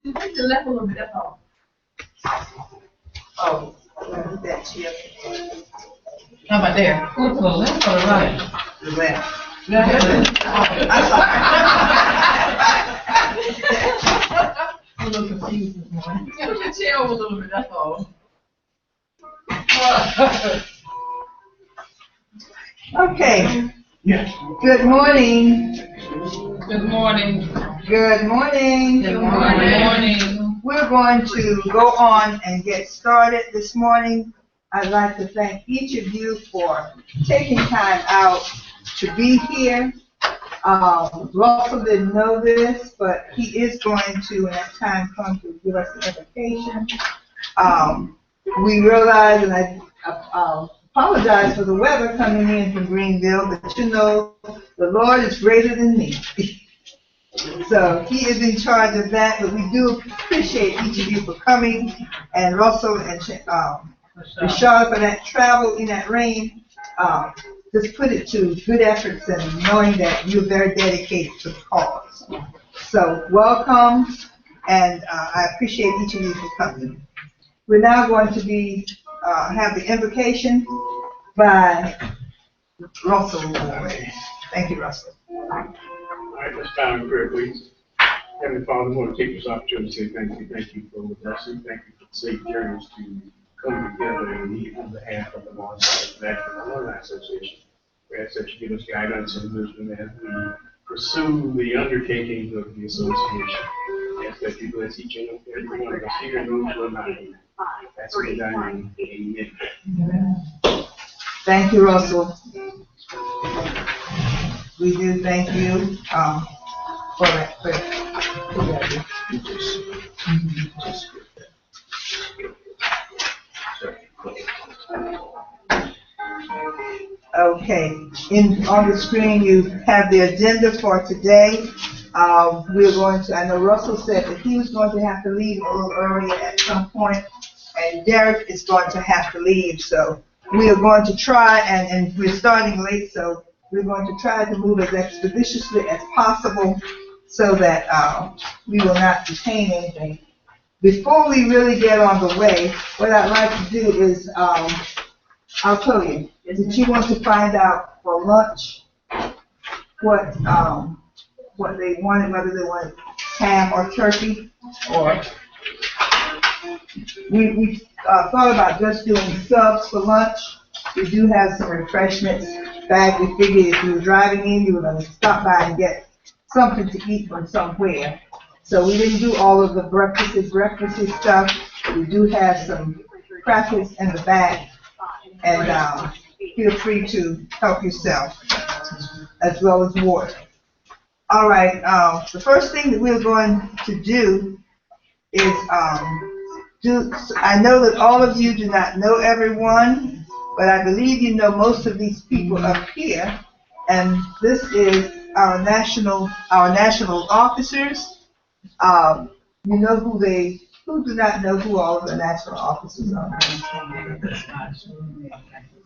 Take the left a little bit, that's all. Oh, that chip. How about there? Go to the left or the right? The left. I'm sorry. I'm a little confused this morning. Get your chair over a little bit, that's all. Okay. Yes. Good morning. Good morning. Good morning. Good morning. We're going to go on and get started this morning. I'd like to thank each of you for taking time out to be here. Russell didn't know this, but he is going to, when that time comes, to give us an invitation. We realize, and I apologize for the weather coming in from Greenville, but you know, the Lord is greater than me. So he is in charge of that, but we do appreciate each of you for coming, and Russell and Rashad for that travel in that rain. Just put it to good efforts and knowing that you're very dedicated to the cause. So welcome, and I appreciate each of you for coming. We're now going to be have the invocation by Russell. Thank you, Russell. All right, let's bow in prayer, please. Heavenly Father, I want to take this opportunity to say thank you. Thank you for the blessing. Thank you for the safe journeys to come together and meet on behalf of the National Alumni Association. We ask that you give us guidance and wisdom as we pursue the undertakings of the association. We ask that you bless each and every one of us here and those who are not here. That's what we're done. Amen. Thank you, Russell. We do thank you for that prayer. Okay, on the screen you have the agenda for today. We're going to, I know Russell said that he was going to have to leave a little earlier at some point, and Derek is going to have to leave, so we are going to try, and we're starting late, so we're going to try to move as expeditiously as possible so that we will not detain anything. Before we really get on the way, what I'd like to do is, I'll tell you, that you want to find out for lunch what they wanted, whether they wanted ham or turkey, or we thought about just doing subs for lunch. We do have some refreshments back. We figured if you were driving in, you were going to stop by and get something to eat from somewhere. So we didn't do all of the breakfasty stuff. We do have some crackers in the back, and feel free to help yourself, as well as water. All right, the first thing that we're going to do is I know that all of you do not know everyone, but I believe you know most of these people up here, and this is our national officers. You know who do not know who all of the national officers are?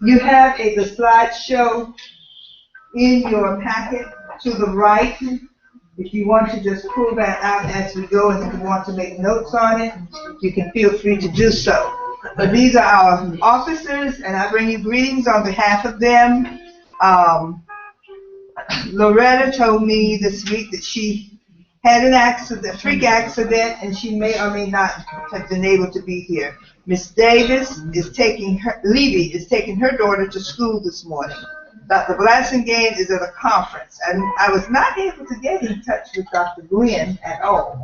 You have the slideshow in your packet to the right. If you want to just pull that out as we go, and if you want to make notes on it, you can feel free to do so. But these are our officers, and I bring you greetings on behalf of them. Loretta told me this week that she had an accident, a freak accident, and she may or may not have been able to be here. Miss Davis is taking her daughter to school this morning. Dr. Blassingame is at a conference, and I was not able to get in touch with Dr. Glenn at all.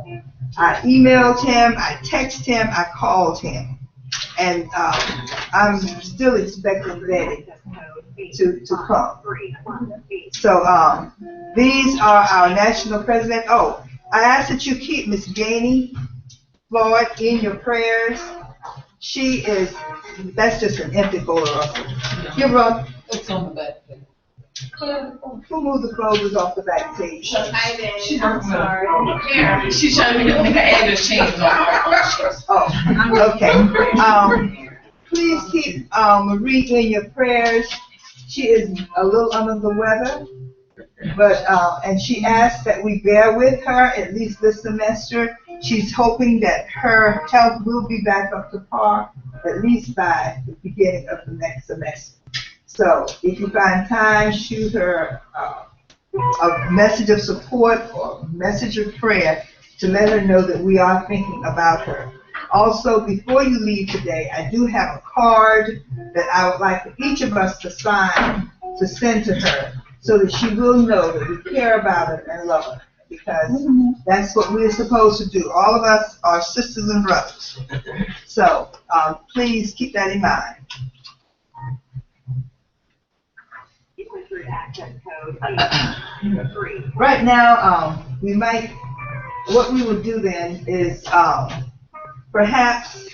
I emailed him, I texted him, I called him, and I'm still expecting Betty to come. So these are our national president. Oh, I ask that you keep Miss Gainey Floyd in your prayers. She is, that's just an empty photo. Give her. It's on the back. Who moved the clothes off the back page? I did. I'm sorry. Here, she's trying to get the address changed on. Oh, okay. Please keep Marie in your prayers. She is a little under the weather, but and she asked that we bear with her at least this semester She's hoping that her health will be back up to par at least by the beginning of the next semester. So if you find time, shoot her a message of support or a message of prayer to let her know that we are thinking about her. Also, before you leave today, I do have a card that I would like for each of us to sign to send to her so that she will know that we care about her and love her, because that's what we're supposed to do. All of us are sisters and brothers. So please keep that in mind. Right now, what we will do then is perhaps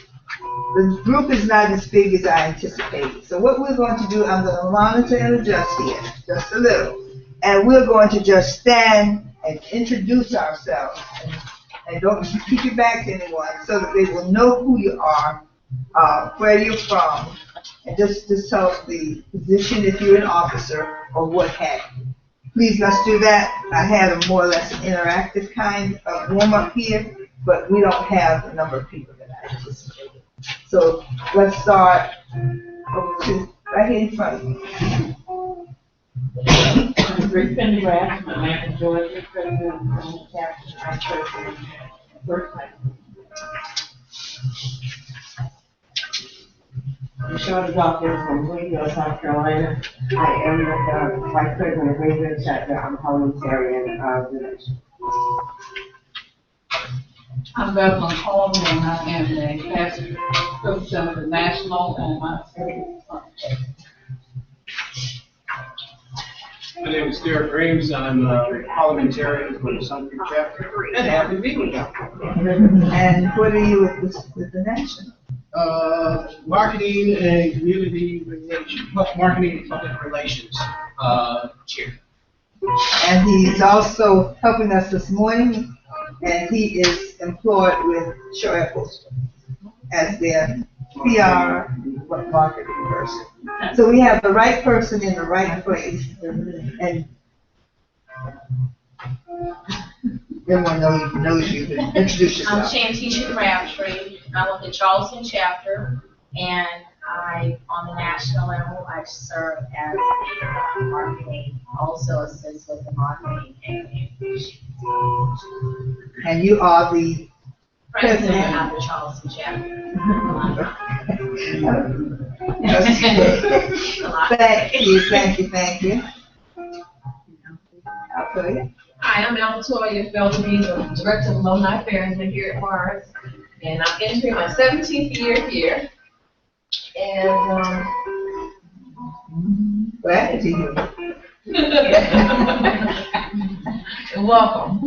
the group is not as big as I anticipated. So what we're going to do, I'm going to monitor and adjust here, just a little. And we're going to just stand and introduce ourselves. And don't keep your back to anyone so that they will know who you are, where you're from, and just tell the position if you're an officer or what have you. Please, let's do that. I had a more or less an interactive kind of warm-up here, but we don't have the number of people that I anticipated. So let's start over to right here in front of you. Rick Pendergrass, Atlanta, Georgia, President of the Captain, Vice President, First Lady. Michelle Dawkins from Greenville, South Carolina. I am the Vice President of Greenville Chapter. I'm parliamentarian of the nation. I'm Beverly Coleman, and I am the past president of the national and my state. My name is Derek Reeves. I'm a parliamentarian for the Sunday chapter, and happy to be with you. And what are you with the national? Marketing and community relations, marketing and public relations chair. And he's also helping us this morning, and he is employed with Show Postal as their PR marketing person. So we have the right person in the right place, and everyone knows you. Introduce I'm yourself. Shantisha Crabtree. I'm with the Charleston chapter, and on the national level, I serve as the marketing, also assist with the marketing and communications. And you are the President of the Charleston chapter. Thank you. I'll tell you. Hi, I'm Altoya Felderby, the Director of Alumni Affairs here at Mars, and I'm entering my 17th year here. And Glad to hear. welcome.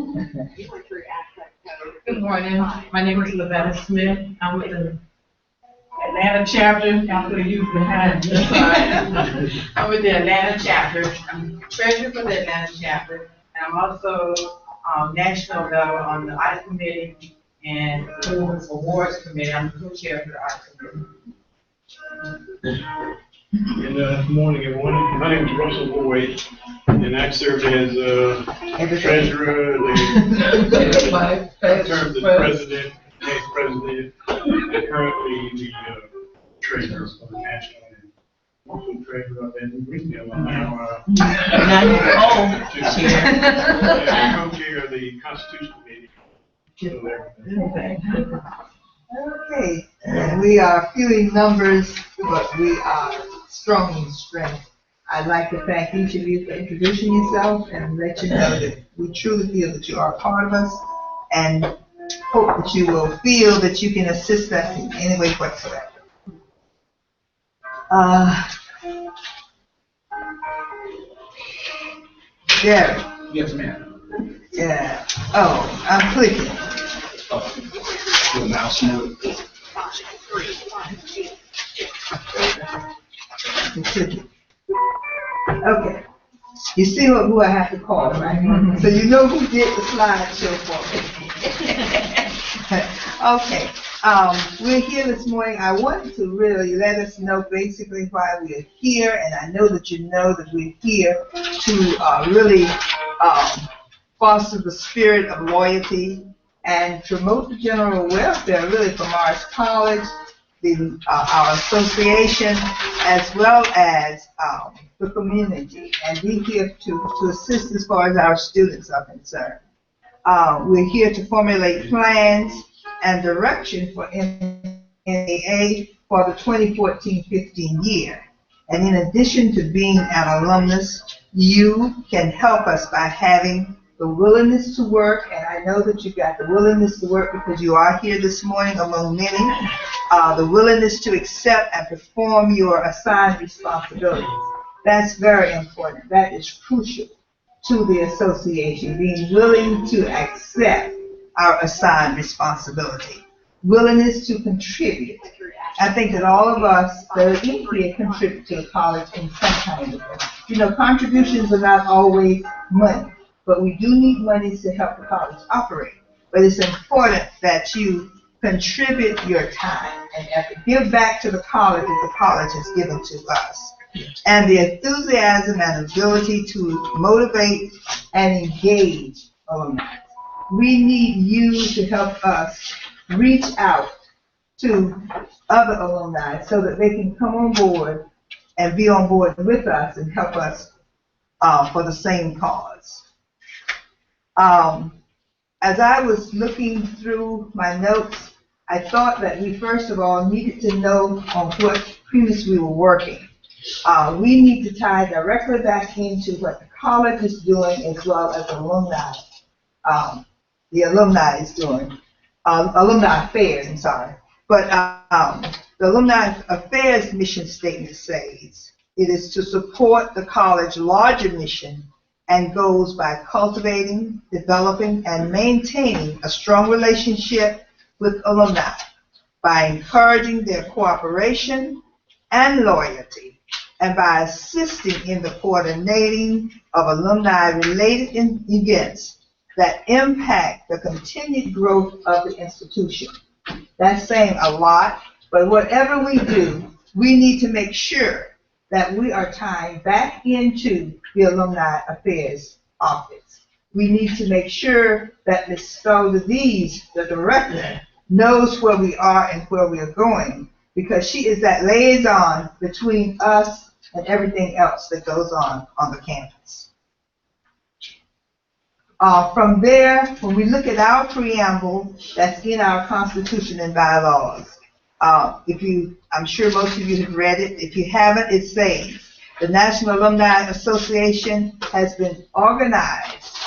Good morning. My name is Lavetta Smith. I'm with the Atlanta chapter. I'll put you behind this side. I'm with the Atlanta chapter. I'm treasurer for the Atlanta chapter. And I'm also national level on the audit committee and awards committee. I'm the co-chair for the audit committee. And good morning, everyone. My name is Russell Boyd, and I serve as treasurer, the terms of president, next president, and currently the treasurer for the national and treasurer of Greenville. I'm now co-chair of the Constitution Committee. Okay, and we are few in numbers, but we are strong in strength. I'd like to thank each of you for introducing yourself and let you know that we truly feel that you are a part of us, and hope that you will feel that you can assist us in any way whatsoever. Jerry. Yes, ma'am. Yeah. Oh, I'm clicking. The mouse mode. Okay. You see who I have to call, right? So you know who did the slideshow for me. Okay. We're here this morning. I wanted to really let us know basically why we're here, and I know that you know that we're here to really foster the spirit of loyalty and promote the general welfare really for Morris College, our association, as well as the community, and be here to assist as far as our students are concerned. We're here to formulate plans and direction for MCNAA for the 2014-15 year. And in addition to being an alumnus, you can help us by having the willingness to work, and I know that you've got the willingness to work because you are here this morning among many, the willingness to accept and perform your assigned responsibilities. That's very important. That is crucial to the association, being willing to accept our assigned responsibility, willingness to contribute. I think that all of us that are in here contribute to the college in some kind of way. You know, contributions are not always money, but we do need money to help the college operate. But it's important that you contribute your time and give back to the college as the college has given to us. And the enthusiasm and ability to motivate and engage alumni. We need you to help us reach out to other alumni so that they can come on board and be on board with us and help us for the same cause. As I was looking through my notes, I thought that we first of all needed to know on what premise we were working. We need to tie directly back into what the college is doing as well as alumni. The alumni is doing. Alumni affairs, I'm sorry. But the Alumni Affairs mission statement says it is to support the college's larger mission and goals by cultivating, developing, and maintaining a strong relationship with alumni, by encouraging their cooperation and loyalty, and by assisting in the coordinating of alumni-related events that impact the continued growth of the institution. That's saying a lot, but whatever we do, we need to make sure that we are tying back into the Alumni Affairs Office. We need to make sure that Ms. Spelder-Dees, the director, knows where we are and where we are going, because she is that liaison between us and everything else that goes on the campus. From there, when we look at our preamble that's in our Constitution and bylaws, I'm sure most of you have read it. If you haven't, it says the National Alumni Association has been organized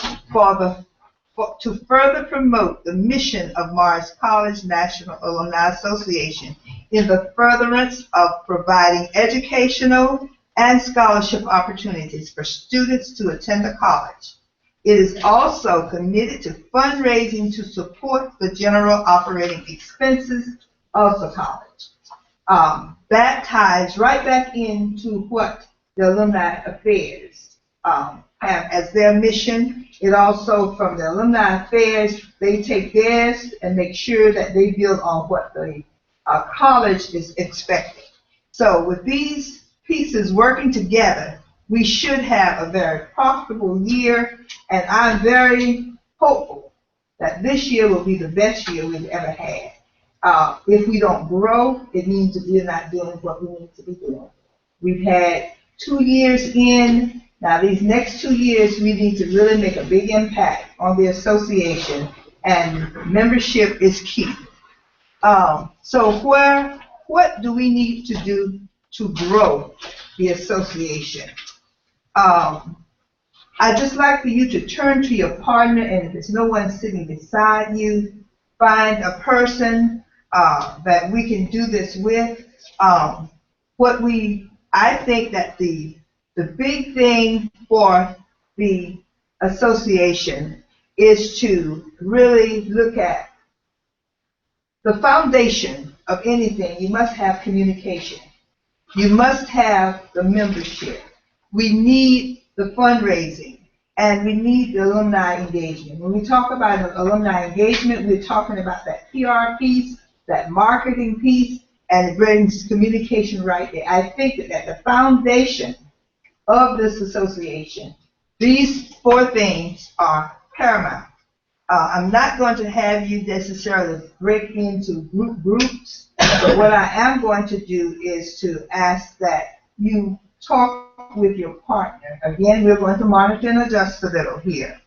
to further promote the mission of Morris College National Alumni Association in the furtherance of providing educational and scholarship opportunities for students to attend the college. It is also committed to fundraising to support the general operating expenses of the college. That ties right back into what the Alumni Affairs have as their mission. It also, from the Alumni Affairs, they take theirs and make sure that they build on what the college is expecting. So with these pieces working together, we should have a very profitable year, and I'm very hopeful that this year will be the best year we've ever had. If we don't grow, it means that we're not doing what we need to be doing. We've had 2 years in. Now these next 2 years, we need to really make a big impact on the association, and membership is key. So what do we need to do to grow the association? I'd just like for you to turn to your partner, and if there's no one sitting beside you, find a person that we can do this with. I think that the big thing for the association is to really look at the foundation of anything. You must have communication. You must have the membership. We need the fundraising, and we need the alumni engagement. When we talk about alumni engagement, we're talking about that PR piece, that marketing piece, and it brings communication right there. I think that at the foundation of this association, these 4 things are paramount. I'm not going to have you necessarily break into groups, but what I am going to do is to ask that you talk with your partner. Again, we're going to monitor and adjust a little here.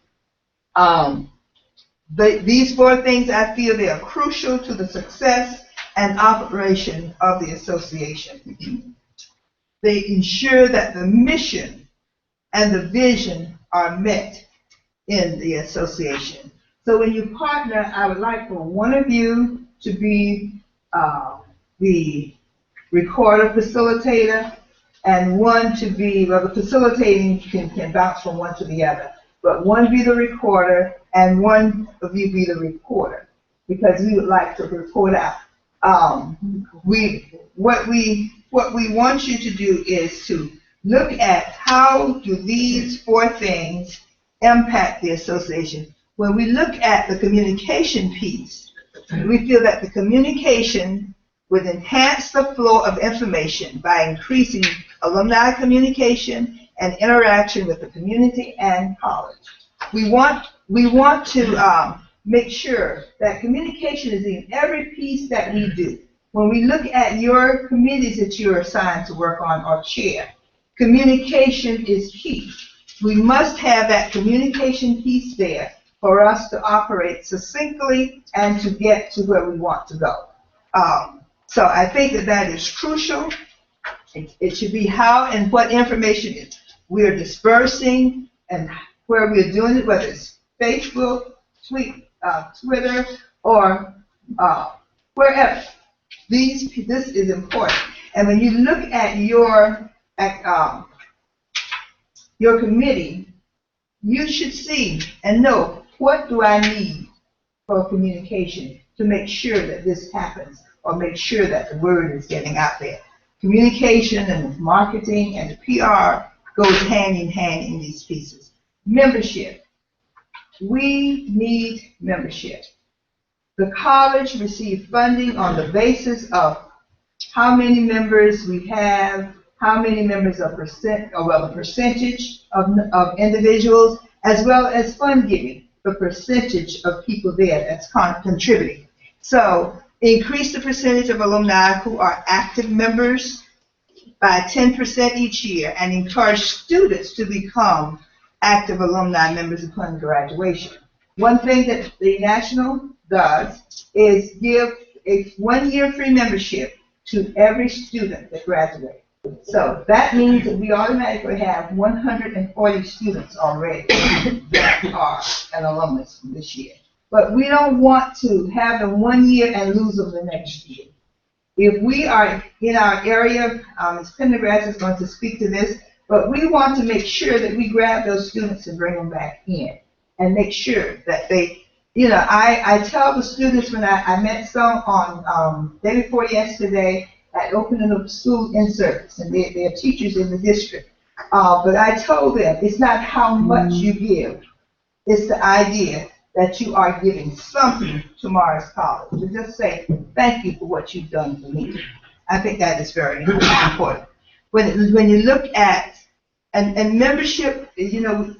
These 4 things, I feel they are crucial to the success and operation of the association. They ensure that the mission and the vision are met in the association. So when you partner, I would like for one of you to be the recorder facilitator, and one to be, well, the facilitating can bounce from one to the other, but one be the recorder and one of you be the reporter, because we would like to report out. What we want you to do is to look at how do these 4 things impact the association. When we look at the communication piece, we feel that the communication would enhance the flow of information by increasing alumni communication and interaction with the community and college. We want to make sure that communication is in every piece that we do. When we look at your committees that you're assigned to work on or chair, communication is key. We must have that communication piece there for us to operate succinctly and to get to where we want to go. So I think that is crucial. It should be how and what information we're dispersing and where we're doing it, whether it's Facebook, Twitter, or wherever. This is important. And when you look at your committee, you should see and know, what do I need for communication to make sure that this happens, or make sure that the word is getting out there. Communication and marketing and the PR goes hand in hand in these pieces. Membership. We need membership. The college receives funding on the basis of how many members we have, how many members of the percentage of individuals, as well as fund giving, the percentage of people there that's contributing. So increase the percentage of alumni who are active members by 10% each year, and encourage students to become active alumni members upon graduation. One thing that the National does is give a 1-year free membership to every student that graduates. So that means that we automatically have 140 students already that are an alumnus from this year. But we don't want to have them 1 year and lose them the next year. If we are in our area, Ms. Pendergrass is going to speak to this, but we want to make sure that we grab those students and bring them back in and make sure that they, I tell the students when I met some on day before yesterday at opening of school in service, and they're teachers in the district. But I told them it's not how much you give, it's the idea that you are giving something to Morris College. To just say, thank you for what you've done for me. I think that is very important. When you look at, and membership,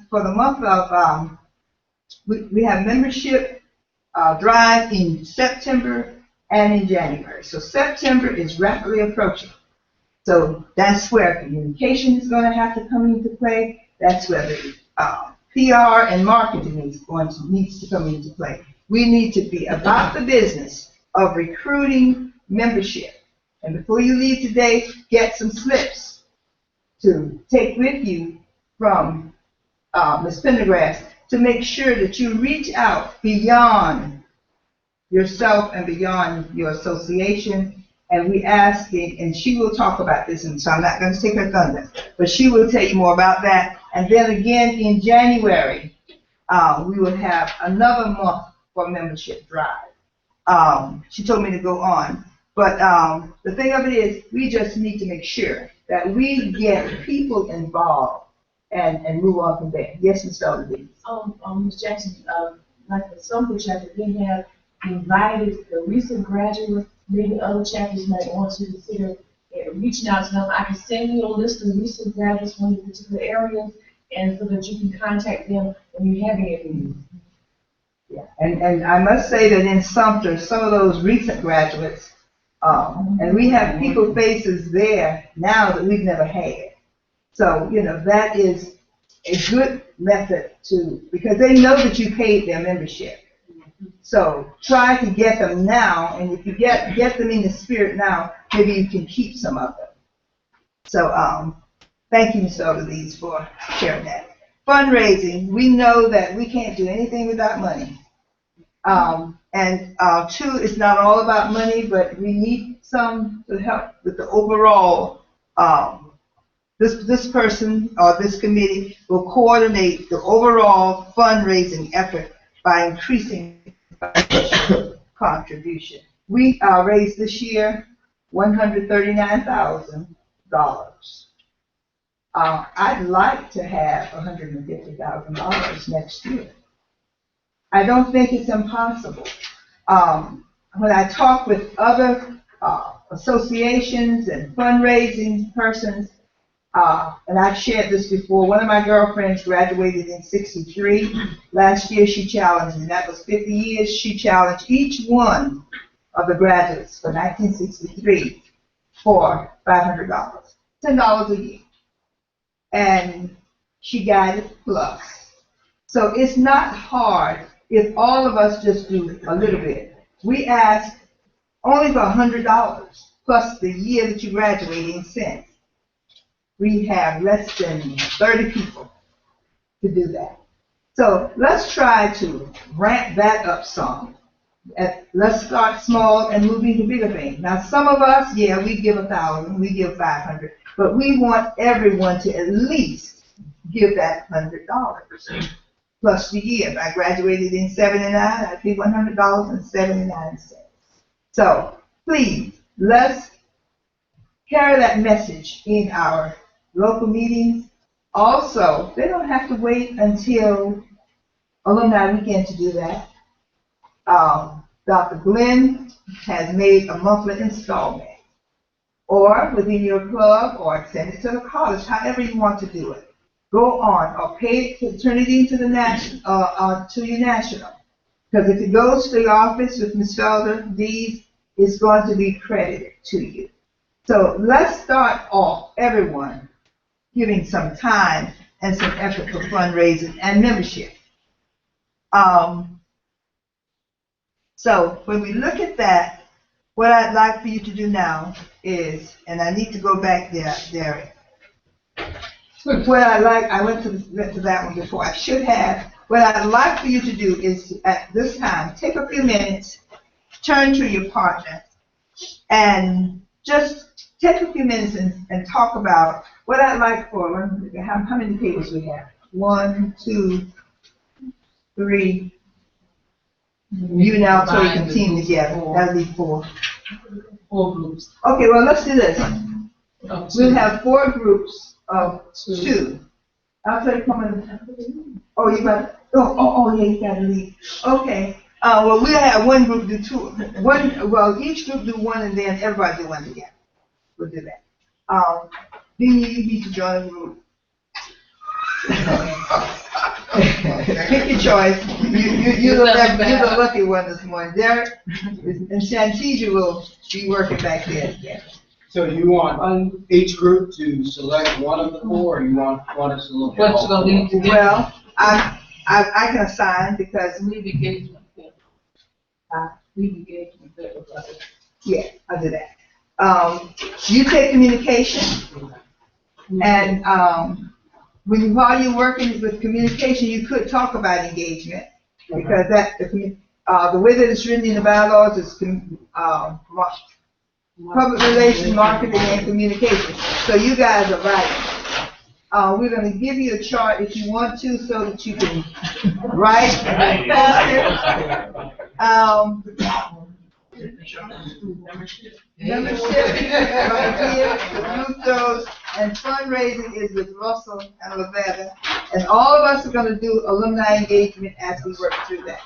for the month of, we have membership drive in September and in January. So September is rapidly approaching. So that's where communication is going to have to come into play. That's where the PR and marketing needs to come into play. We need to be about the business of recruiting membership. And before you leave today, get some slips to take with you from Ms. Pendergrass to make sure that you reach out beyond yourself and beyond your association. And we ask it, and she will talk about this, and so I'm not going to take her thunder, but she will tell you more about that. And then again in January, we will have another month for membership drive. She told me to go on, but the thing of it is, we just need to make sure that we get people involved and move on from there. Yes, Ms. Doherty. Ms. Jackson, like the Sunbrook chapter, they have invited the recent graduates. Maybe other chapters might want to consider reaching out to them. I can send you a list of recent graduates from particular areas, and so that you can contact them when you have any of these. Yeah, and I must say that in Sumter, some of those recent graduates, and we have people faces there now that we've never had. So, that is a good method because they know that you paid their membership. So try to get them now, and if you get them in the spirit now, maybe you can keep some of them. So, thank you, Ms. Odalise, for sharing that. Fundraising, we know that we can't do anything without money. Two, it's not all about money, but we need some to help with the overall, this person or this committee will coordinate the overall fundraising effort by increasing contribution. We raised this year $139,000. I'd like to have $150,000 next year. I don't think it's impossible. When I talk with other associations and fundraising persons, and I've shared this before, one of my girlfriends graduated in '63. Last year she challenged me. That was 50 years. She challenged each one of the graduates for 1963 for $500, $10 a year. And she got it plus. So it's not hard if all of us just do a little bit. We ask only for $100 plus the year that you graduated in cents. We have less than 30 people to do that. So let's try to ramp that up some. Let's start small and move into bigger things. Now some of us, we give 1,000, we give 500, but we want everyone to at least give that $100 plus the year. If I graduated in '79, I'd give $100.79. So please, let's carry that message in our local meetings. Also, they don't have to wait until Alumni Weekend to do that. Dr. Glenn has made a monthly installment, or within your club, or send it to the college, however you want to do it. Go on, or pay it to turn it into the national, to your national. Because if it goes to the office with Ms. Felder, these is going to be credited to you. So let's start off, everyone, giving some time and some effort for fundraising and membership. So when we look at that, what I'd like for you to do now is, and I need to go back there, Derek. What I went to that one before. I should have. What I'd like for you to do is, at this time, take a few minutes, turn to your partner, and just take a few minutes and talk about what I'd like for, how many tables we have? 1, 2, 3. You now so you can team together. That'll be 4. 4 groups. Okay, well, let's do this. We'll have 4 groups of 2. I'll tell you, come on. Oh, you got, yeah, you gotta leave. Okay. Well, we'll have one group do 2. Each group do 1 and then everybody do 1 together. We'll do that. Then you need to join the group. Pick your choice. You're the lucky one this morning. Derek and Shantija will be working back there together. So you want each group to select one of the 4, or you want us to look at all 4? Well, I can assign because Leave engagement. Leave engagement. yeah, I'll do that. You take communication, and while you're working with communication, you could talk about engagement, because the way that it's written in the bylaws is public relations, marketing, and communication. So you guys are right. We're going to give you a chart if you want to, so that you can write and post it. Membership right here, the group goes, and fundraising is with Russell and Lavetta. And all of us are going to do alumni engagement as we work through that.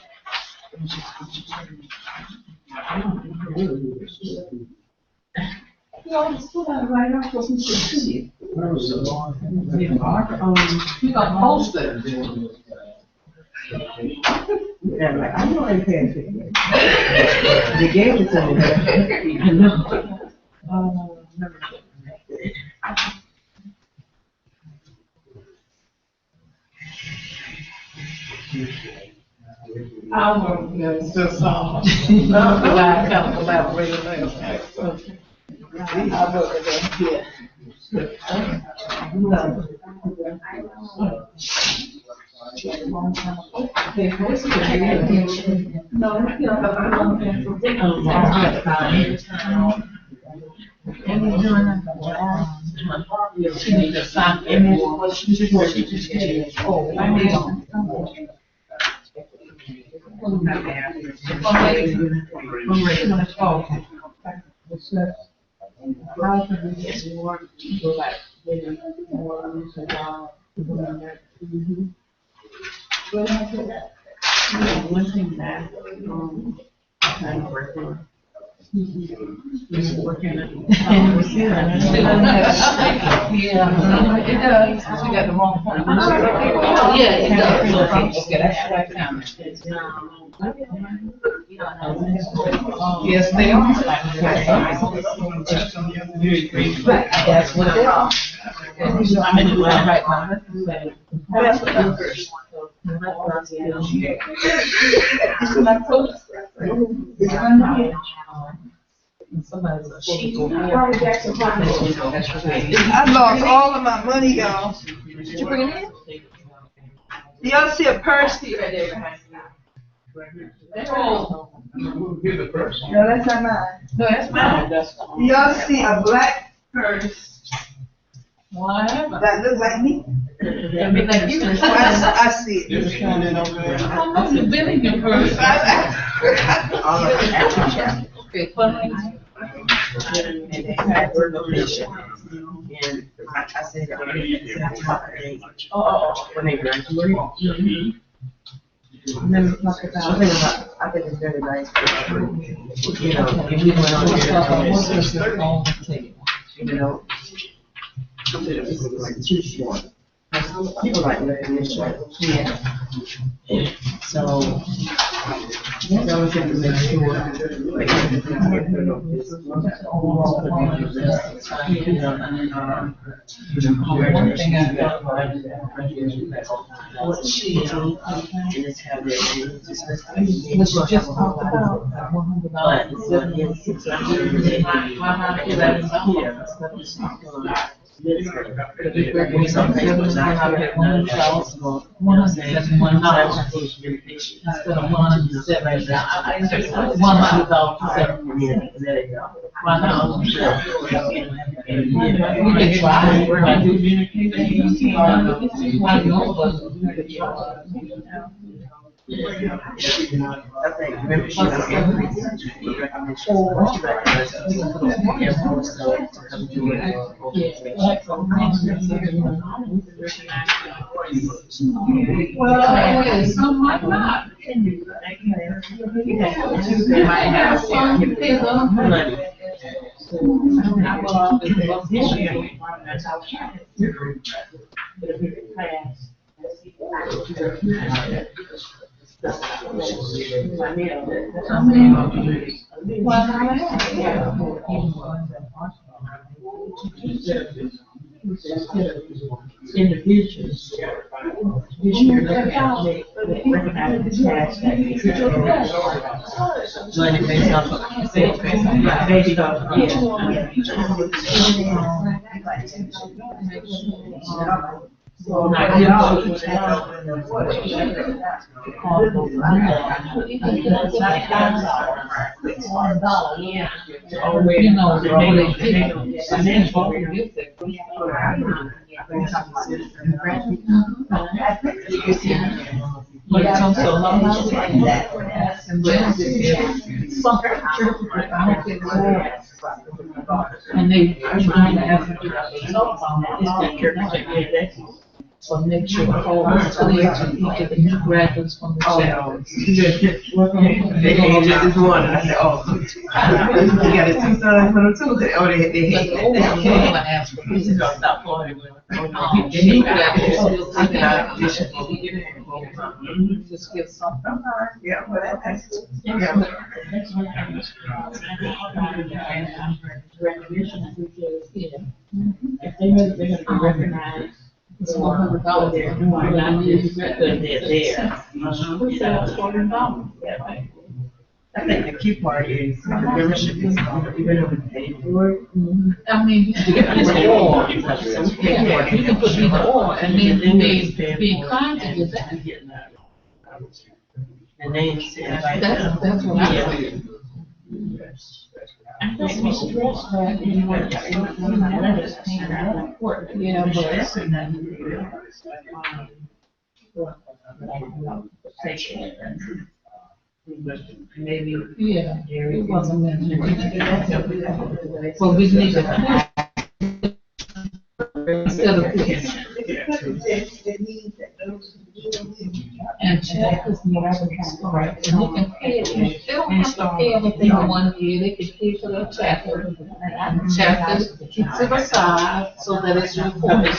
You got posted. Yeah, like, I know I can't take it. They gave it to me. I know. I won't, it's just, I kind of elaborated last night, so. I work with them, yeah. She needs to sign every, she just gave, oh, I need them. How can we get more people like, more use of one thing that, kind of working. It's working. Yeah, it does, she got the wrong point. Yeah, it does. Okay, that's right now. Yes, they are. That's what they are. I'm in the right moment. That's what I'm first. I lost all of my money, y'all. Did you bring it in? Do y'all see a purse here? Here's the first. No, that's not mine. No, that's mine. Do y'all see a black purse Whatever. that looks like me? I mean, like you. I see it. There's one in over there. How much you been in your purse? Okay, And they had word of mission. And I said, when they graduate. And then we talked about, I think it's very nice. You know, and we went on here. You know, it's too short. People like recognition. Yeah. So, I was going to make sure. One thing I got what she is having, what she just talked about, well, some might not. They might have some people. Individuals. But it's also a lot of and they trying to have it's that church that So make sure all the students and each of the new graduates from the chapter. They ain't just this one, and I said, oh. You got a two sons for them too, oh, they But the old ones, I'm gonna ask for this, stop going. The new graduates still taking out addition, just give something. Yeah, well, that's. Recognition, because, yeah, if they know they're gonna be recognized, it's $100. They're doing, not just because they're there. It's $400. Yeah, right. I think the key part is the membership is even though we pay for it. I mean, you can put either or. Yeah, you can put either or, and then they may be inclined to do that. And then say, That's what I say. I guess we stress that you want to, yeah, but maybe, yeah, it wasn't mentioned. Well, we need to, instead of this. And check is more correct, and they can pay it, they don't have to pay anything in 1 year, they can pay for their chapter. Chapter keeps it aside so that it's recorded.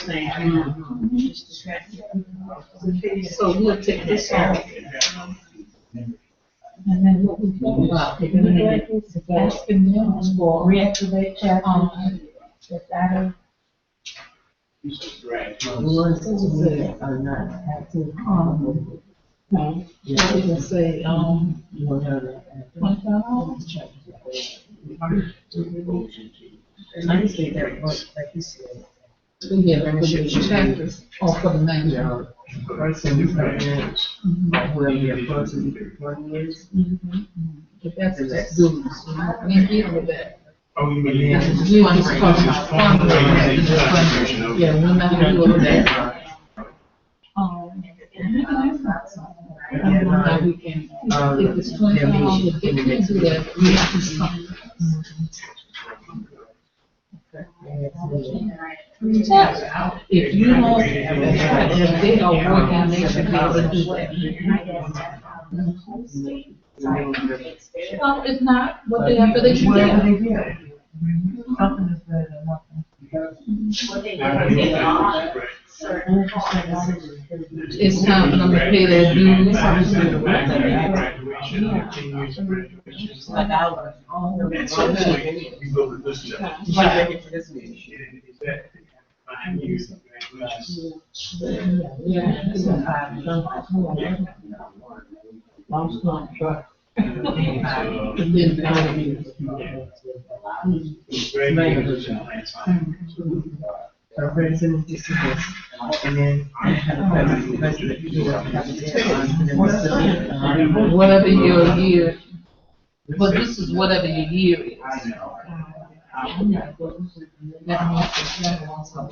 So we'll take this off. And then what we talk about, asking them for reactivate chapter. are not active. No, we can say, $25. And I say that, like you said. Yeah, for the chapters, or for the name. Person who presents, whoever your person, 1 year. But that's dues, we ain't dealing with that. Oh, you mean? You just talk about fundraising. Yeah, we're not doing that. Now we can, if it's $20, if we can do that, we have to stop. If you know, if they are working, they should be able to do that. Well, if not, whatever they should do. Something is better than nothing. It's time for them to pay their dues. Like ours. Long contract. And then, So president is this, and then I have a president, you will have a deadline, and then we're still, whatever your year, but this is whatever your year is. That means the young ones are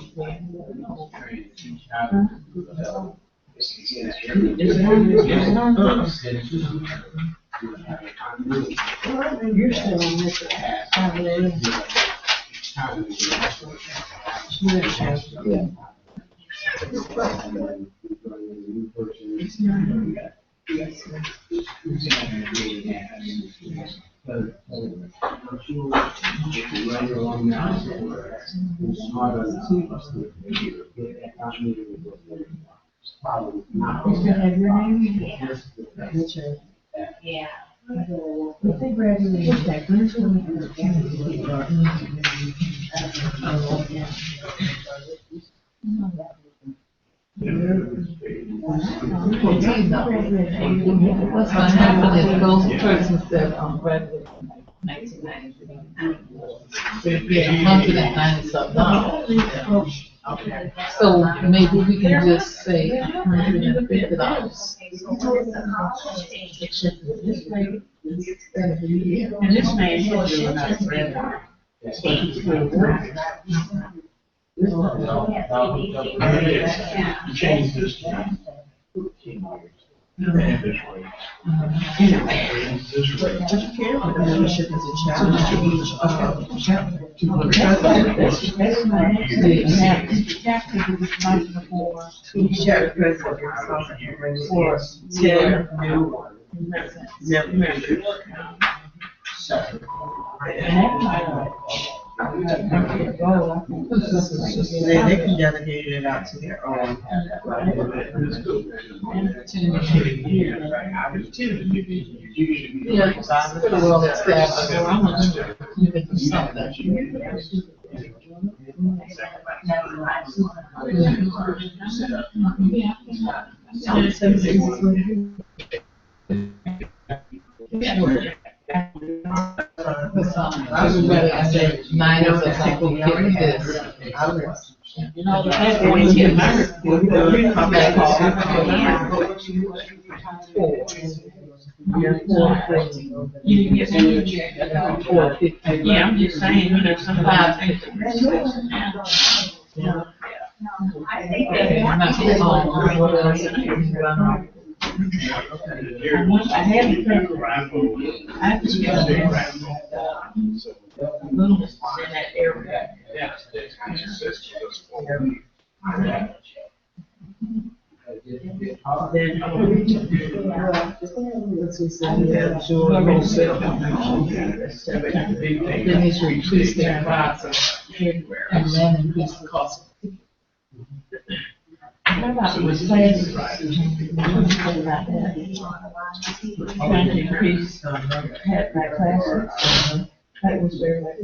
you're still on this. Yeah. Yeah. If they graduate, like, when it's going What's gonna happen is those persons that graduated in 1993, they're getting $190-something. Okay. So maybe we can just say $150. And this man here doing us red line. You changed this. The membership is a challenge to each chapter. To the president. Each chapter president is responsible for 10 new members. They can delegate it out to their own. Yeah, so I'm pretty well established, so I'm gonna do something. I was ready, I said, 9 of the people give me this. You know, the fact that we get married, we come back home. You get married, yeah, I'm just saying, you know, sometimes. I think I had to come. I have to get in that area. Then he's reduced their price and then increased the cost. How about the plans? Trying to increase, had my classes. That was very much.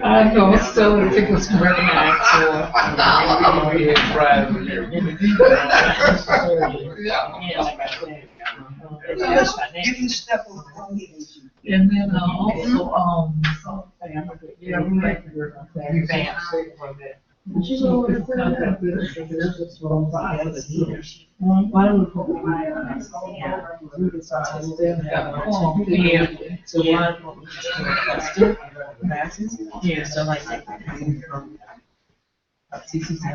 I know, still, I think it's really nice. If you step on And then also, revamp. Why don't we put my, so why don't we just do a cluster classes? Yeah, so like. CC7.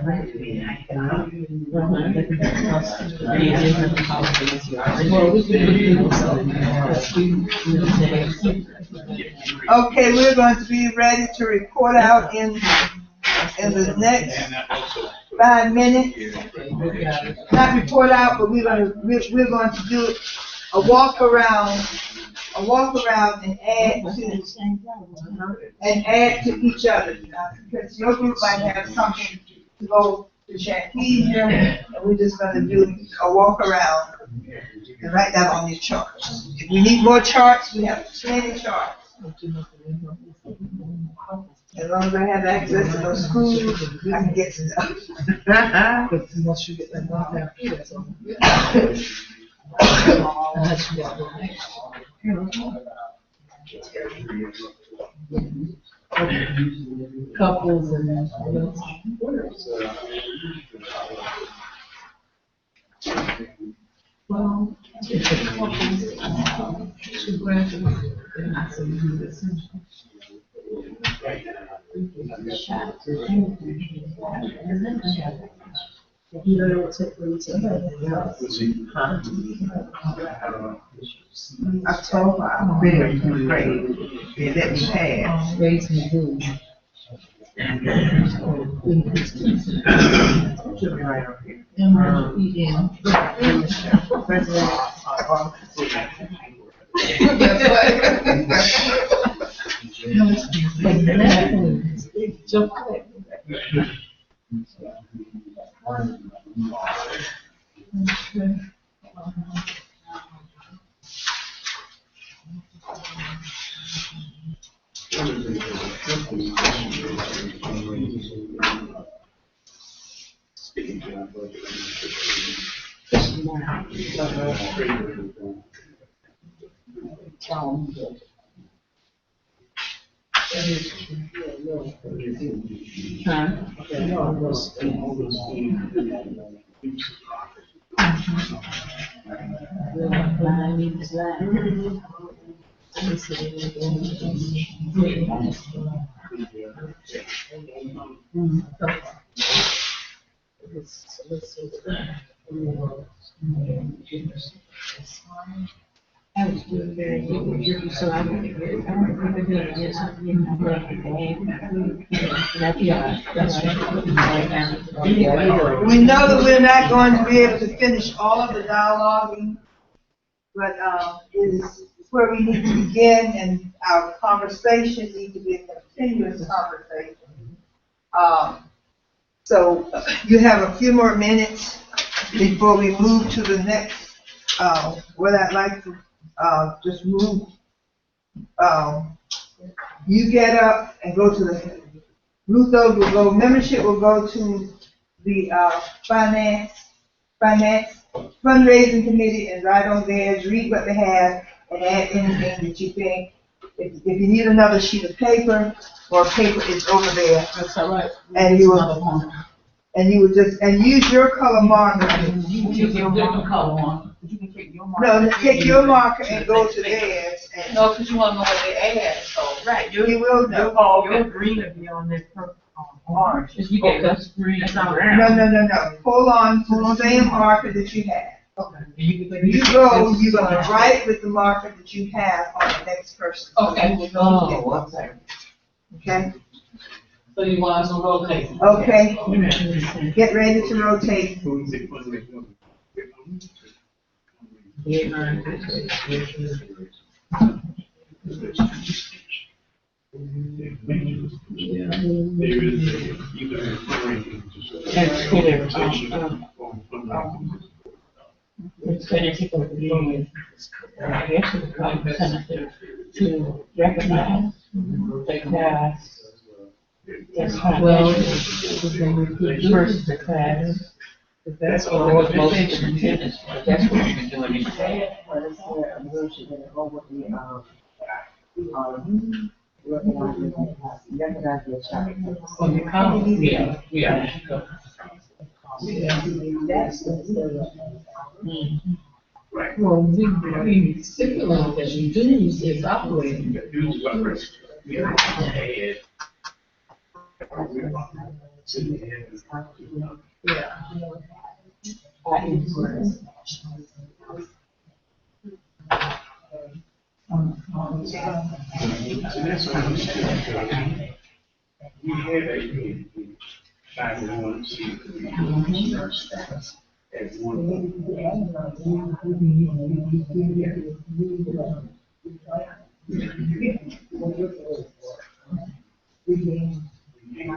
Okay, we're going to be ready to report out in the next 5 minutes. Not report out, but we're going to do a walk around and add to each other. Because your group might have something to go to Shankesia, and we're just gonna do a walk around and write that on your charts. If we need more charts, we have plenty charts. As long as I have access to those schools, I can get stuff. Once you get that knocked out, couples and well, if the couples, two graduates, then I say do this. You know what's it for each other? I told her I'm very great. They let me pass. Raise me good. I was doing very good, so I don't remember doing this, you know, We know that we're not going to be able to finish all of the dialoguing, but, is where we need to begin, and our conversation needs to be a continuous conversation. So you have a few more minutes before we move to the next, what I'd like to, just move, you get up and go to the, Rutho will go, membership will go to the, finance fundraising committee, and write on theirs, read what they have, and add anything that you think. If you need another sheet of paper, or paper is over there. That's all right. And you will, just, and use your color marker. You can take your color one. You can take your marker. No, take your marker and go to theirs. And No, because you want to know what they add, so. Right. you will know. Your green will be on that purple, orange. If you get us green. That's not No. Pull on to the same marker that you have. Okay. You go, you're gonna write with the marker that you have on the next person. Okay. Oh, okay. Okay? So you want us to rotate? Okay. Get ready to rotate. It's better to go to I guess it's probably better to recognize the class. That's how first the class. That's what was most of the attendance, but that's what we've been doing in the Oh, you count? Yeah. Well, we stipulate that we do use this operating. Yeah. We had a 501c3 status at one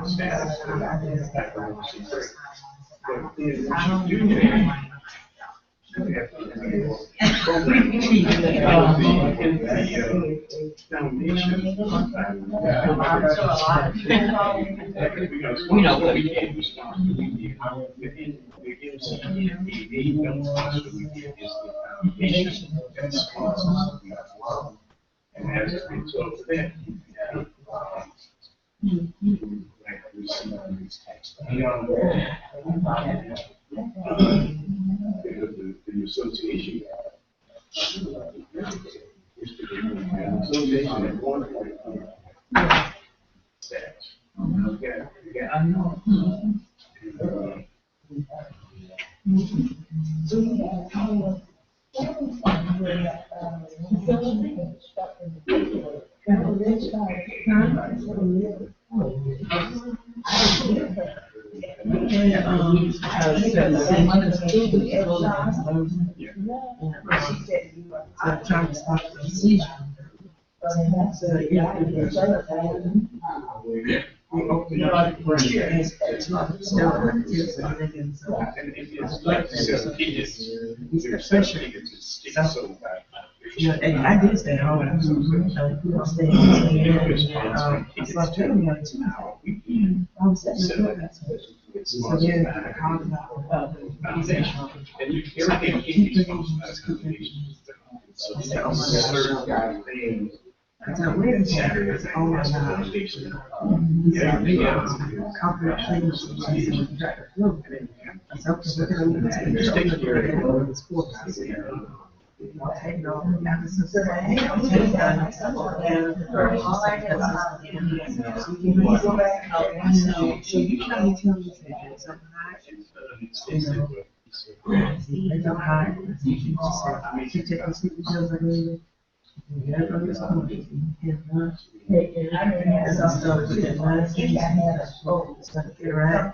status of 501c3. But then once you do that, you have to we know what we can respond to. The MCNAA don't is the foundation that sponsors the law. And as a result of that, these tax. The association. Association at one point. Yeah, I know. And I did stay home. I was staying I slept during the night too. I was sitting there. So then I called about foundation. And you, everything I said, oh my God. I said, where is Saturday? I said, oh my God. He said, corporate training. I said, okay, look at him. He's taking care of this courthouse. Take it off. Take it down. All I did was, So you trying to tell me that some hot, they go hot. She took the sleeping pills I gave her. Yeah, I was and lunch. And I started with that lunch. Started to get right.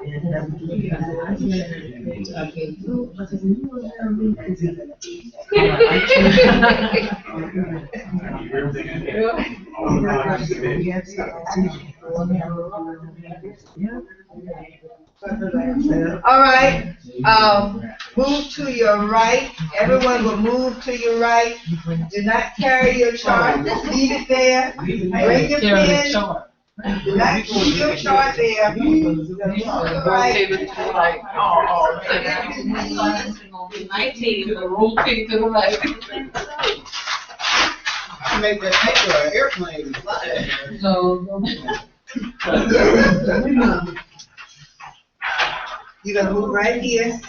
And I said, you want to be busy. All right, move to your right. Everyone will move to your right. Do not carry your chart, just leave it there. Bring your pen. Do not keep your chart there. Move to the right. Make that paper an airplane fly. You're gonna move right here.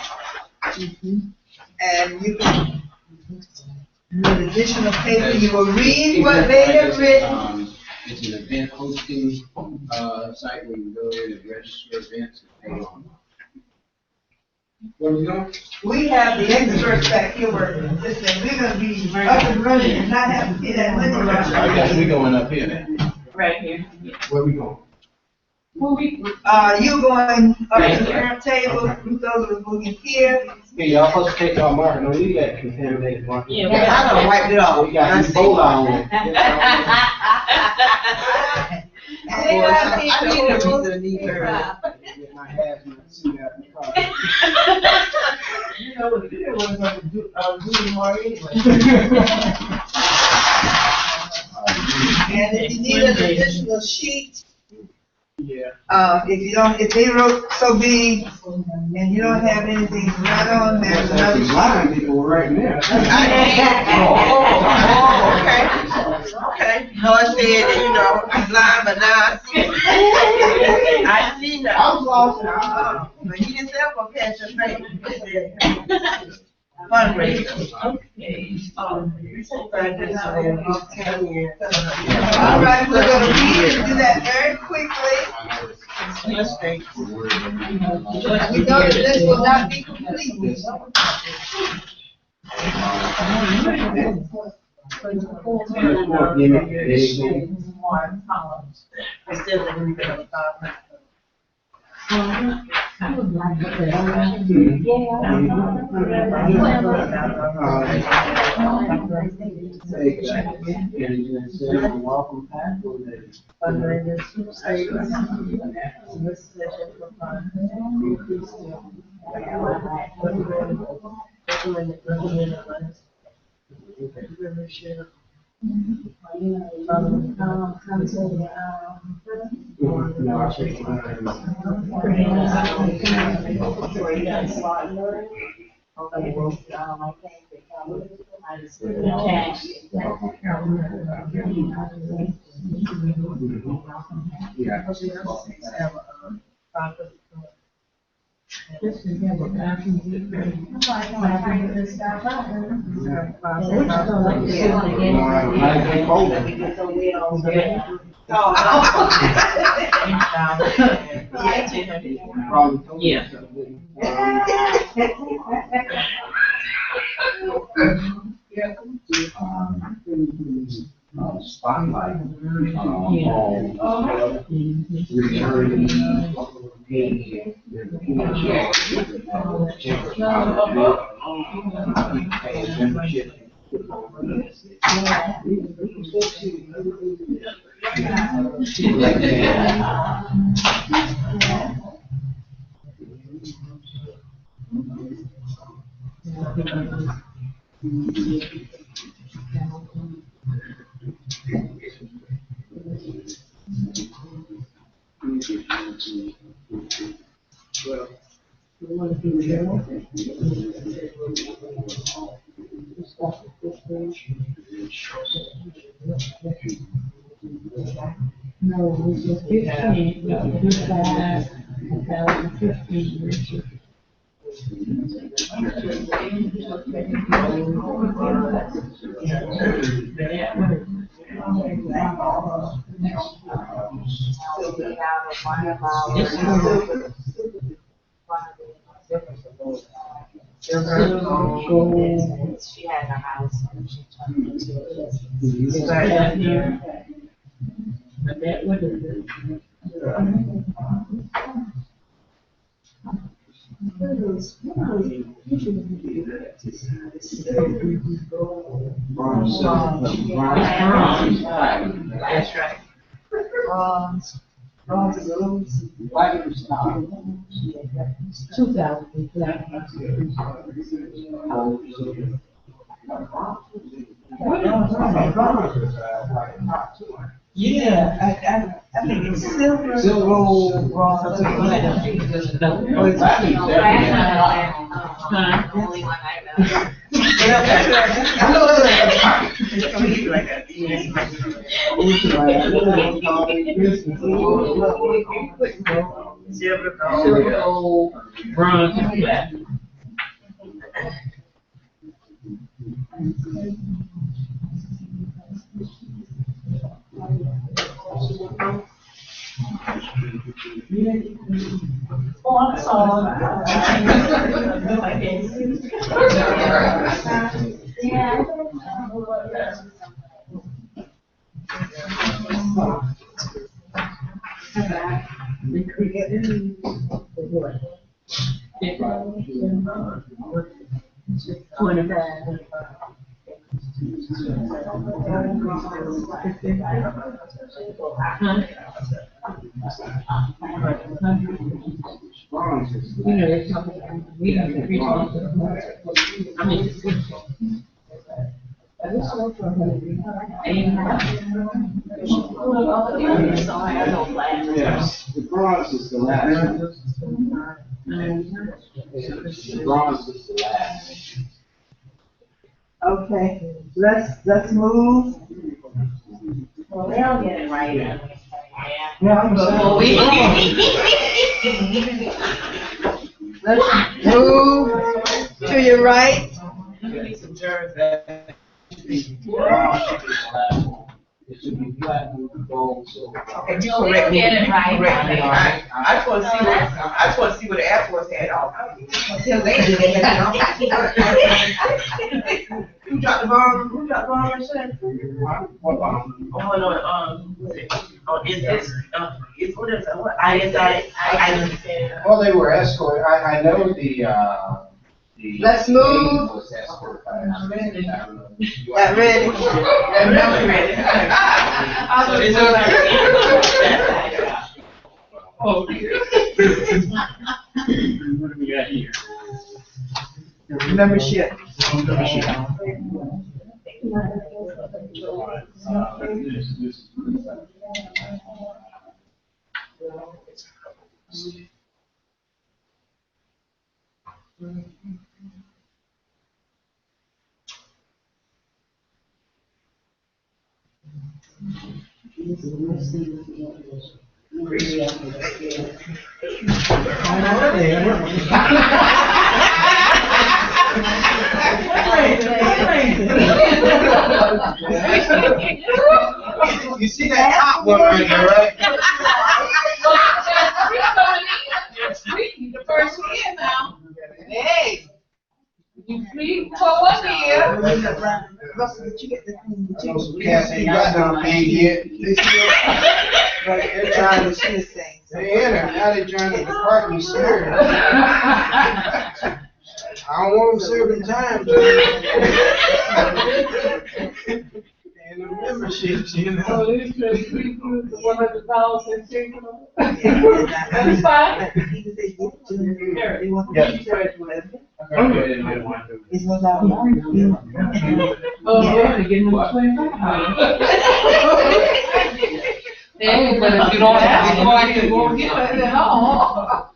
And you can, with additional paper, you will read what they have written. It's an event hosting, site where you go in and register events and pay on. Where we going? We have the experts back here working. Listen, we're gonna be up and running and not have to pay that money. I guess we going up here now. Right here. Where we going? You're going up to the front table, those are moving here. Hey, y'all supposed to take y'all marker, don't leave that contaminated marker. Yeah, I don't wipe it off. We got these Ebola on it. And they got I need people to who- need her. Get my hazmat suit out in the car. You know what it was, I was doing more anyway. And if you need an additional sheet, Yeah. if they wrote so big and you don't have anything to write on, there's another These sheet. lying people right now. Okay. No, I said that, I'm blind, but now I see it. I see that. I was lost. But he didn't say I'm gonna catch your face. Fundraiser. Okay. All right, we're gonna read and do that very quickly. We know that this will not be complete. Welcome back. Spotlight on returning She had her house. That's right. Yeah, I think it's silver. Bronze. Only one I know. It's gonna be like a. Silver, gold, bronze, and black. Oh, I'm sorry. Yeah. You know, they're talking, we have to reach out to the, I mean, Yes, the bronze is the last. The bronze is the last. Okay, let's move. Well, they don't get it right. Yeah. Let's move to your right. It should be black with gold, silver. Okay, you Well, we correct don't me. get it right. You correct me. I just wanna see what, I just wanna see what the Air Force had on. Till they did it, Who dropped the bomb, and said? What bomb? Is this, is, what is it, what? Well, they were escorted, I know the Let's move. was escorted by. Not ready. I'm not ready. It's Oh, what do we got here? Membership. You see that top one right there, right? The first year now. Hey. You sleep for 1 year. Russell, did you get the thing? Cats ain't got no thing yet. Right, they're trying to see this thing. They in there, now they trying to depart me serious. I don't want them serving time. And the memberships, you know. Oh, they said sleep for $100 chicken. That's fine. They want Yeah. to charge whatever. Okay. It's without. Oh, yeah, they getting them 25. Hey, but if you don't ask for it, you won't get it at all.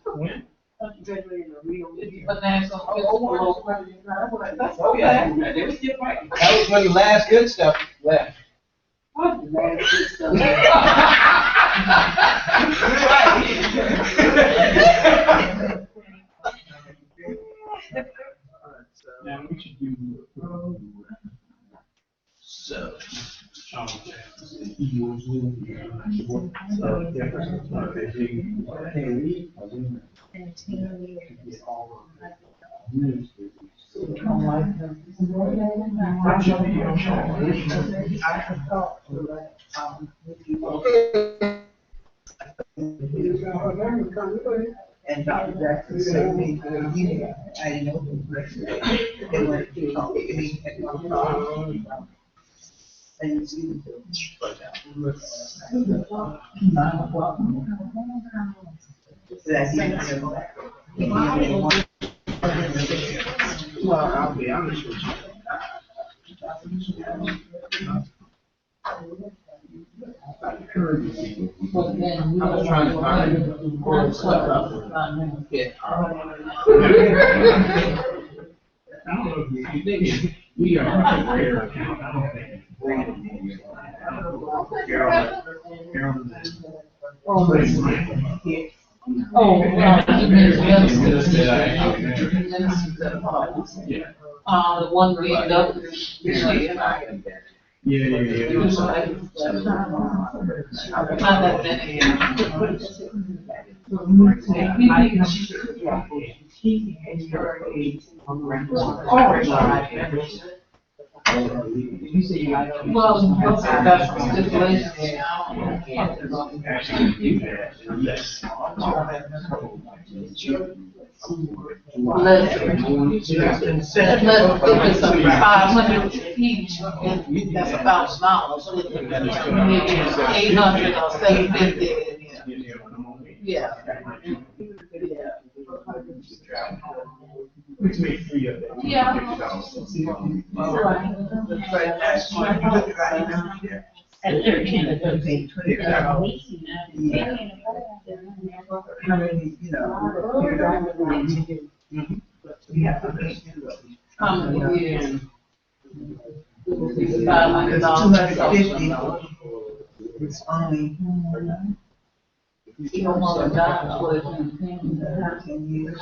Financial fiscal. That's Oh, yeah. okay. They was still fighting. That was when the last good stuff left. Now, we should do. So. And Dr. Jackson said me, yeah, I didn't know who they went to talk to me at one time. And you see Well, I'll be honest with you. I was trying to find where it's set up. Yeah. I don't know if you think we are a rare account. I don't think. The one we done. Yeah. Well, that's stipulation. Unless if it's a 500 each, and that's $1,000. Maybe it's 800 or 750. Yeah. Which makes 3 of them. Yeah. At 13, it doesn't pay $20. how many, you know. We have to make two of them. $500. It's 250. It's only. You don't want to die for it. 10 years.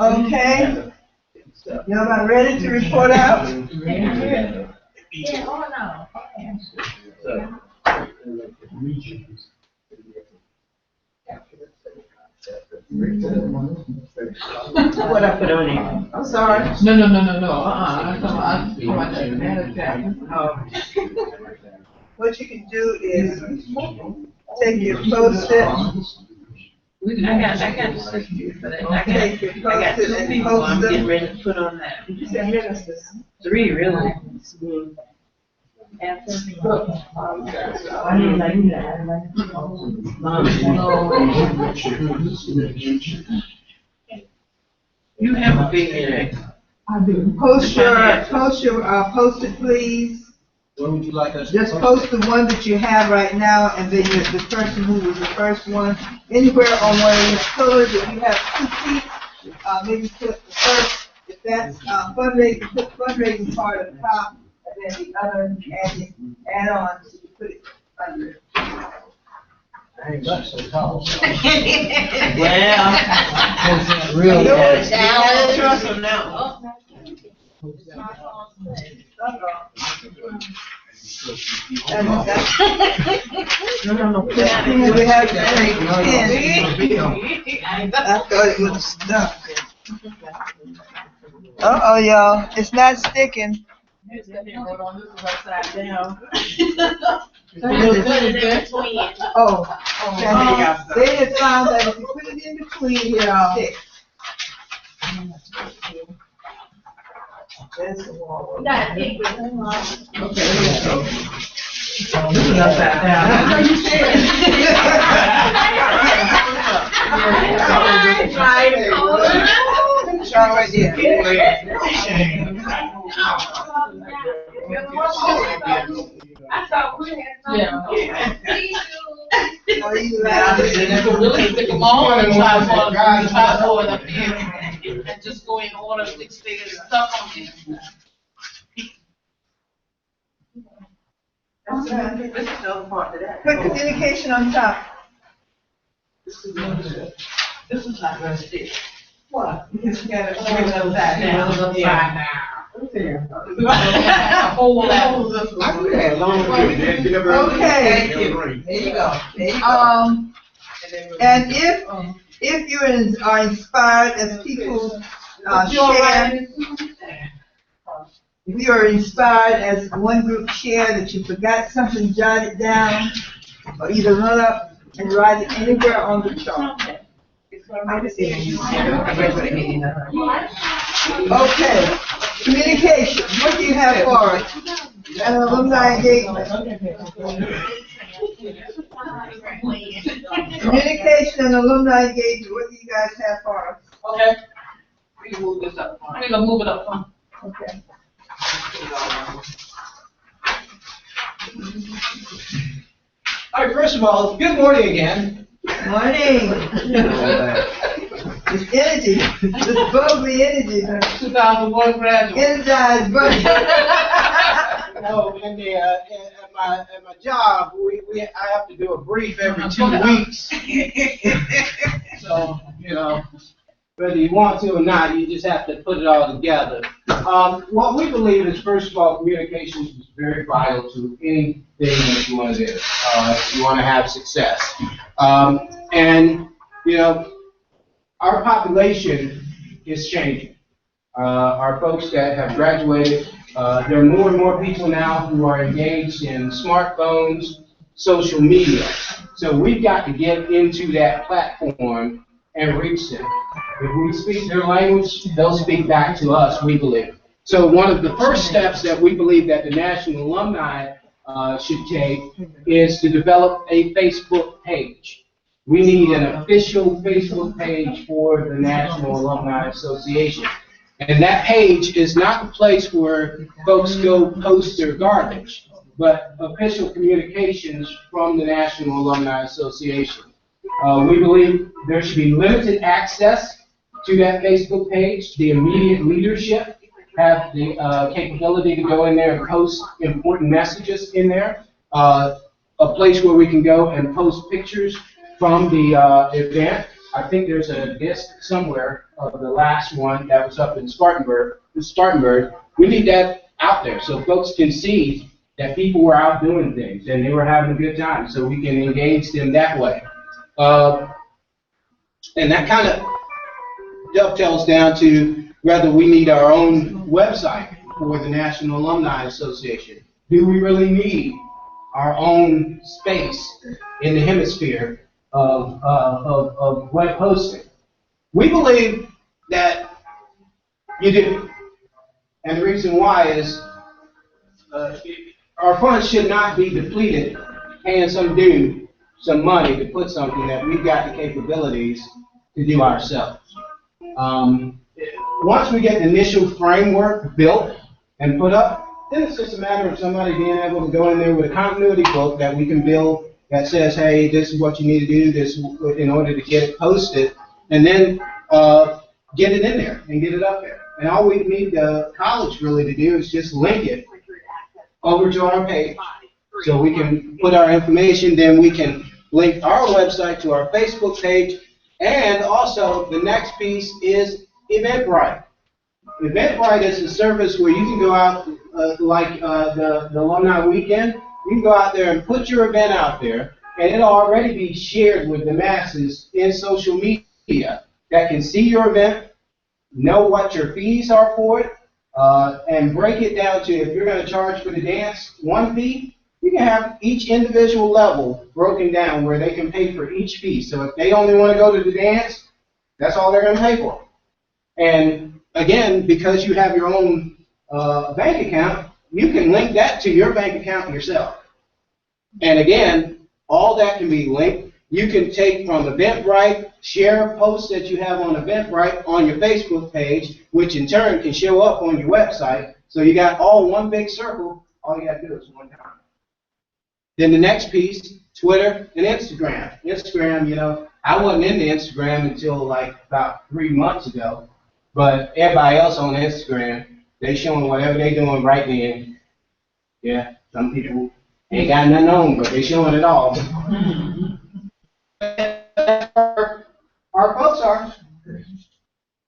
Okay. Y'all about ready to report out? What I put on it. I'm sorry. No. I'm talking about the manager. What you can do is take your Post-it, I got the system for that. I take your got Post-it two and people I'm post getting them. ready to put on that. You said ministers. 3 really. I need like You have a big head. I do. Post your Post-it, please. What would you like us to? Just post the one that you have right now, and then the person who was the first one, anywhere on one of these pillars, if you have 2 feet, maybe put the first, if that's fundraising, put fundraising part at the top, and then the other add on, so you put it under. I ain't got so tall. Well. Really? I don't trust him now. No. We have to take 10. I thought it was stuck. Uh-oh, y'all, it's not sticking. Oh, they had found that if you put it in between, it'll stick. There's the wall. Okay, Upside down. that's what you said. Try right Are you Really stick them all and try for it up here, and just go in order, stick stuff on it. This is the other part of that. Put communication on top. This is not gonna stick. What? You gotta bring it upside down. Upside down. Hold that. Okay. There you go. And if you are inspired as people share, if you are inspired as one group share that you forgot something, jot it down, or either run up and write it anywhere on the chart. Okay, communication, what do you have for us? An alumni engagement. Communication and alumni engagement, what do you guys have for us? Okay. We can move this up. We're gonna move it up. Okay. All right, first of all, good morning again. Morning. This energy, this bubbly energy, 2001 graduate. energized bubbly. No, at my job, I have to do a brief every 2 weeks. So, whether you want to or not, you just have to put it all together. What we believe is, first of all, communication is very vital to anything that you want to do, if you want to have success. Our population is changing. Our folks that have graduated, there are more and more people now who are engaged in smartphones, social media. So we've got to get into that platform and reach them. If we speak their language, they'll speak back to us, we believe. So one of the first steps that we believe that the National Alumni should take is to develop a Facebook page. We need an official Facebook page for the National Alumni Association. And that page is not the place where folks go post their garbage, but official communications from the National Alumni Association. We believe there should be limited access to that Facebook page. The immediate leadership have the capability to go in there and post important messages in there. A place where we can go and post pictures from the event. I think there's a disc somewhere of the last one that was up in Spartanburg. We need that out there so folks can see that people were out doing things and they were having a good time, so we can engage them that way. And that kind of dovetails down to whether we need our own website for the National Alumni Association. Do we really need our own space in the hemisphere of web hosting? We believe that you do. And the reason why is our funds should not be depleted paying some dude some money to put something that we've got the capabilities to do ourselves. Once we get the initial framework built and put up, then it's just a matter of somebody being able to go in there with a continuity book that we can build that says, hey, this is what you need to do this in order to get it posted, and then get it in there and get it up there. And all we need the college really to do is just link it over to our page. So we can put our information, then we can link our website to our Facebook page, and also the next piece is Eventbrite. Eventbrite is a service where you can go out, like the Alumni Weekend, you can go out there and put your event out there, and it'll already be shared with the masses in social media that can see your event, know what your fees are for it, and break it down to, if you're going to charge for the dance one fee, you can have each individual level broken down where they can pay for each fee. So if they only want to go to the dance, that's all they're going to pay for. And again, because you have your own bank account, you can link that to your bank account yourself. And again, all that can be linked. You can take from Eventbrite, share posts that you have on Eventbrite on your Facebook page, which in turn can show up on your website. So you got all one big circle. All you got to do is one time. Then the next piece, Twitter and Instagram. Instagram, I wasn't into Instagram until like about 3 months ago. But everybody else on Instagram, they showing whatever they doing right then. Yeah, some people Ain't got nothing on, but they showing it all. Our folks are.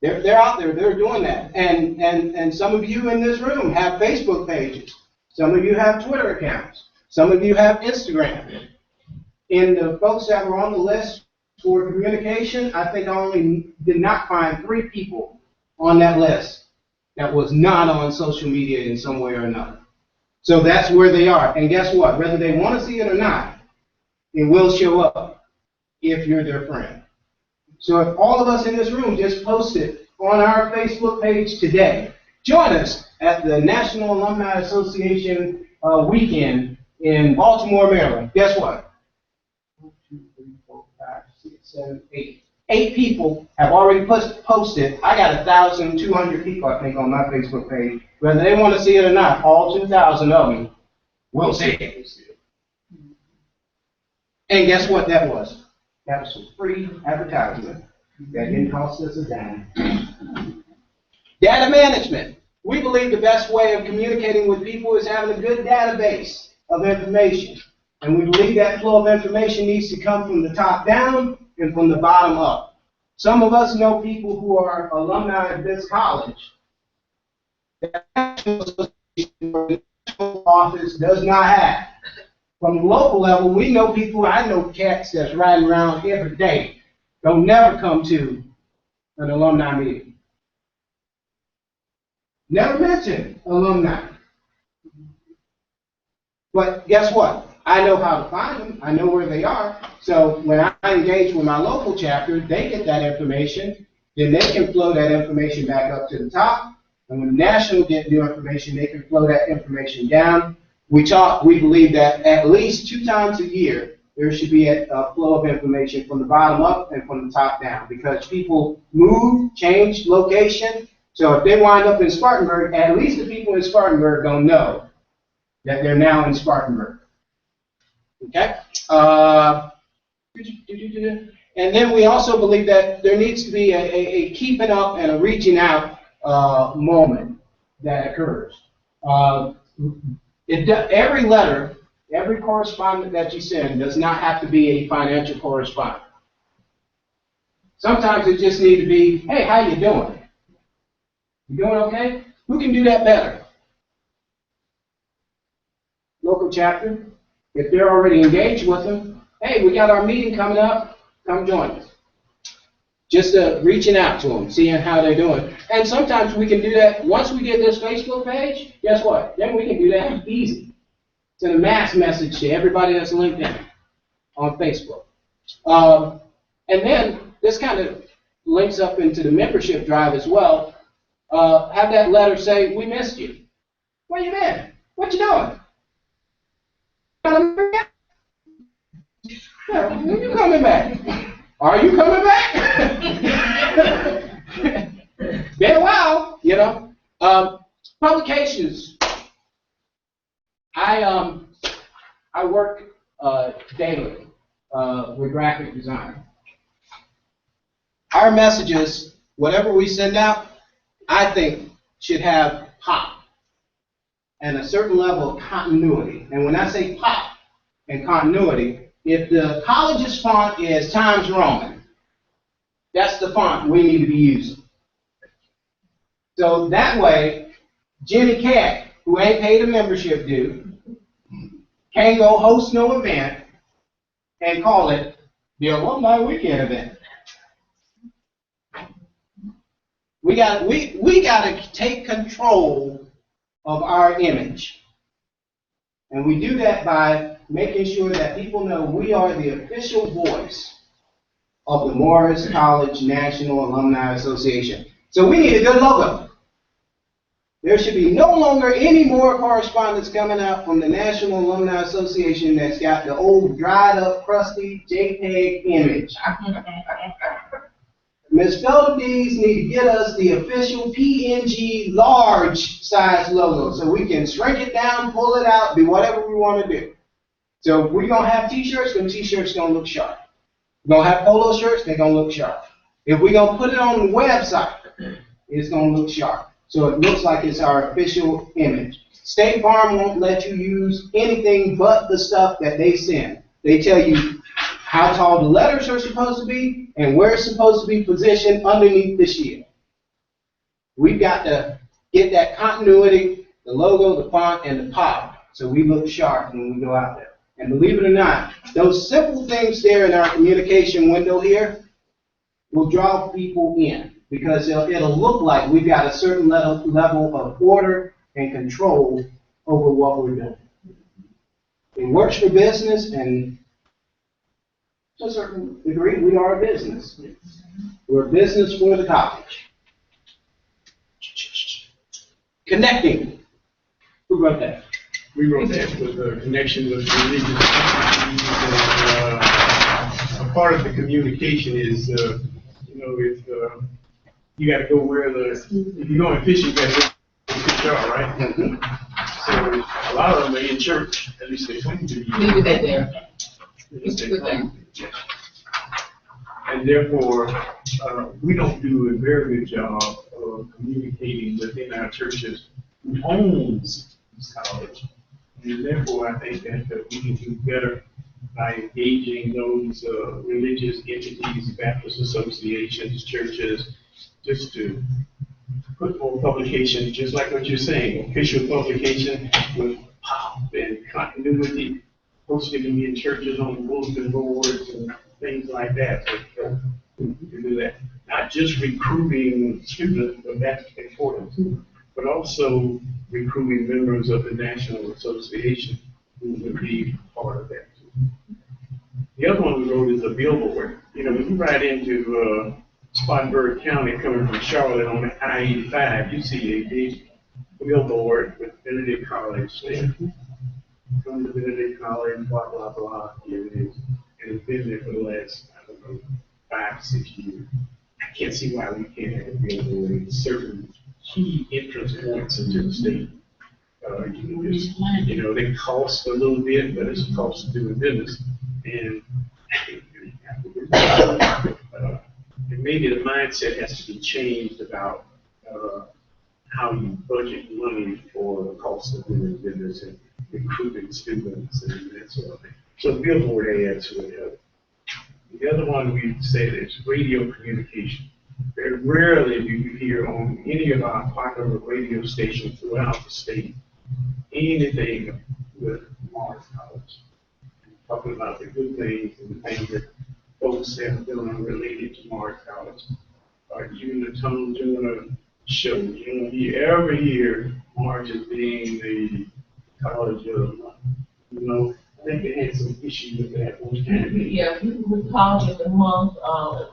They're out there, they're doing that. And some of you in this room have Facebook pages. Some of you have Twitter accounts. Some of you have Instagram. And the folks that were on the list for communication, I think I only did not find 3 people on that list that was not on social media in some way or another. So that's where they are. And guess what? Whether they want to see it or not, it will show up if you're their friend. So if all of us in this room just posted on our Facebook page today, join us at the National Alumni Association weekend in Baltimore, Maryland. Guess what? 1, 2, 3, 4, 5, 6, 7, 8. 8 people have already posted. I got 1,200 people, I think, on my Facebook page. Whether they want to see it or not, all 2,000 of them will see it. And guess what that was? That was some free advertisement. That didn't cost us a dime. Data management. We believe the best way of communicating with people is having a good database of information. And we believe that flow of information needs to come from the top down and from the bottom up. Some of us know people who are alumni of this college. The national office does not have. From the local level, we know people, I know cats that's riding around every day, don't never come to an alumni meeting. Never mention alumni. But guess what? I know how to find them. I know where they are. So when I engage with my local chapter, they get that information. Then they can flow that information back up to the top. And when the national get new information, they can flow that information down. We believe that at least 2 times a year, there should be a flow of information from the bottom up and from the top down, because people move, change location. So if they wind up in Spartanburg, at least the people in Spartanburg don't know that they're now in Spartanburg. Okay? And then we also believe that there needs to be a keeping up and a reaching out moment that occurs. Every letter, every correspondence that you send does not have to be a financial correspondence. Sometimes it just needs to be, hey, how you doing? You doing okay? Who can do that better? Local chapter. If they're already engaged with them, hey, we got our meeting coming up, come join us. Just reaching out to them, seeing how they're doing. And sometimes we can do that once we get this Facebook page. Guess what? Then we can do that easy. Send a mass message to everybody that's linked in on Facebook. And then this kind of links up into the membership drive as well. Have that letter say, we missed you. Where you been? What you doing? Yeah, when you coming back? Are you coming back? Been a while, you know. Publications. I work daily with graphic design. Our messages, whatever we send out, I think should have pop and a certain level of continuity. And when I say pop and continuity, if the college's font is Times Roman, that's the font we need to be using. So that way, Jenny Cat, who ain't paid a membership due, can't go host no event and call it the Alumni Weekend event. We got to take control of our image. And we do that by making sure that people know we are the official voice of the Morris College National Alumni Association. So we need a good logo. There should be no longer any more correspondence coming out from the National Alumni Association that's got the old dried up, crusty JPEG image. Ms. Felderbees need to get us the official PNG large size logo so we can shrink it down, pull it out, do whatever we want to do. So if we're going to have t-shirts, then t-shirts going to look sharp. We're going to have polo shirts, they're going to look sharp. If we're going to put it on the website, it's going to look sharp. So it looks like it's our official image. State Farm won't let you use anything but the stuff that they send. They tell you how tall the letters are supposed to be and where it's supposed to be positioned underneath the shield. We've got to get that continuity, the logo, the font, and the pop, so we look sharp when we go out there. And believe it or not, those simple things there in our communication window here will draw people in, because it'll look like we've got a certain level of order and control over what we're doing. It works for business, and to a certain degree, we are a business. We're a business for the college. Connecting. Who wrote that? We wrote that with the connection with religious entities, and a part of the communication is, you got to go where if you're going fishing, you got to go fish are, right? Mm-hmm. So a lot of them are in church, at least they claim to be. Leave it there. It's a good thing. And therefore, we don't do a very good job of communicating within our churches who owns this college. And therefore, I think that we can do better by engaging those religious entities, Baptist associations, churches, just to put more publications, just like what you're saying, official publication with pop and continuity, posted in churches on bulletin boards and things like that. So we can do that. Not just recruiting students, but that's important too, but also recruiting members of the National Association who would be part of that too. The other one we wrote is a billboard. When you ride into Spartanburg County coming from Charlotte on the I-85, you see a big billboard with Benedict College there. Come to Benedict College, blah, blah, blah, here it is. And it's been there for the last, 5, 6 years. I can't see why we can't have a billboard in certain key entrance points into the state. They cost a little bit, but it's a cost of doing business. And maybe the mindset has to be changed about how you budget money for the cost of doing business and recruiting students and that sort of thing. So billboard ads would help. The other one we said is radio communication. Very rarely do you hear on any of our popular radio stations throughout the state anything with Mars College. Talking about the good things and the things that folks have done related to Mars College. Even the Tom doing a show, every year Mars is being the college of, I think they had some issue with that one time. Yeah, with College of the Month,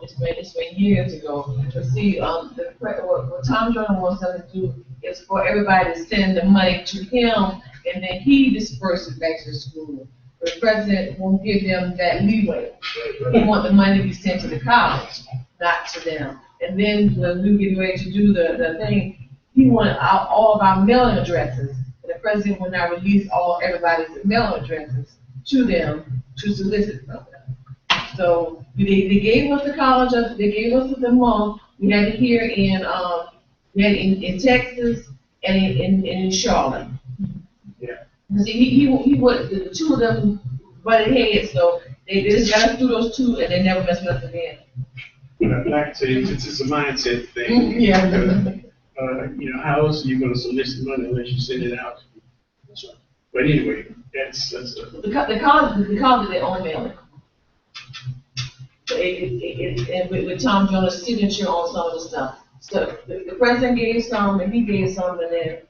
it's been years ago. But see, what Tom Jordan wants us to do is for everybody to send the money to him, and then he disperses back to the school. The president won't give them that leeway. He wants the money to be sent to the college, not to them. And then when we get ready to do the thing, he wanted all of our mailing addresses. The president will now release everybody's mailing addresses to them to solicit from them. So they gave us the college, they gave us the month. We had it here in Texas and in Charlotte. Yeah. See, he would, the two of them butted heads, so they just got us through those two and they never messed with us again. Like I say, it's a mindset thing. Yeah. How else are you going to solicit money unless you send it out? But anyway, that's The college is their own mailing. And with Tom Jones' signature on some of the stuff. So the president gave some, and he gave some, and then it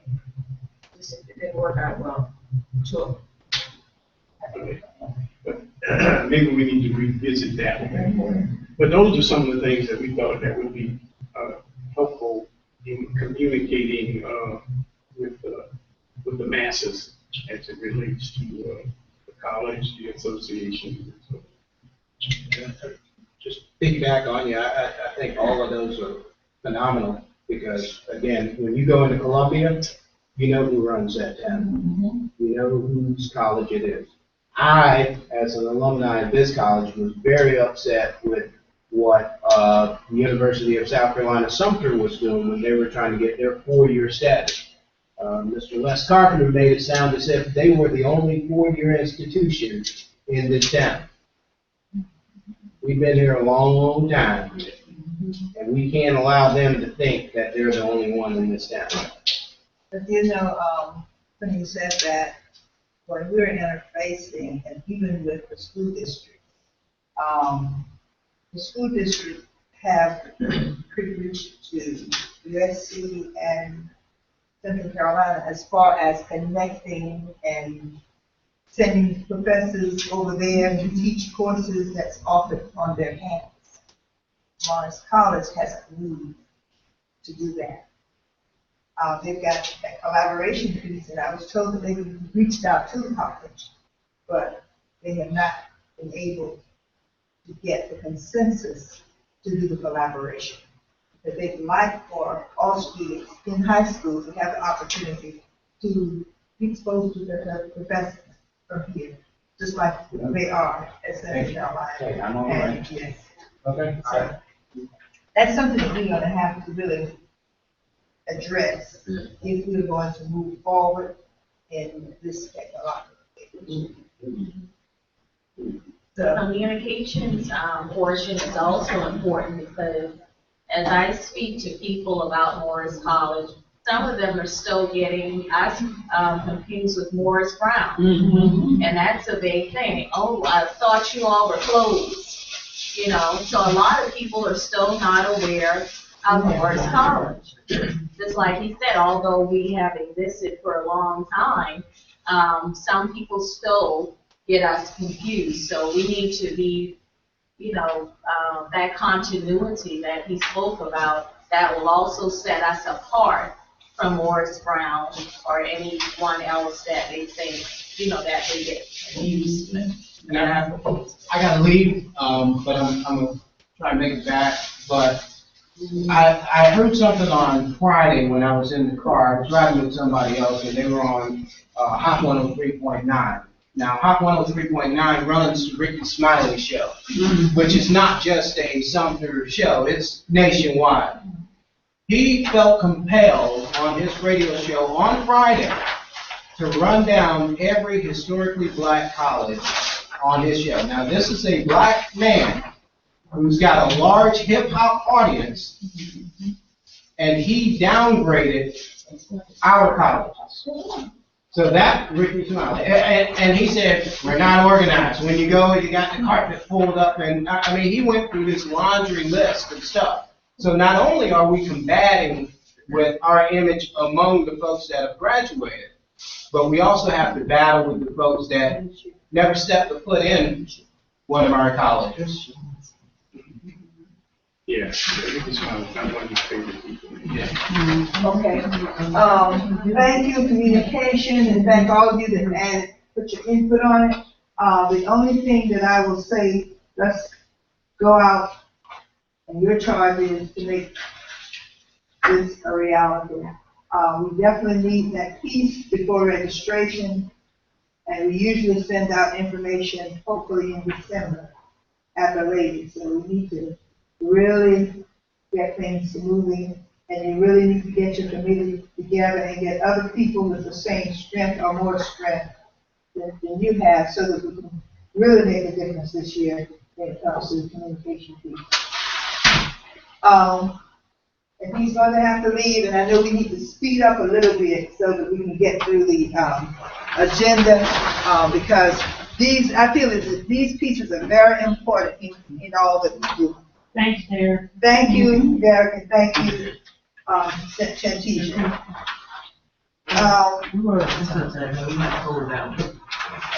didn't work out well. Sure. But maybe we need to revisit that one. But those are some of the things that we thought that would be helpful in communicating with the masses as it relates to the college, the association. So, Just piggyback on you, I think all of those are phenomenal, because again, when you go into Columbia, you know who runs that town. You know whose college it is. I, as an alumni of this college, was very upset with what the University of South Carolina Sumter was doing when they were trying to get their 4-year status. Mr. Les Carpenter made it sound as if they were the only four-year institution in this town. We've been here a long, long time, and we can't allow them to think that they're the only one in this town. But you know, when you said that, when we're interfacing, and even with the school district, the school district have privilege to USC and Central Carolina as far as connecting and sending professors over there to teach courses that's offered on their campus. Morris College hasn't moved to do that. They've got that collaboration piece, and I was told that they reached out to the college, but they have not been able to get the consensus to do the collaboration. That they'd like for all students in high school to have the opportunity to be exposed to their professors from here, just like they are at Central Carolina. Okay, I'm all right. Yes. Okay. So, that's something that we're gonna have to really address if we're going to move forward in this technology. So, Communications portion is also important because as I speak to people about Morris College, some of them are still getting us confused with Morris Brown. And that's a big thing. Oh, I thought you all were closed. You know, so a lot of people are still not aware of Morris College. Just like he said, although we have existed for a long time, some people still get us confused. So we need to be, you know, that continuity that he spoke about, that will also set us apart from Morris Brown or anyone else that they think, you know, that they get confused with. And I gotta leave, but I'm gonna try to make it back. But I heard something on Friday when I was in the car. I was riding with somebody else, and they were on Hot 103.9. Now, Hot 103.9 runs the Ricky Smiley Show, which is not just a Sumter show, it's nationwide. He felt compelled on his radio show on Friday to run down every historically black college on his show. Now, this is a black man who's got a large hip-hop audience, and he downgraded our colleges. So that Ricky Smiley, and he said, we're not organized. When you go, you got the carpet pulled up, and I mean, he went through this laundry list of stuff. So not only are we combating with our image among the folks that have graduated, but we also have to battle with the folks that never stepped a foot in one of our colleges. Yeah, it's one of my favorite people. okay. Thank you, communication, and thank all of you that added, put your input on it. The only thing that I will say, let's go out, and your charge is to make this a reality. We definitely need that piece before registration, and we usually send out information hopefully in December at the latest. So we need to really get things moving, and you really need to get your committee together and get other people with the same strength or more strength than you have, so that we can really make a difference this year when it comes to the communication piece. And he's going to have to leave, and I know we need to speed up a little bit so that we can get through the agenda, because I feel that these pieces are very important in all that we do. Thanks, Mayor. Thank you, Derek, and thank you, Shantisha.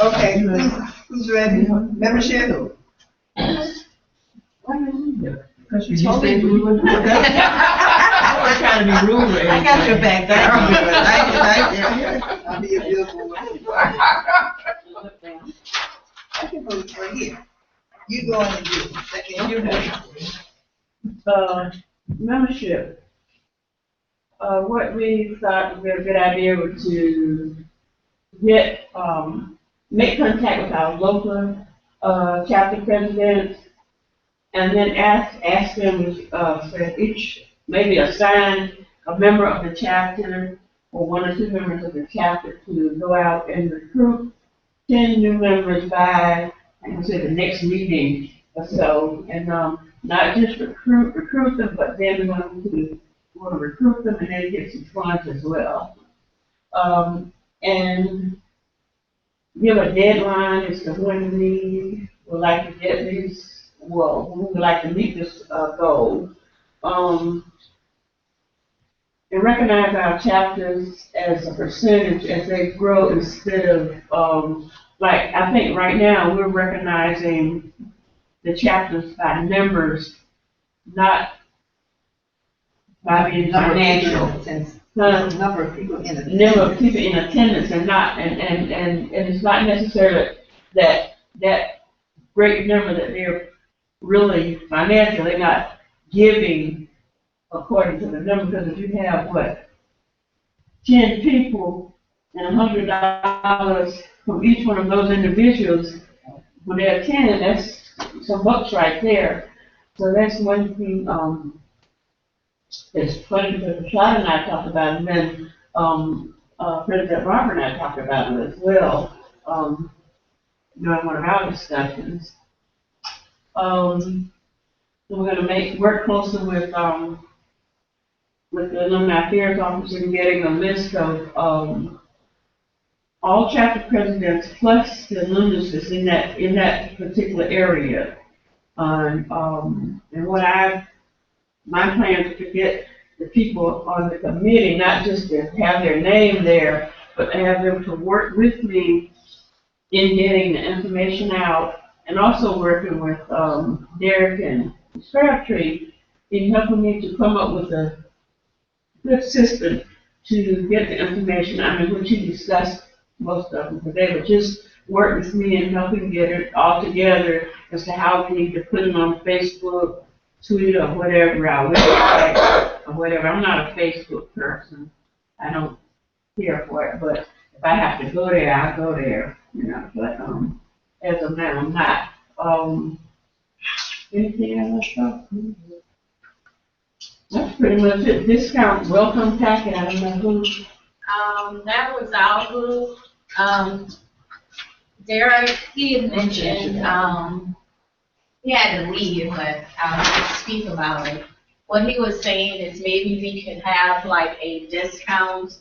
Okay, who's ready? Membership? Because you told me we would do that. I was trying to be rude. I got your back. I'll be a beautiful one. I can vote right here. You go on and do it. Membership. What we thought would be a good idea was to get, make contact with our local, chapter presidents, and then ask them, for each, maybe assign a member of the chapter or 1 or 2 members of the chapter to go out and recruit 10 new members by, I can say, the next meeting or so, and not just recruit them, but then we want to recruit them and then get some funds as well. And give a deadline as to when we would like to get these, well, we would like to meet this goal. And recognize our chapters as a percentage as they grow instead of, like, I think right now we're recognizing the chapters by numbers, not by being financial. Number of people in attendance. Number of people in attendance and not, and it's not necessarily that great number that they're really financially not giving according to the number, because if you have, 10 people and $100 from each one of those individuals, when they're attending, that's some bucks right there. So that's one thing, it's funny because Rashad and I talked about it, and then, President Robert and I talked about it as well, during one of our discussions. We're gonna work closer with the Alumni Affairs Office in getting a list of, all chapter presidents plus the alumnus that's in that particular area. And my plan is to get the people on the committee, not just to have their name there, but to have them to work with me in getting the information out, and also working with Derek and Crabtree in helping me to come up with a good system to get the information. I mean, which you discussed most of them today, but just work with me and helping get it all together as to how we need to put it on Facebook, Twitter, or whatever, our website, or whatever. I'm not a Facebook person. I don't care for it, but if I have to go there, I'll go there, but, as of now, I'm not. Anything else? That's pretty much it. Discount welcome packet, I don't know who. That was our group. Derek, he had mentioned, he had to leave, but I'll just speak about it. What he was saying is maybe we could have like a discount,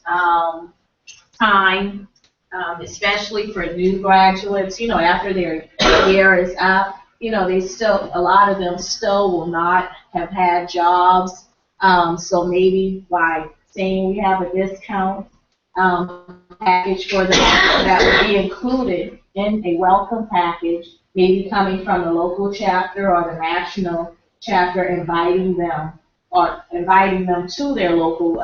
time, especially for new graduates, after their year is up. A lot of them still will not have had jobs. So maybe by saying we have a discount package for them that would be included in a welcome package, maybe coming from the local chapter or the national chapter, inviting them to their local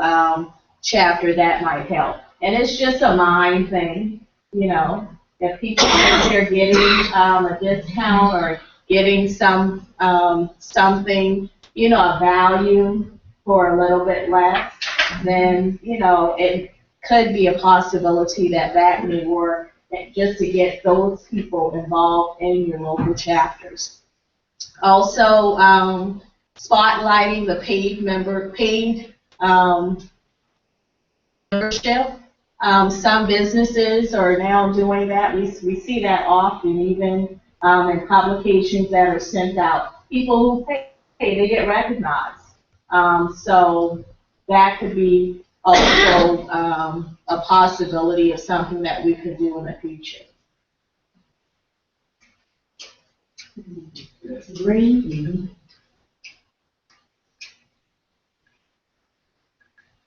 chapter, that might help. And it's just a mind thing, if people think they're getting a discount or getting some something, a value for a little bit less, then, it could be a possibility that may work, just to get those people involved in your local chapters. Also, spotlighting the paid membership. Some businesses are now doing that. We see that often, even in publications that are sent out. People who pay, they get recognized. So that could be also a possibility of something that we could do in the future. Green.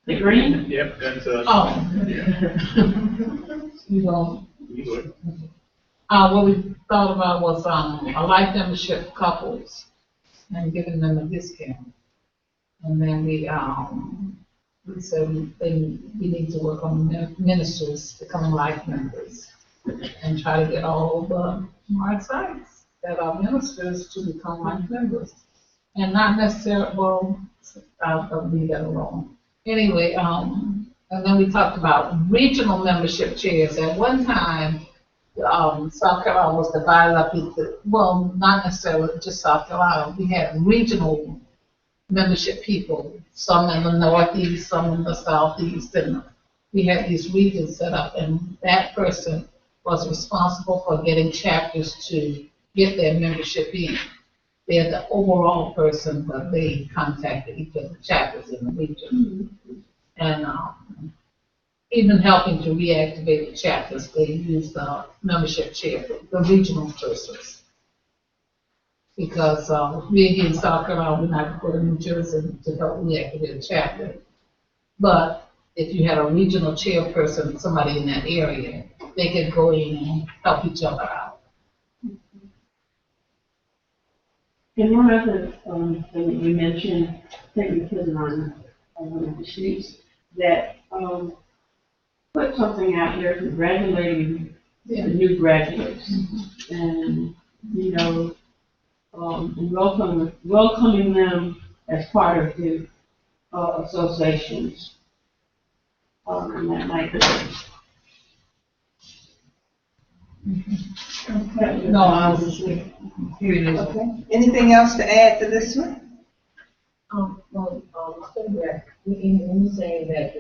The green? Yep, that's, What we thought about was a life membership couples and giving them a discount. And then we said we need to work on ministers becoming life members and try to get all the our sites that are ministers to become life members. And not necessarily, well, I'll leave that alone. Anyway, and then we talked about regional membership chairs. At one time, South Carolina was divided up into, well, not necessarily just South Carolina. We had regional membership people, some in the Northeast, some in the Southeast, and we had these regions set up, and that person was responsible for getting chapters to get their membership in. They're the overall person, but they contacted each of the chapters in the region. And even helping to reactivate the chapters, they used the membership chair, the regional persons. Because we in South Carolina, we're not going to New Jersey to help reactivate a chapter. But if you had a regional chairperson, somebody in that area, they could go in and help each other out. And one other thing that you mentioned, I think you put it on one of the sheets, that put something out there congratulating the new graduates. And, you know, and welcoming them as part of the associations. And that might be. No, I was here it is. Okay. Anything else to add to this one? In saying that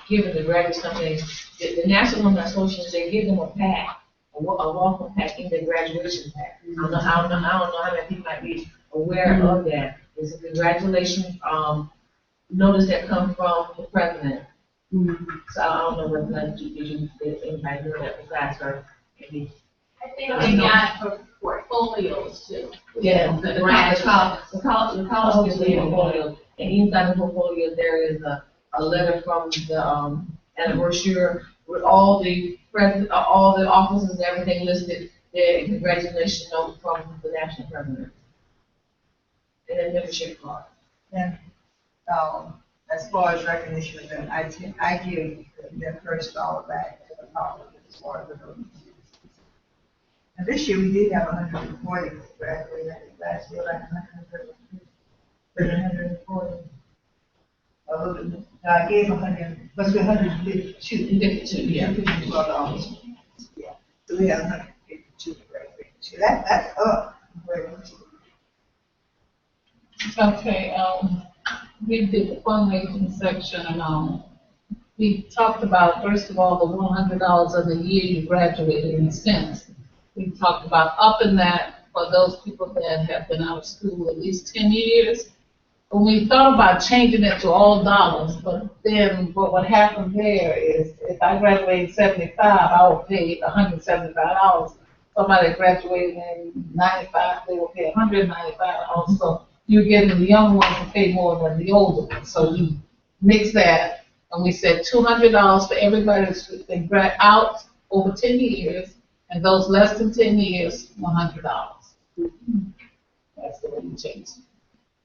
giving the graduates something, the National Alumni Association, they give them a pack, a welcome pack in their graduation pack. I don't know how many people might be aware of that. It's a congratulations notice that comes from the president. So I don't know whether did anybody know that besides her. Maybe. I think they got it for portfolios too. Yeah, the college gives them a portfolio, and inside the portfolio there is a letter from the and a brochure with all the all the offices and everything listed there, and congratulations note from the national president. And a membership card. Yeah. As far as recognition of them, I give them first dollar back to the college as far as the donations. And this year we did have 140 graduated. I think last year like 140. I gave 100, must be 152. 52, yeah. $52. Yeah. So we have 152 graduated. So that's up. Okay, we did the fundraising section, and we talked about, first of all, the $100 of the year you graduated in cents. We talked about upping that for those people that have been out of school at least 10 years. When we thought about changing it to all dollars, but then what happened there is if I graduated in 75, I would pay $175. Somebody graduated in 95, they would pay $195. So you're getting the young ones to pay more than the older ones. So you mix that, and we said $200 for everybody that's been out over 10 years, and those less than 10 years, $100. That's the way you change it.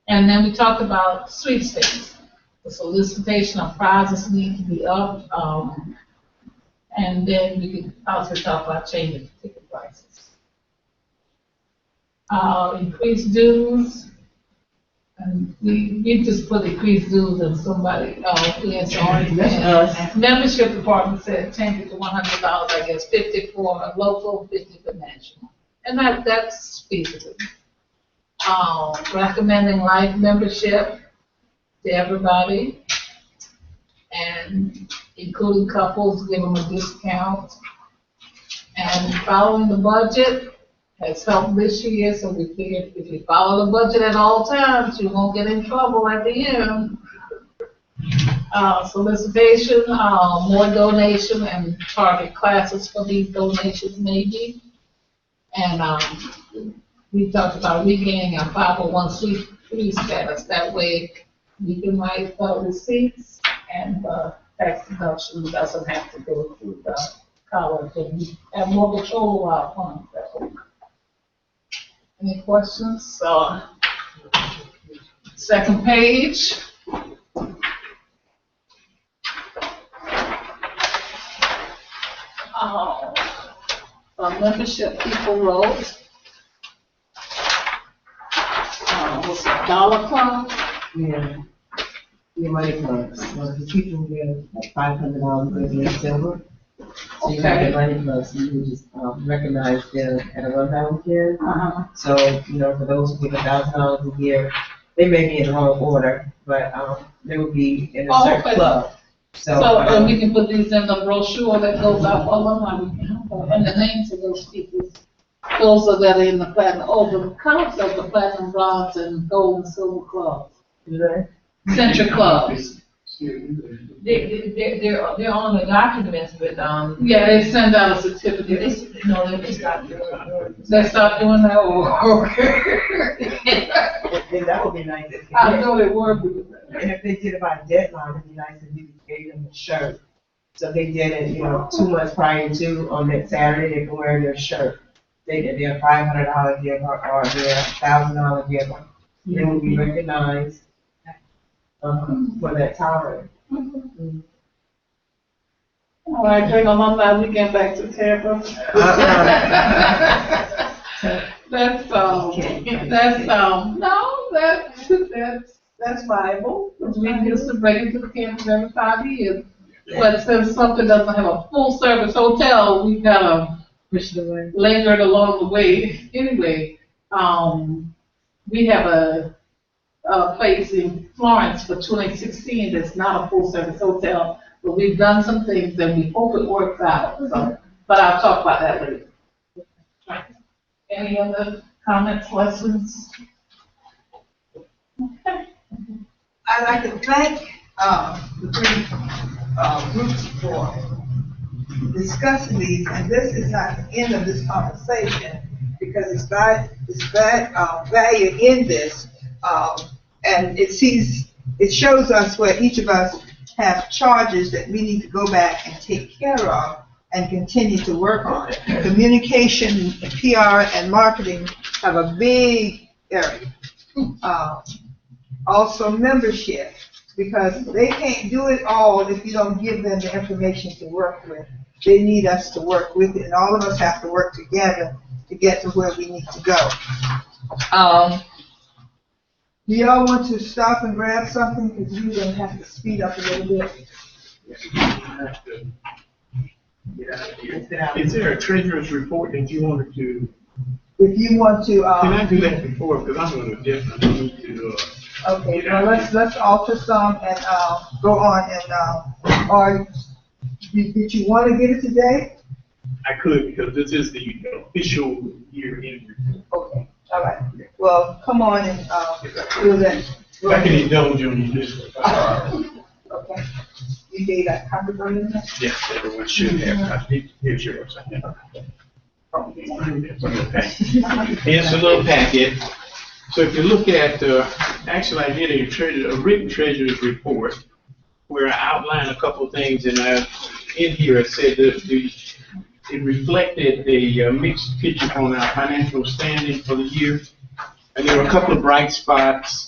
And then we talked about sweepstakes. The solicitation of prizes need to be up, and then we could also talk about changing ticket prices. Increased dues. And we just put increased dues and somebody, membership department said change it to $100, I guess, 50 for local, 50 for national. And that's feasible. Recommending life membership to everybody, and including couples, give them a discount. And following the budget has helped this year, so we figured if you follow the budget at all times, you won't get in trouble at the end. Solicitation, more donation, and target classes for these donations maybe. And we talked about regaining our 501c3 status. That way we can write receipts, and tax deduction doesn't have to go through the college, and we have more control of our funds that way. Any questions? Second page. Membership people wrote. Was it Dollar Club? Yeah. Your money clubs. The people give like $500 every silver. So you have the money clubs, you can just recognize them at a alumni weekend. So, you know, for those who give $1,000 a year, they may be in the wrong order, but they will be in a certain club. So, we can put these in the brochure that goes out for alumni weekend, and the names of those speakers. Those are that are in the platinum, the colors of the platinum, bronze, and gold and silver clubs. Century clubs. They're on the documents, but, Yeah, they send out a certificate. they stopped doing it. They start doing that, and that would be nice if they I did. know they were. And if they did it by deadline, it'd be nice if you gave them a shirt. So they did it, 2 months prior to, on that Saturday, they can wear their shirt. They did their $500 gift or their $1,000 gift. They will be recognized for that time. All right, bring alumni weekend back to Tampa. That's, that's viable. We used to bring it to the campus every 5 years. But since something doesn't have a full service hotel, we kind of lingered along the way. Anyway, we have a place in Florence for 2016 that's not a full service hotel, but we've done some things and we hope it works out. So, but I'll talk about that later. Any other comments, lessons? Okay. I'd like to thank, the three, groups for discussing these, and this is not the end of this conversation, because it's value in this, and it shows us where each of us have charges that we need to go back and take care of and continue to work on it. Communication, PR, and marketing have a big area. Also membership, because they can't do it all if you don't give them the information to work with. They need us to work with it, and all of us have to work together to get to where we need to go. Do y'all want to stop and grab something? Because you're going to have to speed up a little bit. Is there a treasurer's report that you wanted to? If you want to, Can I do that before? Because I'm going to definitely need to. okay, well, let's alter some and, go on and, or, did you want to get it today? I could, because this is the official year-end report. Okay, all right. Well, come on and, do that. If I can indulge you on this. Okay. You gave that copy for you? Yes, everyone should have. Here's yours. It's a little packet. So if you look at, actually I did a written treasurer's report where I outlined a couple of things, and in here I said that it reflected a mixed picture on our financial standing for the year. And there were a couple of bright spots.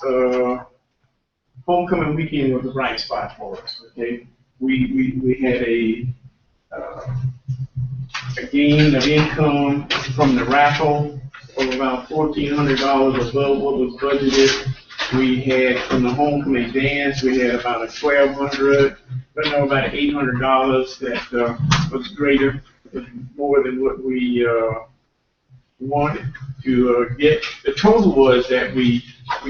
Homecoming weekend was a bright spot for us, okay? We had a gain of income from the raffle of about $1,400 above what was budgeted. We had from the homecoming dance, we had about about $800 that was greater, more than what we wanted to get. The total was that we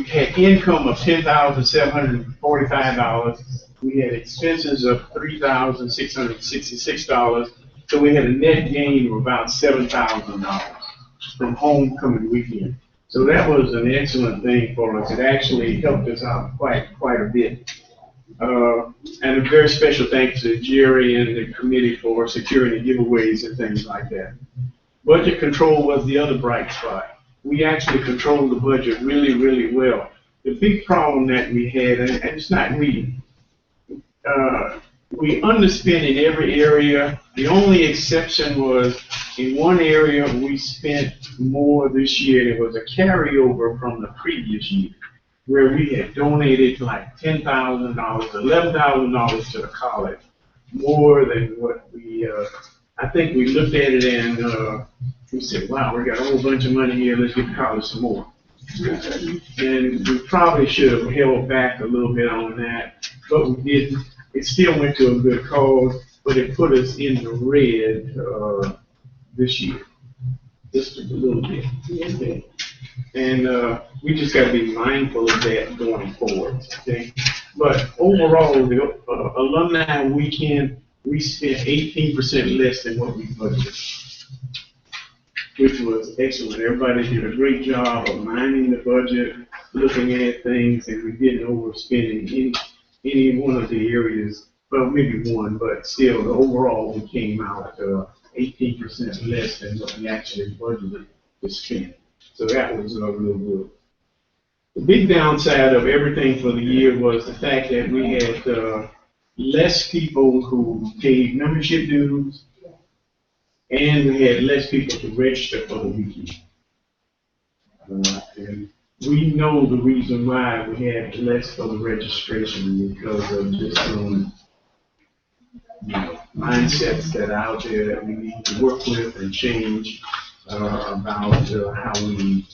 had income of $10,745. We had expenses of $3,666. So we had a net gain of about $7,000 from homecoming weekend. So that was an excellent thing for us. It actually helped us out quite a bit. And a very special thanks to Jerry and the committee for securing the giveaways and things like that. Budget control was the other bright spot. We actually controlled the budget really, really well. The big problem that we had, and it's not we underspent in every area. The only exception was in one area we spent more this year. It was a carryover from the previous year, where we had donated like $10,000, $11,000 to the college, more than what we, I think we looked at it and we said, wow, we got a whole bunch of money here, let's get the college some more. And we probably should have held back a little bit on that, but we didn't. It still went to a good cause, but it put us in the red this year, just a little bit. Okay. And we just got to be mindful of that going forward. Okay. But overall, the alumni weekend, we spent 18% less than what we budgeted, which was excellent. Everybody did a great job of minding the budget, looking at things, and we didn't overspend in any one of the areas. Well, maybe one, but still, the overall, we came out 18% less than what we actually budgeted to spend. So that was real good. The big downside of everything for the year was the fact that we had less people who paid membership dues, and we had less people to register for the weekend. And we know the reason why we had less for the registration because of just some mindsets that are out there that we need to work with and change about how we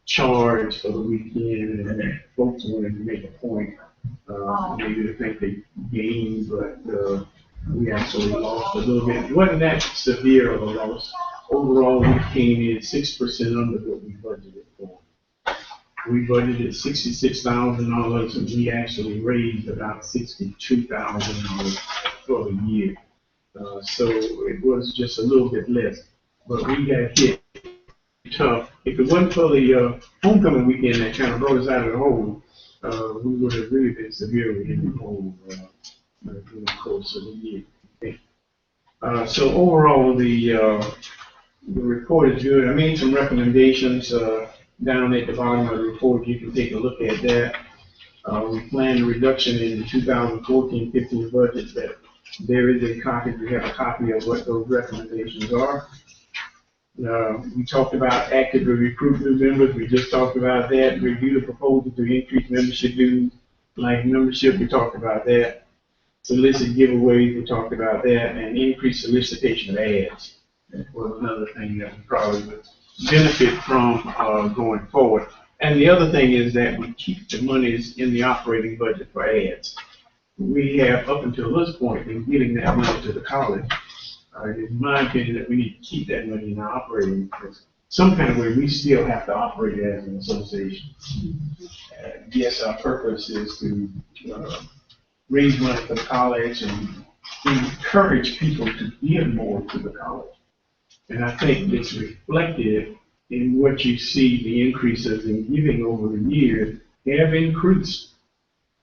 charge for the weekend, and folks wanted to make a point, maybe to think they gained, but we actually lost a little bit. It wasn't that severe of a loss. Overall, we came in 6% under what we budgeted for. We budgeted $66,000, and we actually raised about $62,000 for the year. So it was just a little bit less, but we got hit tough. If it wasn't for the homecoming weekend that kind of brought us out of the hole, we would have really been severely in the hole during the course of the year. So overall, the report is good. I made some recommendations down at the bottom of the report. You can take a look at that. We planned a reduction in the 2014-15 budget. That there is a copy. We have a copy of what those recommendations are. We talked about actively recruit new members. We just talked about that. Review the proposal to increase membership dues, like membership. We talked about that. Solicit giveaways. We talked about that, and increase solicitation of ads. That was another thing that we probably would benefit from going forward. And the other thing is that we keep the monies in the operating budget for ads. We have, up until this point, been getting that money to the college. In my opinion, that we need to keep that money in our operating, because some kind of way we still have to operate as an association. Yes, our purpose is to raise money for the college and encourage people to give more to the college. And I think it's reflected in what you see, the increases in giving over the years have increased.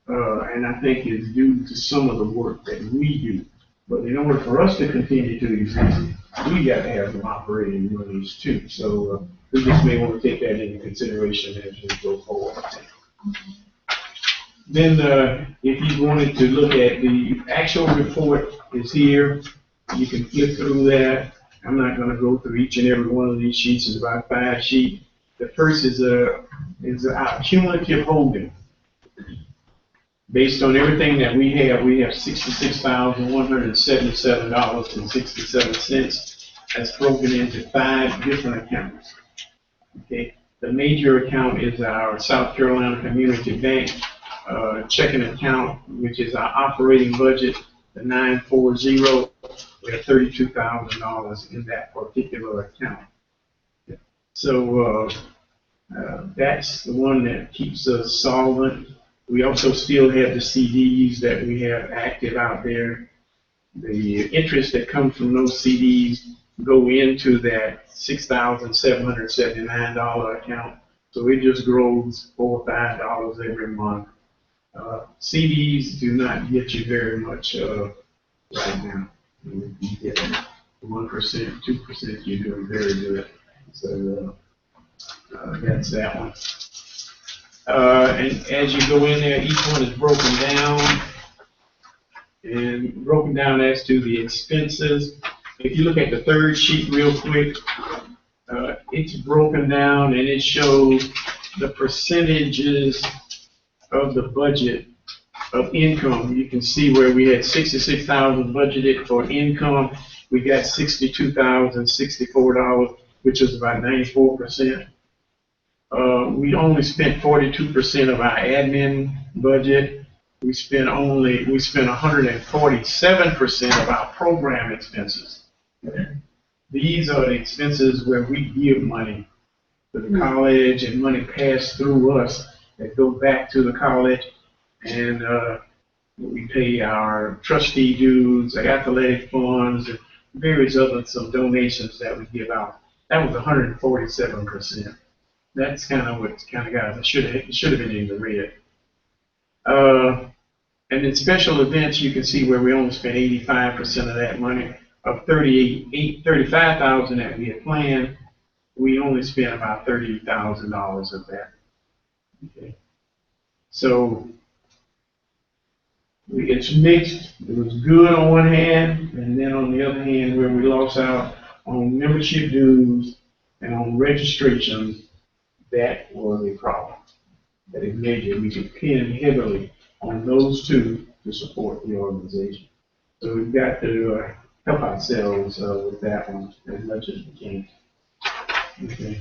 And I think it's due to some of the work that we do. But in order for us to continue to exist, we got to have some operating monies too. So we just may want to take that into consideration as we go forward. Then if you wanted to look at the actual report is here, you can flip through that. I'm not going to go through each and every one of these sheets. It's about 5 sheets. The first is our cumulative holding. Based on everything that we have $66,177.67. That's broken into 5 different accounts. Okay, the major account is our South Carolina Community Bank checking account, which is our operating budget, the 940. We have $32,000 in that particular account. So that's the one that keeps us solvent. We also still have the CDs that we have active out there. The interest that comes from those CDs go into that $6,779 account. So it just grows $4 or $5 every month. CDs do not get you very much right now. You get 1%, 2%, you're doing very good. So that's that one. And as you go in there, each one is broken down as to the expenses. If you look at the third sheet real quick, it's broken down and it shows the percentages of the budget of income. You can see where we had 66,000 budgeted for income. We got $62,064, which is about 94%. We only spent 42% of our admin budget. We spent 147% of our program expenses. These are the expenses where we give money to the college and money passed through us that go back to the college. And, we pay our trustee dues, our athletic funds, and various other some donations that we give out. That was 147%. That's kind of what kind of got it should have been in the red. And in special events, you can see where we only spent 85% of that money. Of 35,000 that we had planned, we only spent about $30,000 of that. Okay. So it's mixed. It was good on one hand, and then on the other hand, where we lost out on membership dues and on registrations, that was a problem. That is major. We depend heavily on those two to support the organization. So we've got to help ourselves with that one as much as we can. Okay.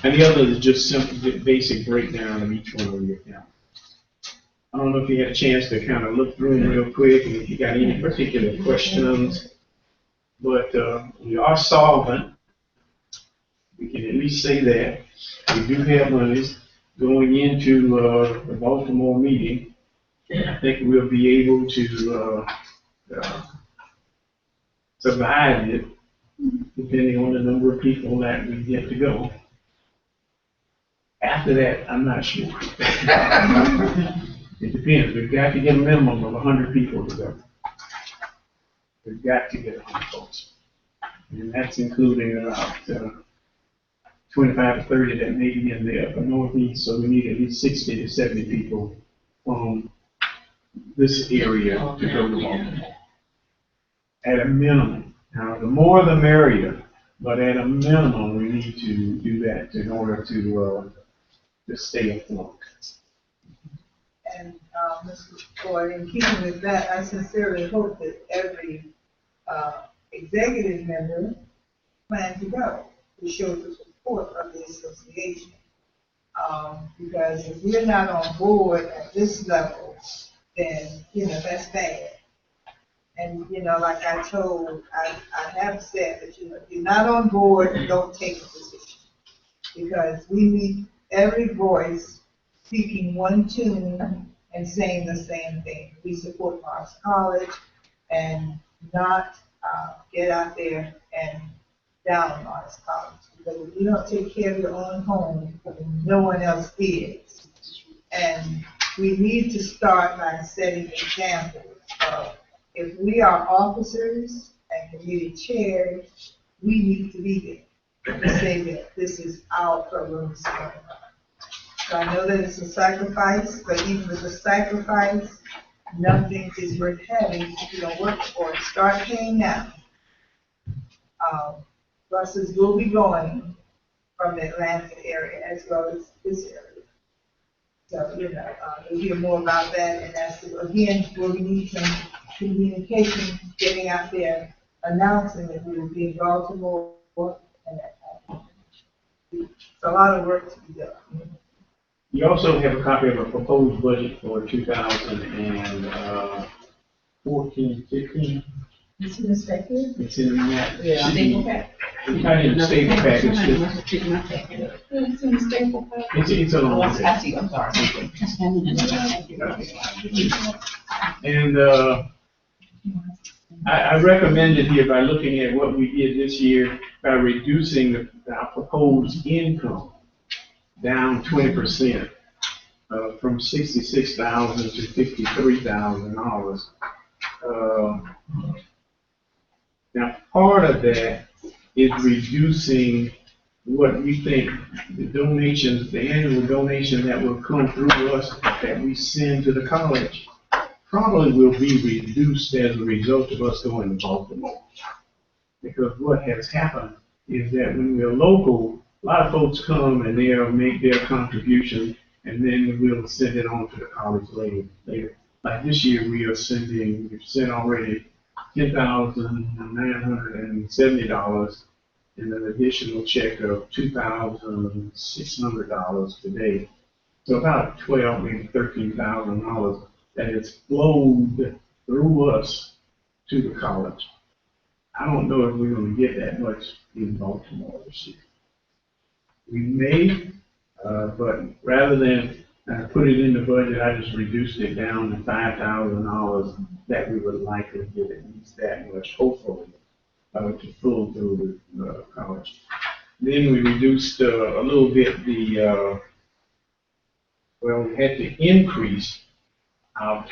And the other is just simple, basic breakdown of each one of the accounts. I don't know if you had a chance to kind of look through them real quick and if you got any particular questions, but we are solvent. We can at least say that. We do have monies going into the Baltimore meeting. I think we'll be able to survive it, depending on the number of people that we get to go. After that, I'm not sure. It depends. We've got to get a minimum of 100 people to go. We've got to get 100 folks. And that's including about 25 to 30 that may be in the upper northeast, so we need at least 60 to 70 people from this area to go to Baltimore. At a minimum. Now, the more the merrier, but at a minimum, we need to do that in order to stay afloat. And, Mr. Ford, in keeping with that, I sincerely hope that every executive member plans to go to show the support of the association. Because if we're not on board at this level, then, that's bad. And, like I have said that, if you're not on board, don't take a position. Because we need every voice speaking one tune and saying the same thing. We support Morris College and not get out there and down Morris College. Because if you don't take care of your own home, no one else is. And we need to start by setting examples of, if we are officers and committee chairs, we need to be there to say that this is our program. So I know that it's a sacrifice, but even with the sacrifice, nothing is worth having if you don't work for it. Start paying now. Buses will be going from the Atlanta area as well as this area. So, you'll hear more about that, and that's, again, where we need some communication, getting out there, announcing that we will be in Baltimore, and that kind of thing. It's a lot of work to be done. You also have a copy of a proposed budget for 2014-15. Is it a staple? It's in that. Yeah, staple pack. It's not in the staple package. It's in the staple pack. It's a long I pack. see, I'm sorry. And I recommend it here by looking at what we did this year by reducing our proposed income down 20%, from $66,000 to $53,000. Now, part of that is reducing what we think the donations, the annual donation that will come through us that we send to the college, probably will be reduced as a result of us going to Baltimore. Because what has happened is that when we're local, a lot of folks come and they'll make their contribution, and then we'll send it on to the college later. Like this year, we've sent already $10,970 and an additional check of $2,600 today. So about $12,000, maybe $13,000 that has flowed through us to the college. I don't know if we're going to get that much in Baltimore this year. We may, But rather than put it in the budget, I just reduced it down to $5,000 that we would likely get at least that much, hopefully, to pull through the college. Then we reduced a little bit the, well, we had to increase our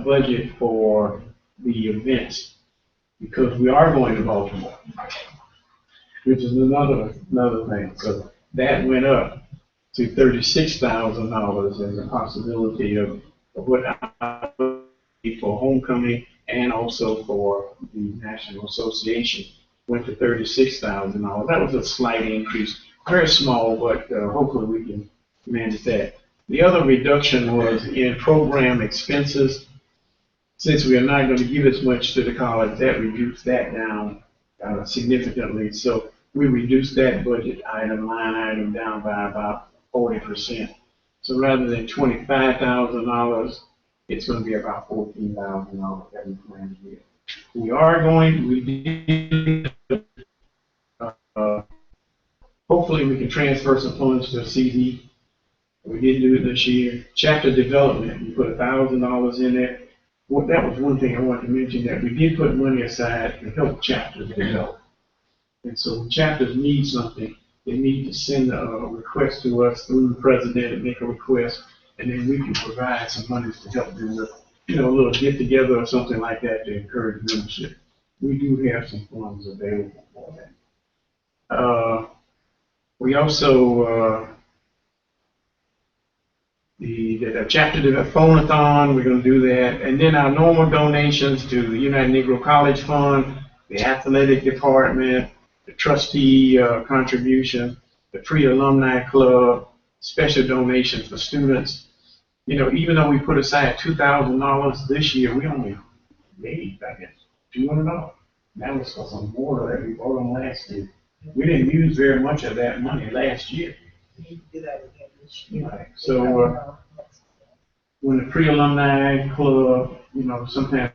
budget for the events because we are going to Baltimore, which is another thing. So that went up to $36,000 as a possibility of what I paid for homecoming and also for the National Association went to $36,000. That was a slight increase, very small, but hopefully we can manage that. The other reduction was in program expenses. Since we are not going to give as much to the college, that reduced that down significantly. So we reduced that budget line item down by about 40%. So rather than $25,000, it's going to be about $14,000 that we plan to get. Hopefully we can transfer some funds to a CD. We did do it this year. Chapter development, we put $1,000 in there. Well, that was one thing I wanted to mention, that we did put money aside to help chapters develop. And so when chapters need something, they need to send a request to us through the president and make a request, and then we can provide some money to help them with, a little get together or something like that to encourage membership. We do have some funds available for that. We also, the chapter phone-a-thon, we're going to do that. And then our normal donations to the United Negro College Fund, the athletic department, the trustee contribution, the pre-alumni club, special donations for students. Even though we put aside $2,000 this year, we only made, I guess, $200. That was for some water that we bought on last year. We didn't use very much of that money last year. Right. So when the pre-alumni club, sometimes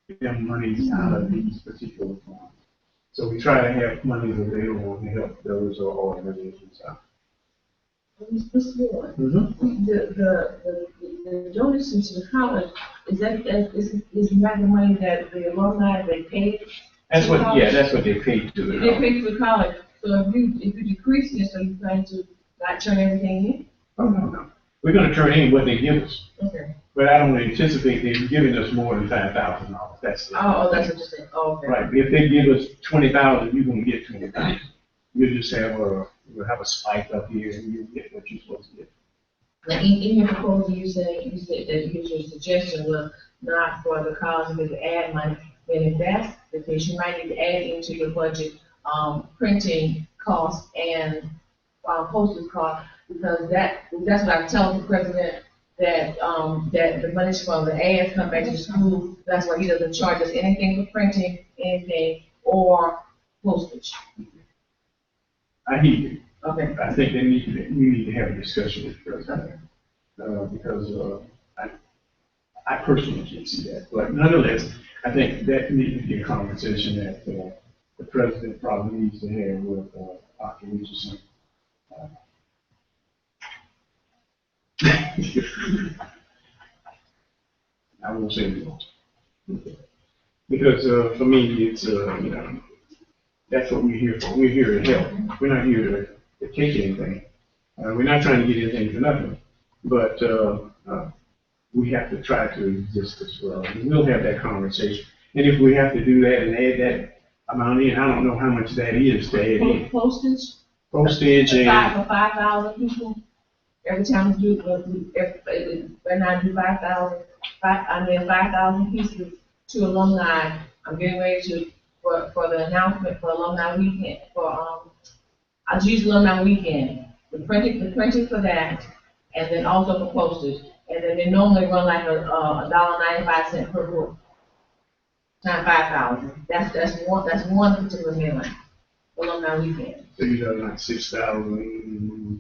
we get money out of these particular funds. So we try to have money available to help those organizations out. Mr. Ward, the donations to the college, is that the money that the alumni they paid? That's what they paid to the college. They paid to the college. So if you decrease this, are you planning to not turn everything in? Oh, no. We're going to turn in what they give us. Okay. But I don't anticipate them giving us more than $5,000. That's it. Oh, that's what you're saying. Oh, okay. Right. If they give us $20,000, you're going to get $20,000. You'll just have a spike up here, and you'll get what you're supposed to get. Now, in your proposal, you said that your suggestion was not for the college to add money. But if that's the case, you might need to add into your budget printing costs and postage costs, because that's what I tell the president, that that the money from the ads come back to the school. That's why he doesn't charge us anything for printing, anything, or postage. I hear you. Okay. I think we need to have a discussion with the president, because I personally can't see that. But nonetheless, I think that needs to be a conversation that the president probably needs to have with Dr. Richardson. I won't say more. Because for me, it's, that's what we're here for. We're here to help. We're not here to take anything. We're not trying to get anything for nothing. But we have to try to exist as well. And we'll have that conversation. And if we have to do that and add that amount in, I don't know how much that is to add in. Postage? Postage and... For 5,000 people? Every time we do, when I do 5,000 pieces to alumni, I'm getting ready for the announcement for alumni weekend, I'll use alumni weekend, the printing for that, and then also for postage. And then they normally run like $1.95 per book. Not 5,000. That's one particular mailing. Alumni weekend. So you got like 6,000.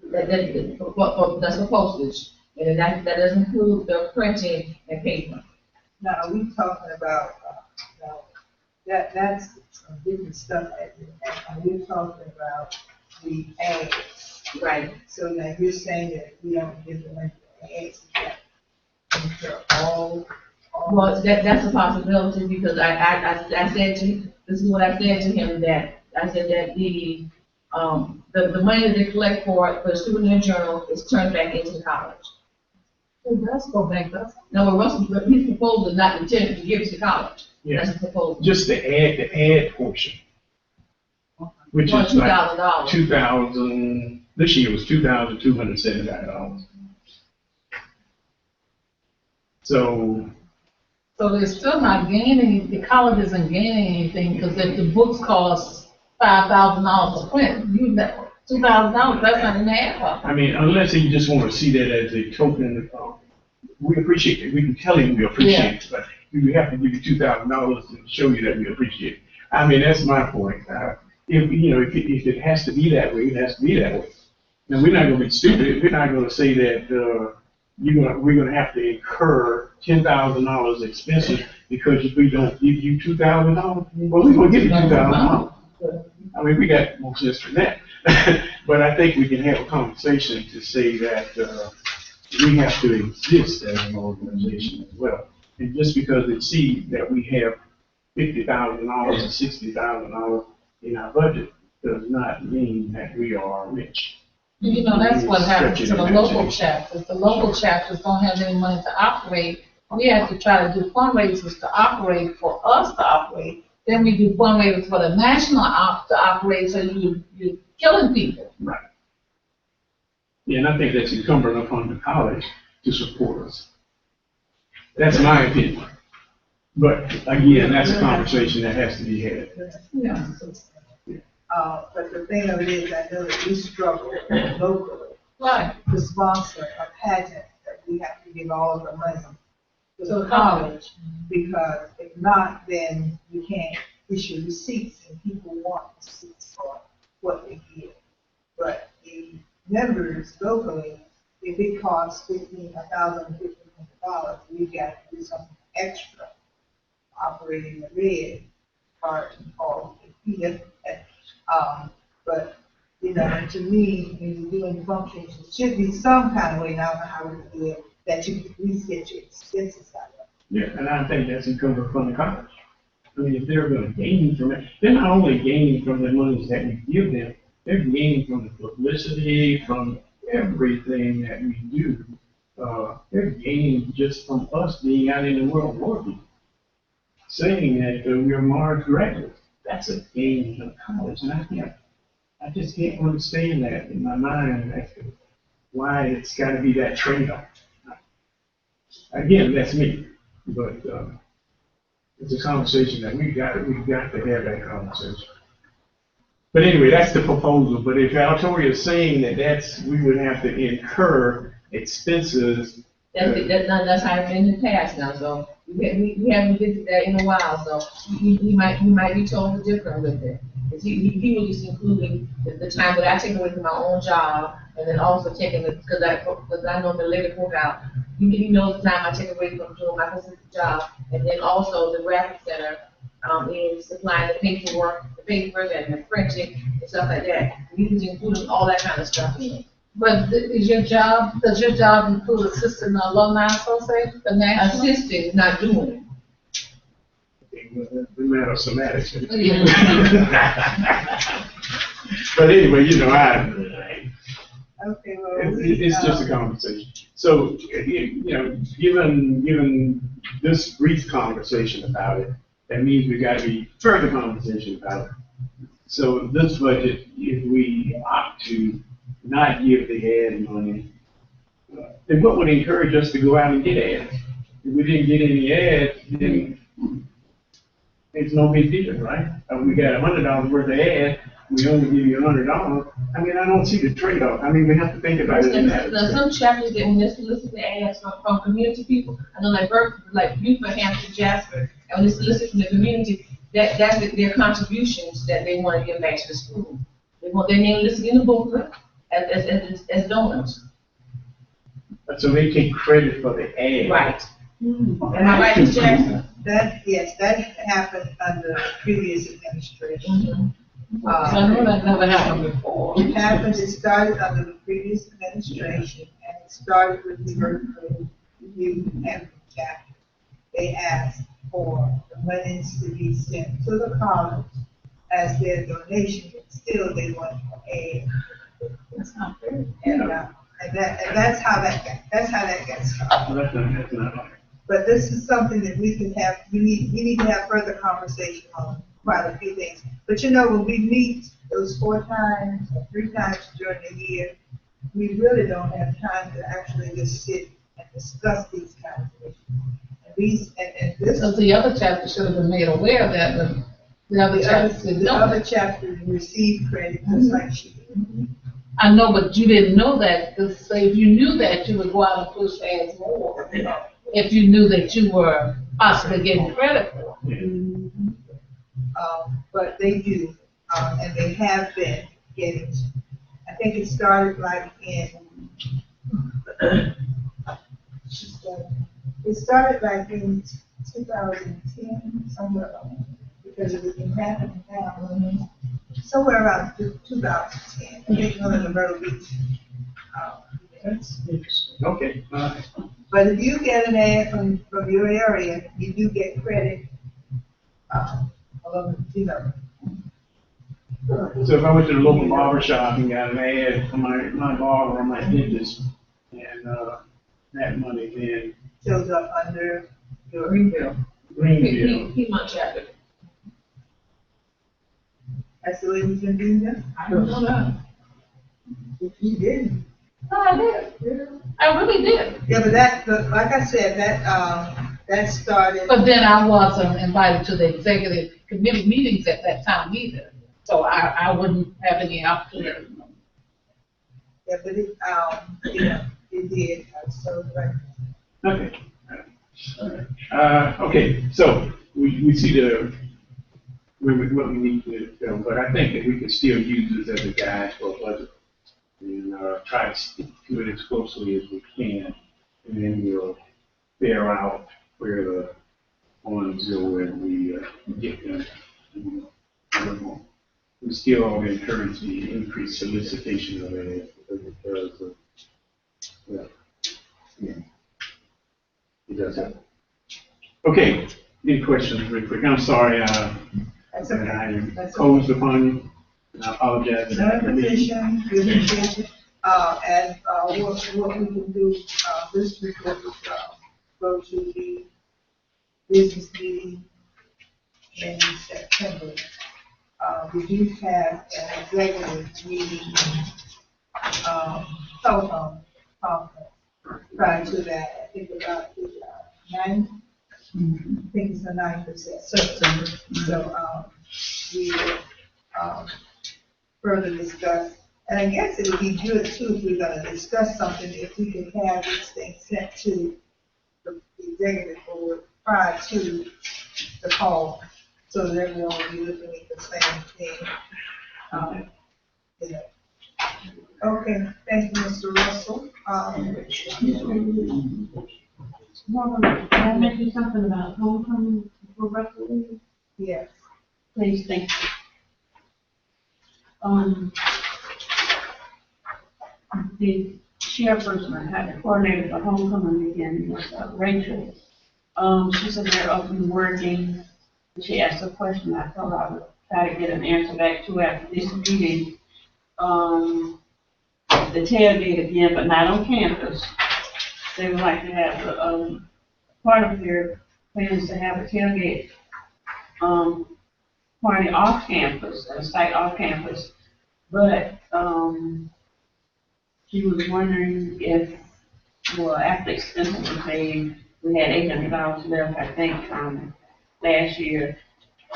That's for postage, and that doesn't include the printing and paper. Now, are we talking about, that's different stuff. Are we talking about the ads? Right. So now you're saying that we don't give the money to ads, incur all. Well, that's a possibility because I said to, this is what I said to him, that I said that the money that they collect for the student journal is turned back into the college. It does go back, does it? No, but Russell, his proposal is not intended to give it to college. Yeah. That's the proposal. Just the ad portion. Which is like $2,000. 2,000, this year was $2,279. So, So they're still not gaining, the college isn't gaining anything, because if the books cost $5,000 to print, you know, $2,000, that's not an ad. I mean, unless you just want to see that as a token, we appreciate it. We can tell him we appreciate it, but we have to give you $2,000 to show you that we appreciate it. I mean, that's my point. If it has to be that way, it has to be that way. Now, we're not going to be stupid. We're not going to say that we're going to have to incur $10,000 expenses because if we don't give you $2,000, well, we're going to give you $2,000. I mean, we got more sense than that. But I think we can have a conversation to say that we have to exist as an organization as well. And just because they see that we have $50,000 or $60,000 in our budget does not mean that we are rich. You know, that's what happens to the local chapters. The local chapters don't have any money to operate. We have to try to do fundraisers to operate for us to operate. Then we do fundraisers for the national to operate, so you're killing people. Right. Yeah, and I think that's incumbent upon the college to support us. That's my opinion. But again, that's a conversation that has to be had. Yeah. But the thing of it is, I know that we struggle locally Right. to sponsor a pageant that we have to give all the money to So the college, because if not, then we can't issue receipts, and people want receipts for what they give. But the members locally, if it costs $1,500, we've got to do something extra, operating the red part of the but, you know, to me, when you're doing functions, it should be some kind of way, now I don't know how we do it, that you at least get your expenses out of it. Yeah, and I think that's incumbent upon the college. I mean, if they're going to gain from it, they're not only gaining from the monies that we give them, they're gaining from the publicity, from everything that we do. They're gaining just from us being out in the world working, saying that we're Mars graduates. That's a gain in college, and I just can't understand that in my mind as to why it's got to be that trade-off. Again, that's me, but it's a conversation that we've got to have that conversation. But anyway, that's the proposal. But if Altoria is saying that we would have to incur expenses. That's how it's been in the past now, so we haven't visited that in a while, so he might be totally different with it. Because he was just including the time that I take away from my own job, and then also taking it, because I normally let it work out. He knows the time I take away from doing my consistent job, and then also the graphic center is supplying the paperwork, the papers and the printing and stuff like that. He was including all that kind of stuff in it. But does your job include assisting the alumni association, the national? Assisting, not doing The matter of semantics. Yeah. But anyway, you know, Okay, well, it's just a conversation. So, you know, given this brief conversation about it, that means we got to be further conversation about it. So this budget, if we opt to not give the ad money, then what would encourage us to go out and get ads? If we didn't get any ads, then it's no big deal, right? We got $100 worth of ads, we only give you $100. I mean, I don't see the trade-off. I mean, we have to think about it in that. There's some chapters that when they solicit the ads from community people, I know like Beaufort, Hampton, Jasper, and when they solicit from the community, that's their contributions that they want to give back to the school. They want their name listed in the booklet as donors. So they take credit for the ad. Right. Am I right, Ms. Jackson? Yes, that happened under previous administration. So I know that never happened before. It happened, it started under the previous administration, and it started with the Berkeley Youth and chapter. They asked for the monies to be sent to the college as their donation, but still they want to aid. That's not fair. And that's how that got started. That's not right. But this is something that we can have, we need to have further conversation on quite a few things. But you know, when we meet those 4 times or 3 times during the year, we really don't have time to actually just sit and discuss these kinds of issues. And this. So the other chapter should have been made aware of that, but the other chapter didn't The know other that. chapter received credit just like she did. I know, but you didn't know that, 'cause say if you knew that, you would go out and push ads more. If you knew that you were possibly getting credit for it. But they do, and they have been getting, I think it started like in, it started like in 2010, somewhere around, because it been happening now, somewhere around 2010, I think one of the Myrtle Beach. That's interesting. Okay, But if you get an ad from your area, you do get credit, you know. so if I went to the local barber shop and got an ad for my barber or my dentist, and, that money then Shows up under your. Greenville. He my chapter. That's the way we've been doing that? I don't know that. If you didn't. No, I did. I really did. Yeah, but like I said, that started, But then I wasn't invited to the executive committee meetings at that time either. So I wouldn't have any opportunity. yeah, but it, it did, so, right. Okay. Okay, so we see what we need to film, but I think that we can still use this as a guide for a budget. And, try to stick to it as closely as we can, and then we'll figure out where the funds go and we get them. I don't know. We still are encourage the increased solicitation of it because of, yeah. It does happen. Okay, any questions real quick? I'm sorry, That's that okay. I That's imposed upon you, and I apologize for that. No petition, we appreciate it. And, what we can do, this report is, go to the business meeting in September. We do have an executive meeting, telephone conference prior to that, I think about the 9th. I think it's the 9th of September. So, we will, further discuss. And I guess it would be good too, if we're gonna discuss something, if we could have this thing sent to the executive board prior to the call, so that everyone will be looking at the same thing. You know. Okay, thank you, Mr. Russell. Can I mention something about homecoming for Russell? Yes. Please, thank you. The chairperson had coordinated the homecoming weekend with Rachel. She said they're up and working. She asked a question. I thought I would try to get an answer back to after this meeting. The tailgate again, but not on campus. They would like to have a part of their plans to have a tailgate party off campus, a site off campus. But she was wondering if, well, after expenses were paid, we had $800 left, I think, from last year.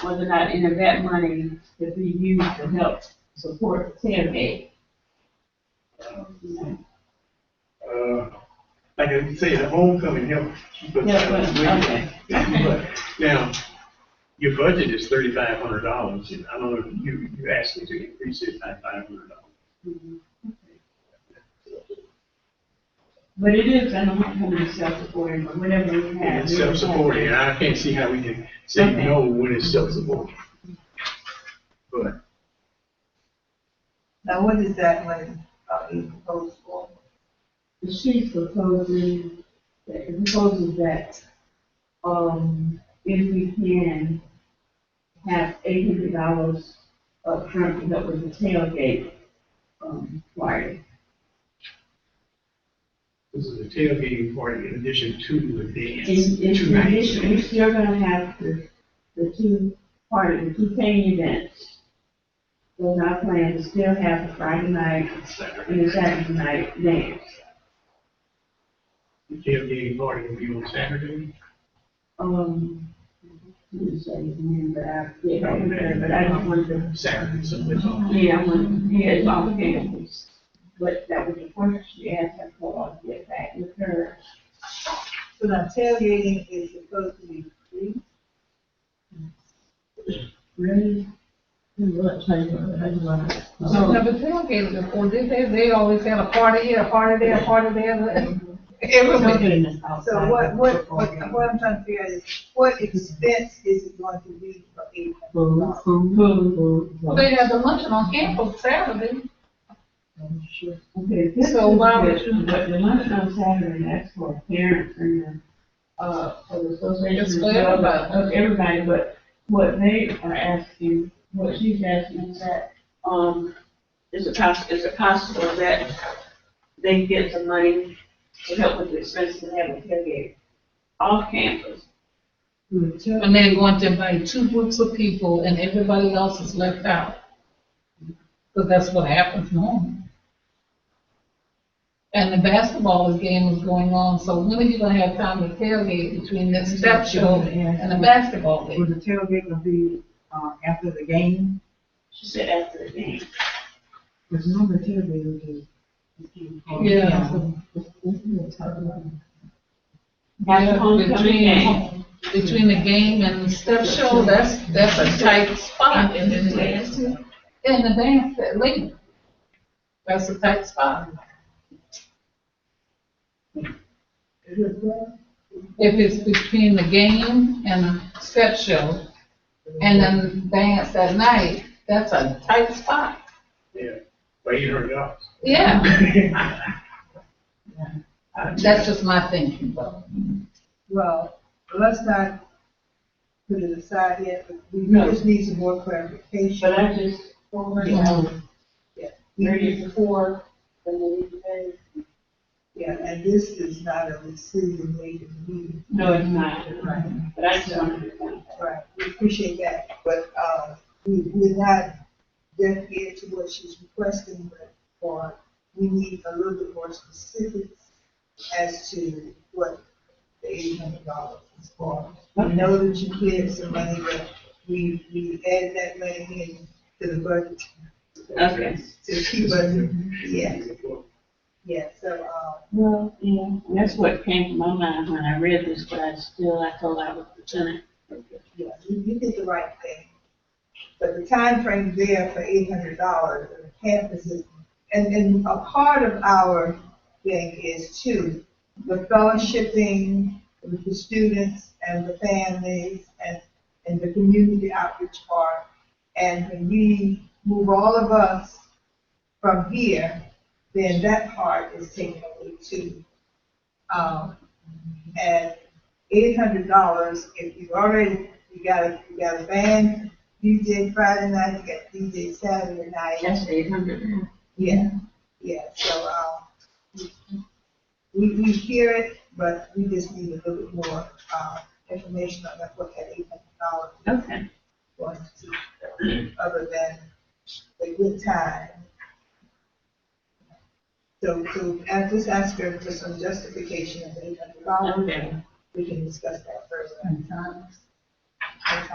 Whether or not any of that money could be used to help support the tailgate. Like I say, the homecoming help keep us. Okay. But now, your budget is $3,500, and I don't know if you asked me to increase it by $500. But it is, I don't know how many self-supporting, but whatever we have. It's self-supporting, and I can't see how we can say no when it's self-supporting. But Now, what is that money, you proposed for? The sheet proposes that, if we can have $800 up front to help with the tailgate, party. This is a tailgating party in addition to the dance. In addition, we're still gonna have the two paying events. So our plan to still have the Friday night and the Saturday night dance. The tailgating party will be on Saturday. Let me say his name, but I just wanted to. Saturday, so it's on. Yeah, it's all campus. But that was the question she asked us for, to get back with her. So now tailgating is supposed to be free? Really? So, never tailgated before, did they? They always had a party here, a party there, a party there. Everybody. So what I'm trying to figure out is, what expense is it going to be for $800? Well, they had the luncheon on campus Saturday. Okay, this So why would you? But the lunch on Saturday, that's for parents and, for the association. It's for everybody. Of everybody, but what they are asking, what she's asking is that, is it possible that they get some money to help with the expenses of having a tailgate off campus? And they're going to invite two groups of people and everybody else is left out. Because that's what happens normally. And the basketball game is going on, so when are you gonna have time to tailgate between this step show and the basketball game? Will the tailgate gonna be, after the game? She said after the game. Because normally tailgate is. Yeah. After homecoming game. Between the game and the step show, that's a tight spot in the dance. In the dance that late. That's a tight spot. If it's between the game and the step show, and then dance at night, that's a tight spot. Yeah, for $800. Yeah. That's just my thinking, though. Well, let's not put it aside yet, but we just need some more clarification. But I just already have Yeah. 34 and then Yeah, and this is not a decision made in the meeting. no, it's not. Right. But I just wanted to point that. Right, we appreciate that, but, we're not deaf ear to what she's requesting, but we need a little bit more specifics as to what the $800 is for. We know that you cleared some money, but we added that money in to the budget. Okay. To keep us, yeah, so, Well, yeah, that's what came to my mind when I read this, but I told I was lieutenant. yeah, you did the right thing. But the time frame there for $800, and the campus is, and a part of our thing is too, the fellowshipping with the students and the families and the community outreach part. And when we move all of us from here, then that part is taken away too. And $800, if you got a band, DJ Friday night, you got DJ Saturday night. That's 800. Yeah, so, we hear it, but we just need a little bit more, information on what that $800 Okay. going to, other than a good time. So I just ask her for some justification of $800. Okay. We can discuss that further. And times.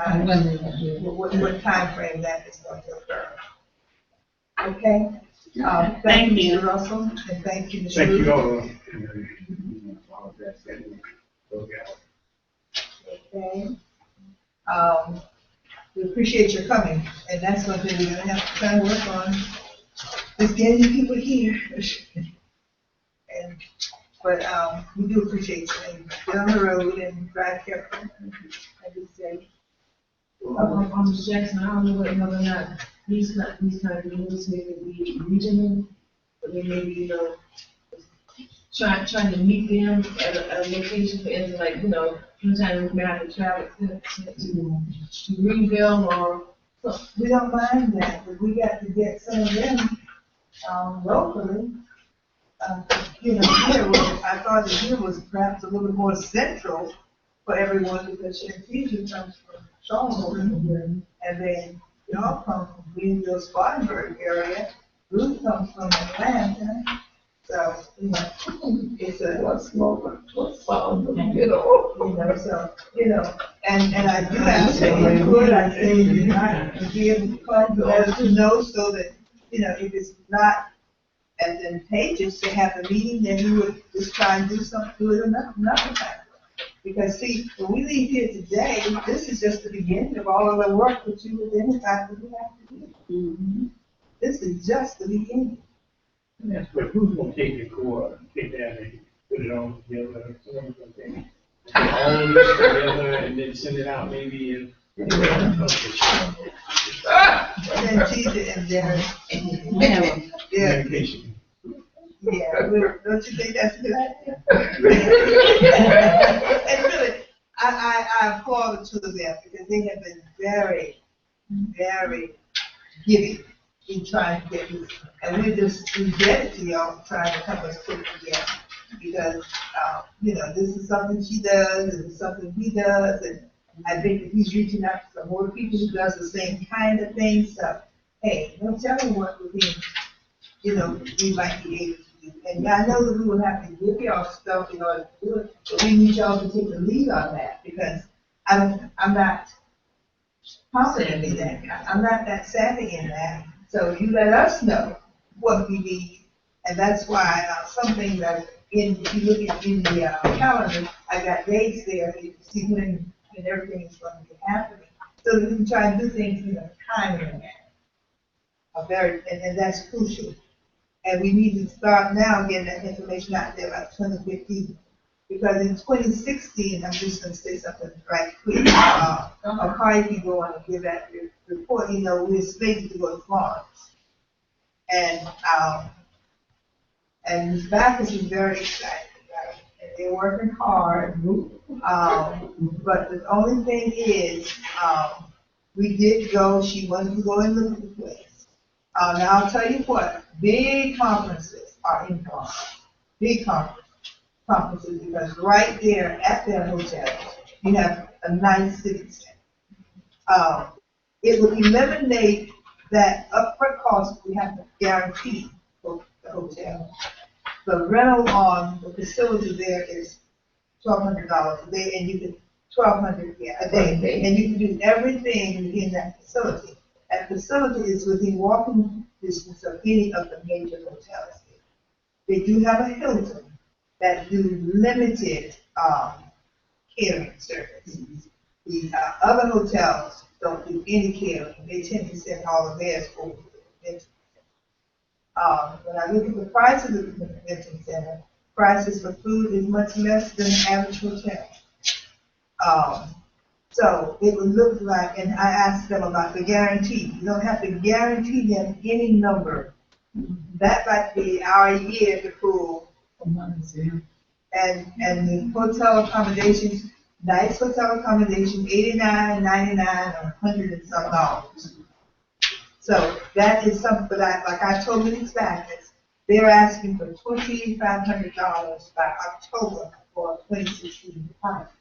And When they gonna do it. what time frame that is going to occur. Okay? Thank Thank you, you. Mr. Russell, and thank you, Ms. Thank Ruth. you all. Okay. We appreciate your coming, and that's one thing we're gonna have to try to work on, is getting people here. But we do appreciate you, and get on the road and drive careful, I would say. Ms. Jackson, I don't know whether or not these kind of meetings maybe be regional, but they maybe, you know, trying to meet them at a location, for instance, like, you know, sometimes we may have to travel to Greenville or. We don't mind that, but we got to get some of them, locally. You know, I thought that here was perhaps a little bit more central for everyone because Shantiza comes from Charlotte, and then y'all come from Greenville, Spartanburg area. Ruth comes from Atlanta, so, you know, it's a. What's smoking, what's on the middle? You know, so, you know, and I do ask that input, I say you not to be able to come to let us know so that, you know, if it's not advantageous to have a meeting, then we would just try and do it another time. Because see, when we leave here today, this is just the beginning of all of the work that you identified that we have to do. This is just the beginning. Yes, but who's gonna take the core, take that and put it all together, someone's gonna take it. All this together and then send it out maybe in. And then Tita and Darren. Yeah, Communication. yeah, don't you think that's a good idea? And really, I applaud the two of them because they have been very, very giving in trying to get this. And we're just indebted to y'all trying to help us put it together. Because, you know, this is something she does, and it's something he does, and I think that he's reaching out to some more people who does the same kind of thing. So, hey, don't tell me what we think, you know, we might be able to do. And I know that we will have to give y'all stuff in order to do it, but we need y'all to take the lead on that because I'm not confident in that. I'm not that savvy in that. So you let us know what we need, and that's why some things if you look at in the calendar, I got dates there so you can see when everything is going to be happening. So that we can try and do things in a timely manner. And that's crucial. And we need to start now getting that information out there by 2015. Because in 2016, I'm just going to say something right quick. Cardi can go on and give that report. You know, we're slated to go to Florence. And Ms. Backus is very excited, right? And they're working hard. But the only thing is, we did go, she wanted to go and look at the place. Now I'll tell you what, big conferences are in Florence. Big conferences, because right there at their hotel, you have a nice city center. It would eliminate that upfront cost we have to guarantee for the hotel. The rental on the facility there is $1,200 a day, and you can $1,200 a day, and you can do everything in that facility. That facility is within walking distance of any of the major hotels. They do have a Hilton that do limited catering services. The other hotels don't do any catering. They tend to send all of theirs over to the convention center. When I look at the prices of the convention center, prices for food is much less than an average hotel. So it would look like, and I asked them about the guarantee. You don't have to guarantee them any number. That might be our year to pull. And the hotel accommodations, nice hotel accommodation, $89, $99, or $100 and some dollars. So that is something, but like I told Ms. Backus, they're asking for $2,500 by October for 2016 deposit.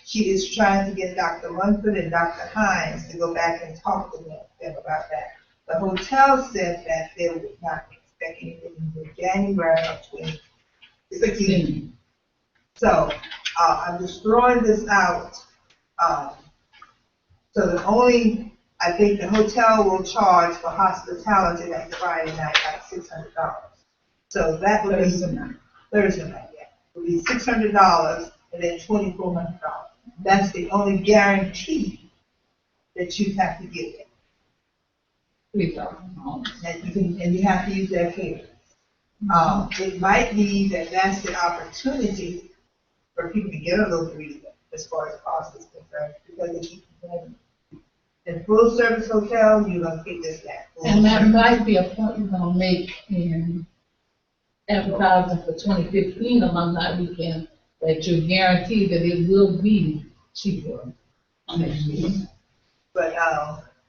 She is trying to get Dr. Munford and Dr. Hines to go back and talk to them about that. The hotel said that they would not expect anything until January of 2016. So I'm just throwing this out. So I think the hotel will charge for hospitality that Friday night like $600. So that would be Thursday night, yeah. It would be $600 and then $2,400. That's the only guarantee that you have to give them. And you have to use their catering. It might be that that's the opportunity for people to get a little breather as far as cost is concerned, because they keep complaining. And full service hotel, you're gonna keep this back. And that might be a point we're gonna make in advertising for 2015 alumni weekend, that you're guaranteed that it will be cheaper next year. But,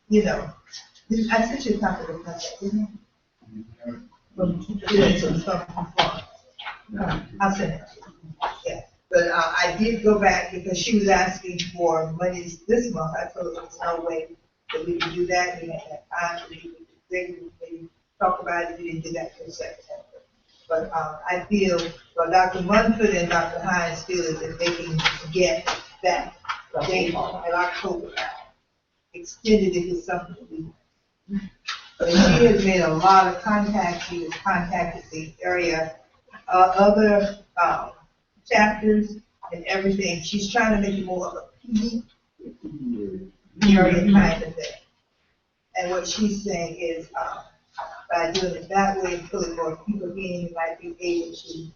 you know, I sent you a copy of the contract, didn't I? Yeah, so it's I'll send it to you. Yeah, but, I did go back because she was asking for monies this month. I told her there was no way that we could do that. We had time to they talk about it, we didn't do that till September. But, I feel, well, Dr. Munford and Dr. Hines feel as if they can get that date in October, extended if it's something to do. But she has made a lot of contacts. She has contacted the area, other chapters and everything. She's trying to make it more of a PD area kind of thing. And what she's saying is, by doing it that way, pulling more people in, you might be able to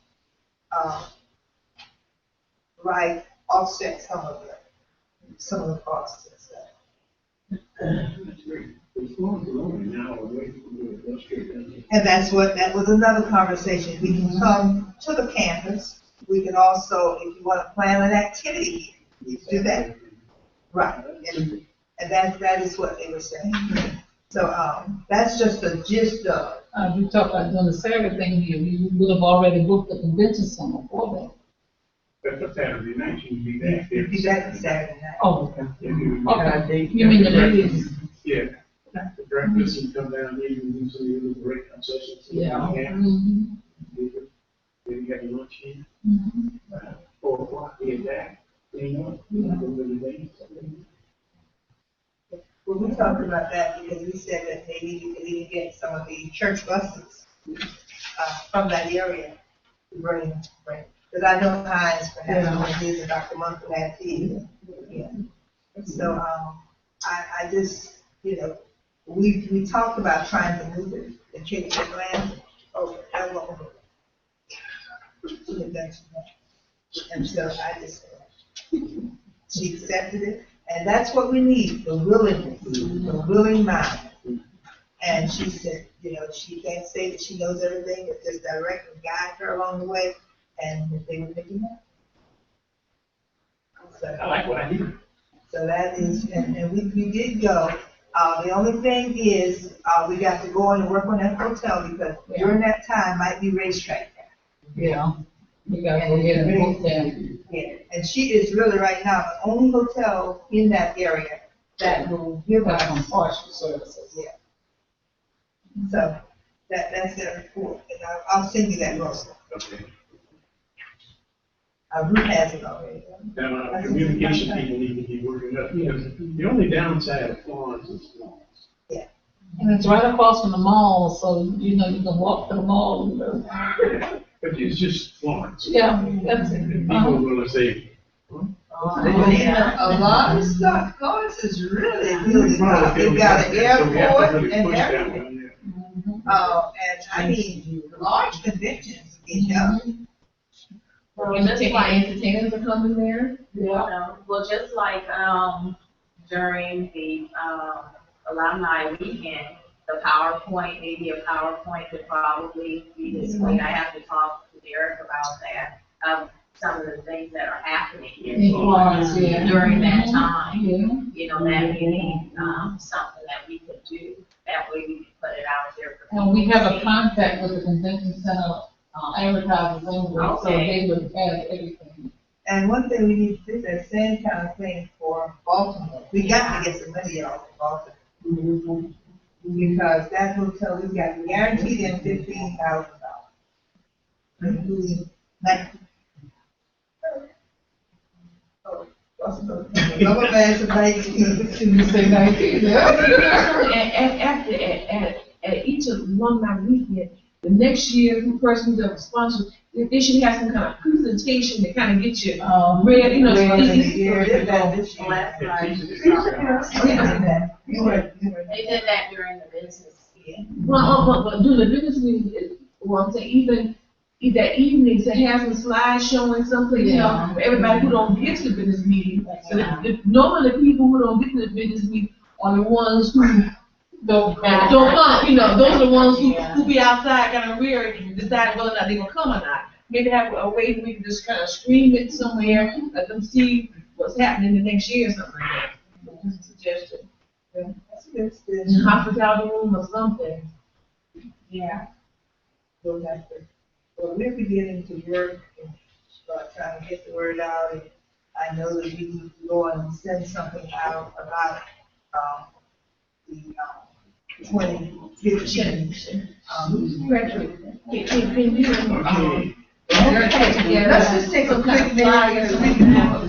offset some of the costs and stuff. And that was another conversation. We can come to the campus. We can also, if you want to plan an activity, you can do that. Right. And that is what they were saying. So, that's just the gist of. We talked about doing the Saturday thing here, we would have already booked the convention center for that. That's a Saturday night, you'd be back there. Be back Saturday night. Oh, okay. Okay, you mean the ladies? Yeah. The breakfast and come down there and do some little break concessions. Yeah. Then you got your lunch in. 4 o'clock, get back. You know? Well, we talked about that because we said that maybe we could even get some of the church buses from that area to bring. Because I know Hines perhaps one of his and Dr. Munford had his. Yeah. So, I just, you know, we talked about trying to move it and change the land. Oh, that won't work. And so I just, she accepted it. And that's what we need, the willingness, the willing mind. And she said, you know, she can't say that she knows everything, but just direct and guide her along the way, and they were making that. So, I like what I hear. so that is, and we did go. The only thing is, we got to go and work on that hotel because during that time might be racetrack. Yeah. We gotta go ahead and book them. Yeah, and she is really right now the only hotel in that area that will give us Some partial services. Yeah. So that's their report, and I'll send you that also. Okay. Ruth has it already. Now, communication people need to be working up, because the only downside of Florence is Florence. Yeah. And it's right across from the mall, so you know you can walk to the mall and go. Yeah, but it's just Florence. Yeah, that's it. And people are gonna say, A lot of stuff, Florence is really good. They've got an airport and everything. And I mean, large conventions get done. Well, just like entertainers are coming there. Yeah. Well, just like, during the, alumni weekend, the PowerPoint, maybe a PowerPoint could probably be displayed. I have to talk to Derek about that, some of the things that are happening in Florence during that time. You know, that may be, something that we could do. That way we can put it out there for people. And we have a contact with the convention center, advertisers anyway, so they would have everything. And one thing we need to do, that same kind of thing for Baltimore. We got to get some money out of Baltimore. Because that hotel, we got guaranteed in $15,000. Including another man tonight. You say 19, At each alumni weekend, the next year, the person that was sponsored, they should have some kind of presentation to kind of get you ready, you know. They did that this year. Last night. They did that during the business. But during the business meeting, well, I'm saying even that evening to have some slides showing something, you know, for everybody who don't get to the business meeting. So if normally people who don't get to the business meeting are the ones who don't come, you know, those are the ones who be outside kind of weird and decide whether or not they're gonna come or not. Maybe have a way we can just kind of scream it somewhere, let them see what's happening the next year or something like that. Just a suggestion. That's good. In a hospitality room or something. Yeah. We'll have to, well, we're beginning to work and start trying to get the word out, and I know that we need to go and send something out about, the, 2015. Yeah, Let's just take a quick minute so we can have a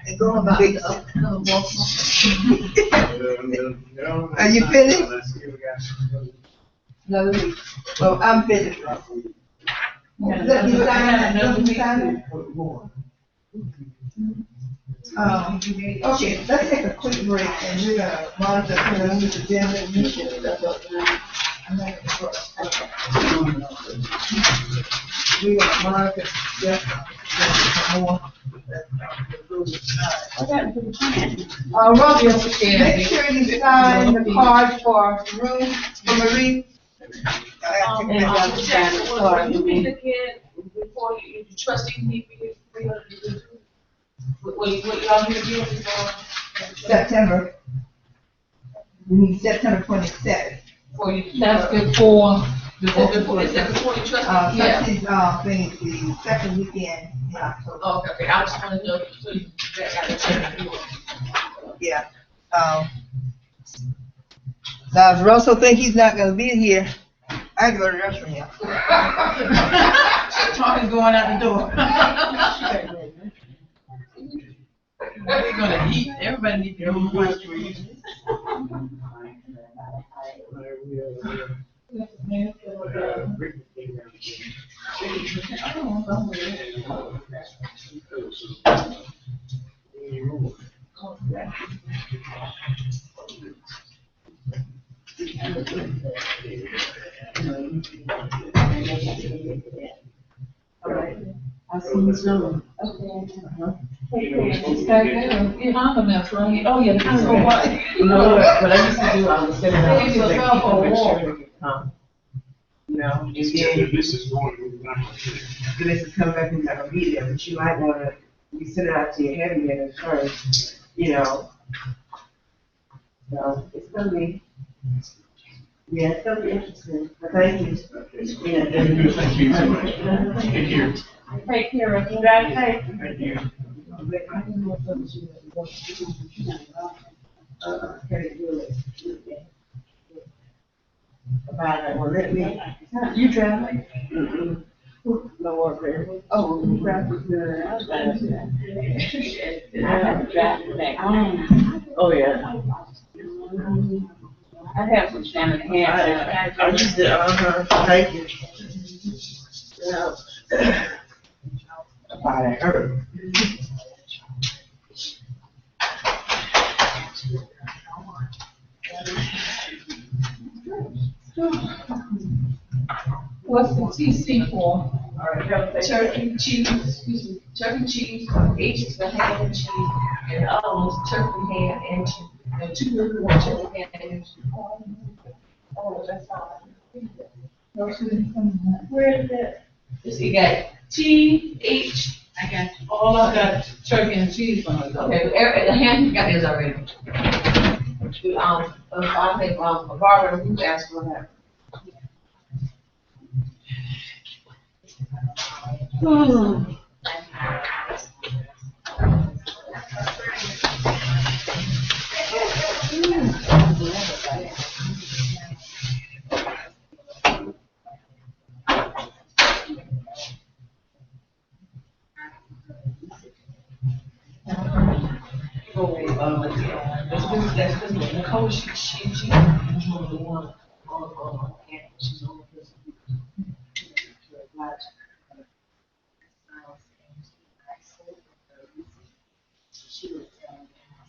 and go on the big. Are you finished? Another week. Well, I'm finished. Let me sign. Okay, let's take a quick break and we're gonna monitor the agenda and mission stuff up. We're gonna monitor more. Robbie, make sure you sign the card for room for Marie. You meet again before you trustee meet. What y'all gonna do before? September. We need September 27th. For you, that's before, Is that before you trustee? Yeah. Trustees, thing, the second weekend in October. Oh, okay, I just wanna know, so you got to check. Yeah. Now, if Russell think he's not gonna be here, I can go to the restroom now. Talk is going out the door. We're gonna eat, everybody needs their own question. I see you soon. it's back there, you have right? Oh, yeah. So what? You know what I used to do, I was sitting out, Save yourself a walk. you know, and This then is going. this is coming back and not gonna be there, but you might wanna, you send it out to your heavy hitters first, you know. So, it's gonna be, yeah, it's gonna be interesting, but thank you. Yeah, Thank you so much. Take care. Take care of you guys, hey. Thank you. About it, well, let me, You traveling? no more, baby. Oh, you traveling? I have to drive back home. Oh, yeah. I have some family I just did, thank you. Yeah. About it hurt. What's the TC for? turkey, cheese, excuse me, turkey, cheese, H is for ham and cheese, and the other one's turkey, ham, and cheese. And two people want turkey, ham, and cheese. Oh, that's all. Where is that? You got T, H, I got, all I got turkey and cheese on it. okay, the ham, you got his already. I think, Barbara, you asked for that. That's Nicole, she's one of the one on campus, she's on the person. She was telling me how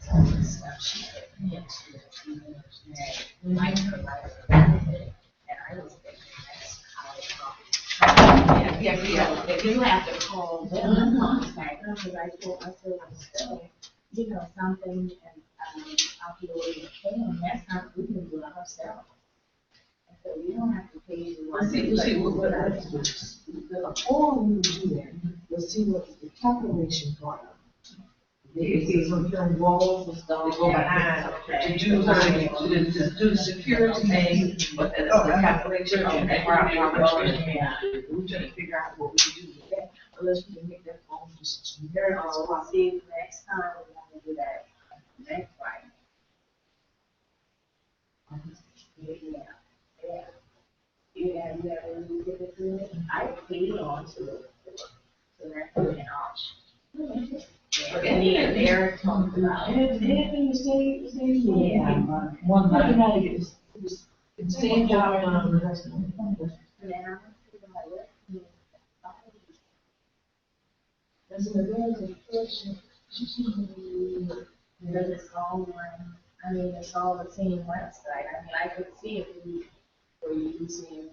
some of the stuff she had like her life, and I was thinking that's how it Yeah, you have to call them. Contact them, because I told myself, you know, something, and, I'll be able to pay them, that's not, we can do it ourselves. And so you don't have to pay anyone. The form we would do that, was see what the calculation part of it. It's some walls and stuff that go behind to do the security thing, but then the calculation of that. We're trying to figure out what we can do with that, unless we can make that phone just very We'll see next time we want to do that next Friday. Yeah. You have you give it to me? I paid on to it. So that's an option. And the air talked about. Anything the same. Yeah. One line. It's same job on the rest of them. And then I'm thinking like, what? That's a very question. Because it's all one, I mean, it's all the same website. I mean, I could see if we were using,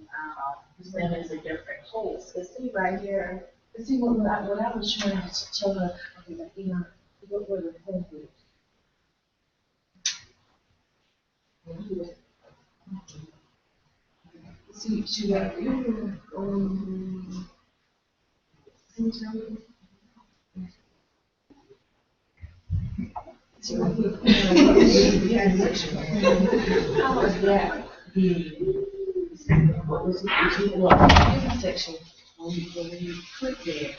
them as a different case. Cause see right here, See, what I was trying to tell her, you know, what were the things that. See, got how was that? What was it? Section. When you click there,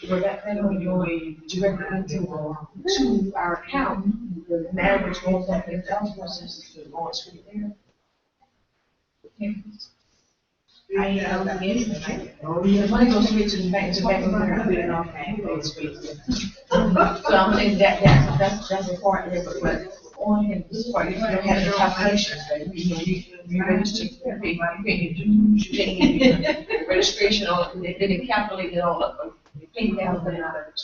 where that thing will go directly to our account, the average goes back in versus the launch right there. I don't get it. Oh, yeah, money goes straight to the bank, okay, goes straight to the bank. So I'm saying that's important here, but on this part, you don't have the calculations, right? You know, you register, you pay registration on, then they calculate it all up, you pay down for it out of it.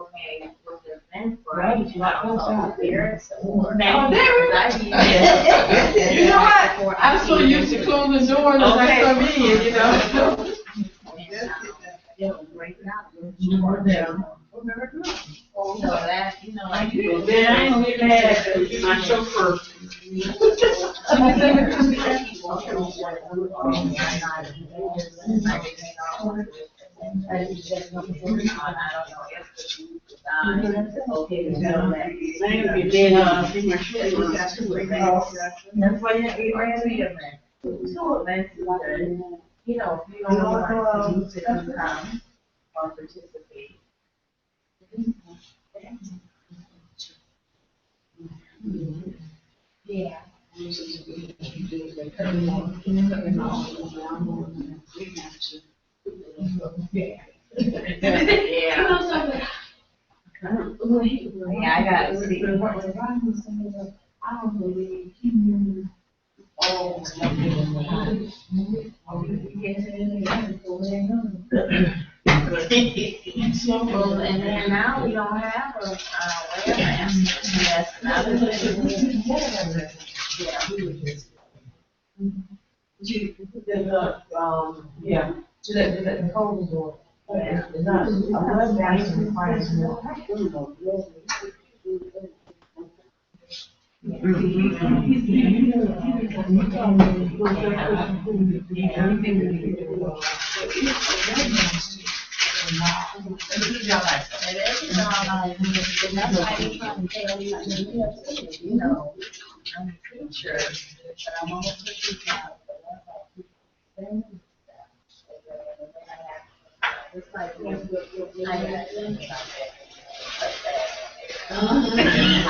Okay, with the event, Right, right? if you like those out There, or. Oh, there You know what? I'm so used to closing doors as I come in, you know? It'll break out. is. So that, you know, like. Then I ain't gonna get mad at my chauffeur. Okay, to know that. That's why you ran me a man. So events, you know, if you don't want to use it, you come or participate. Yeah. Yeah. Yeah, I got to see. I don't believe he knew all. Well, and then now we don't have a, wear mask. Yes, another thing. Yeah, to the cold door. It's not, a web mask requires more. It is, that's why you're trying to tell you know, I'm a teacher, but I'm almost a teacher now, but that's like, it's like, I got things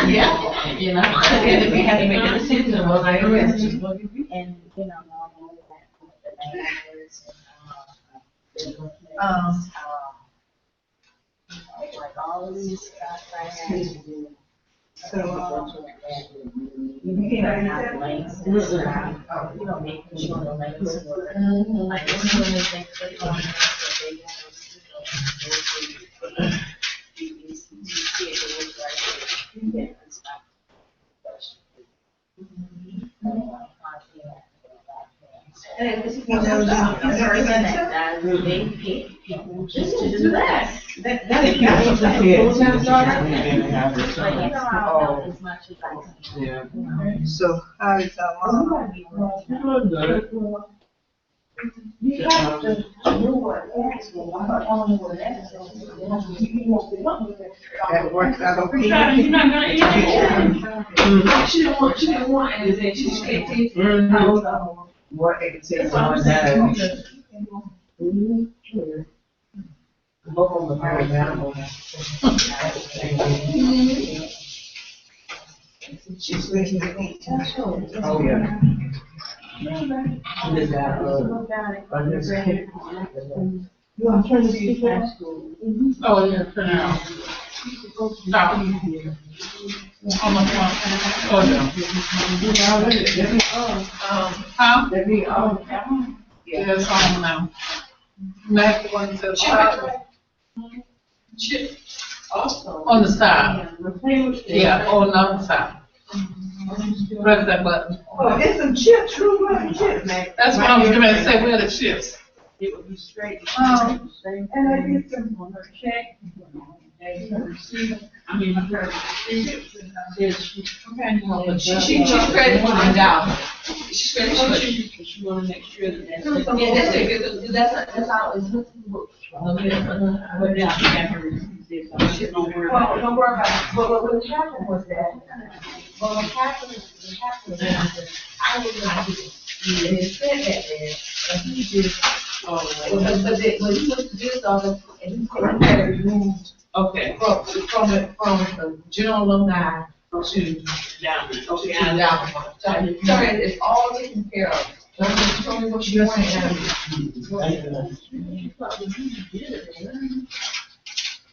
Yeah, you know, and if we had to make a decision about like the rest, just what you do. and, you know, all that, the languages and, like all of these stuff I had to do. So, you can't have links and stuff, you know, making sure the links were, like, as soon as they click on it, so they want to, you see it, it was right there, and stuff. So, Just to do that. That is not what the full-time starter? But you know, I don't know as much as I can. Yeah. So how is our mom? You have to know what that's for. I don't know what that's for. That works out okay. You're not gonna eat it. She didn't want anything, she just can't eat. What it takes That's what I'm on saying. that. Both of them are very animals. She's making it. Oh, yeah. And then that, you want to turn this to high school? Oh, yeah, turn it on. No. On the phone. Oh, no. Huh? Let me, Yeah, it's on now. Next one says, chip on the side. Yeah, on the other side. Press that button. Oh, there's some chips, true rotten chips, man. That's what I was gonna say, where are the chips? it would be straight. And I did some on her check. I mean, her. She's ready for the job. She's ready for it. She wanna make sure that that's. Yeah, that's it, that's how it's. But now she got her receipts, so she don't worry Well, about it. don't worry about it. But what happened was that, what happened is that I was not here. And it said that there, and he just, but he went to this office, and he said, I had it removed Okay. from the general alumni to Down. Okay, down. Sorry, it's all taken care of. Don't just tell me what you want.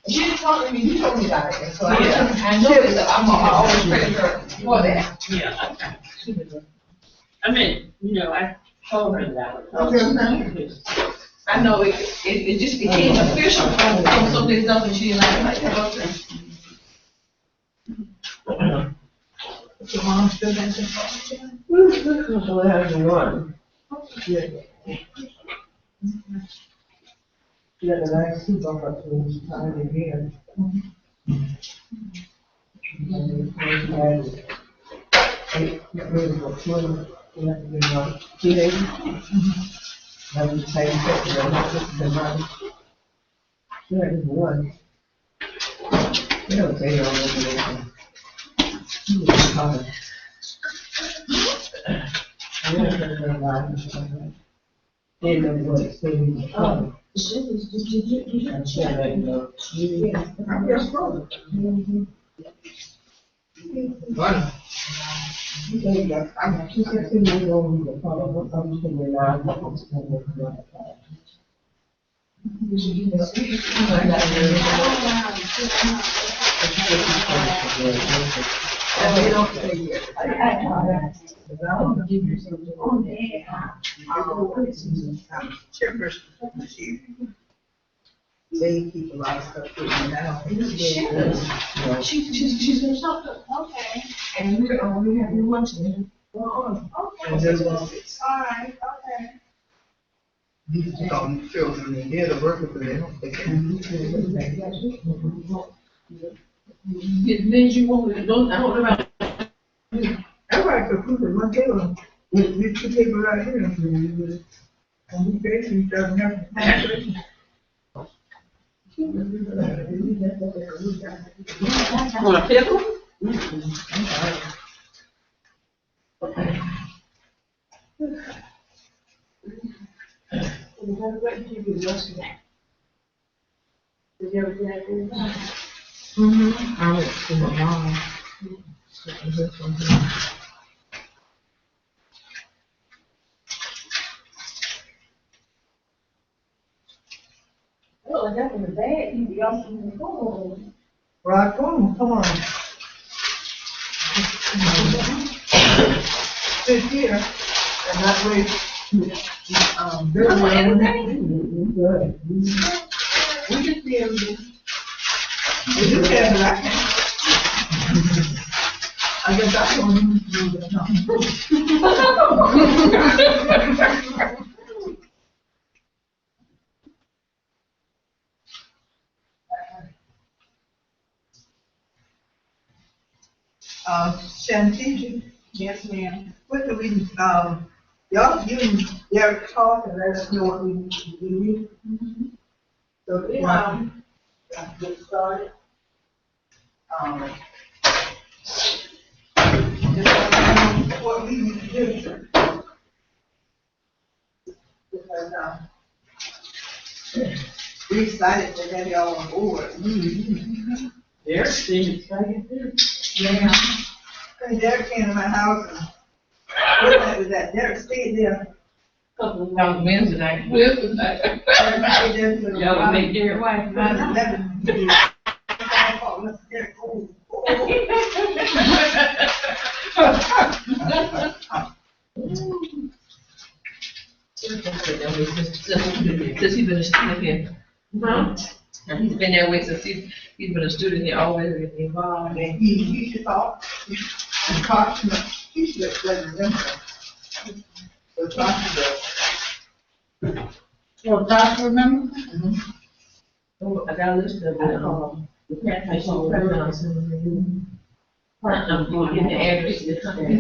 You didn't talk to me, you told me about it, so I know it's, I'm always credit her for that. Yeah, okay. I mean, I told her that. I know it just became official from some days up and she didn't like that. Your mom still got your phone? So it hasn't run. Yeah. Yeah, the last two buckets was time again. That was the same picture, and that was the money. Yeah, it was one. They don't say all over there. He was coming. I never heard that line. They know what it's saying. I'm sure they know. I'm just wrong. I'm just sitting there on the phone. I'm just sitting there, I'm not just gonna look at that. They don't say it. I'm gonna give you something on there. Chairperson. They keep a lot of stuff written down. She's been talking, okay. And we have new ones in. Okay. And there's one. All right, okay. These are all children, and they're the workers, but they don't take care. It means you want to don't about. Everybody could put it in one table, with two people right here. And we basically doesn't have to. Want a pickle? I went to my mom. Well, that's in the bag, you got some in the phone. Right, come on. Sit here, and that way, we just be able to. We just have that. I guess that's the one. Shanti, Yes, ma'am. what do we, y'all, you and Derek talk and let us know what we need to do. So, get started. Just what we need to do. Because, we excited to have y'all on board. Derek seems excited too. Yeah. And Derek came to my house and what night was that? Derek stayed there. Couple of hours Wednesday night. Wednesday night. Derek stayed there till Y'all would make Derek wife. about 11. Derek, oh, oh. Since he's been a student here. Huh? And he's been that way since he's been a student here, always been involved. And he should talk. He should let them know. So talk to them. Well, doctor, remember? Oh, I got a list of the parents I programs. I'm going to get the address to the company.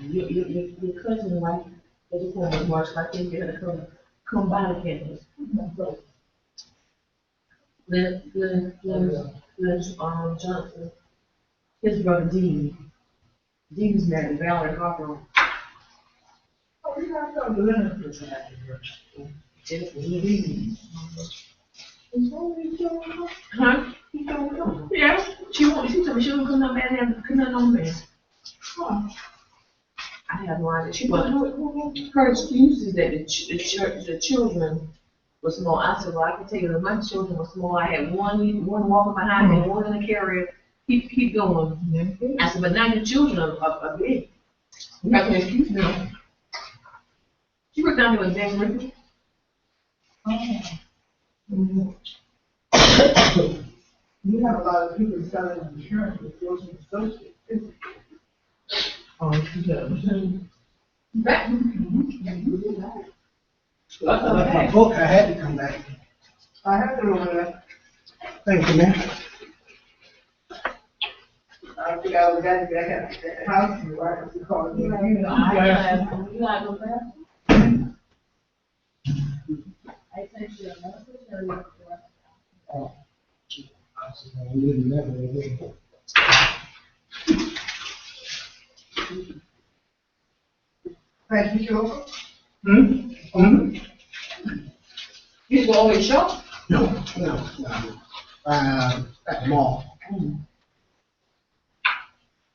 Your cousin, right? They just want to march like they get to come by the campus. Johnson, his brother Dean. Dean's married to Valerie Harper. Oh, we got some limits to that. Huh? Yeah. She told me she won't come no man, come no man. I have no idea. She was, her excuse is that the children were small. I said, well, I can tell you that my children were small. I had one walking behind me, one in the carrier. Keep going. I said, but now your children are big. You got to excuse me. She worked down there with Dan Ricky. You have a lot of people selling insurance with those associates. Oh, she does. My book, I had to come back. I have to over there. Thank you, man. I think I was at the house, right? You call it. You gotta go back. I sent you a message or I wouldn't never really. Thank you, Joe. You go always shop? No. At the mall.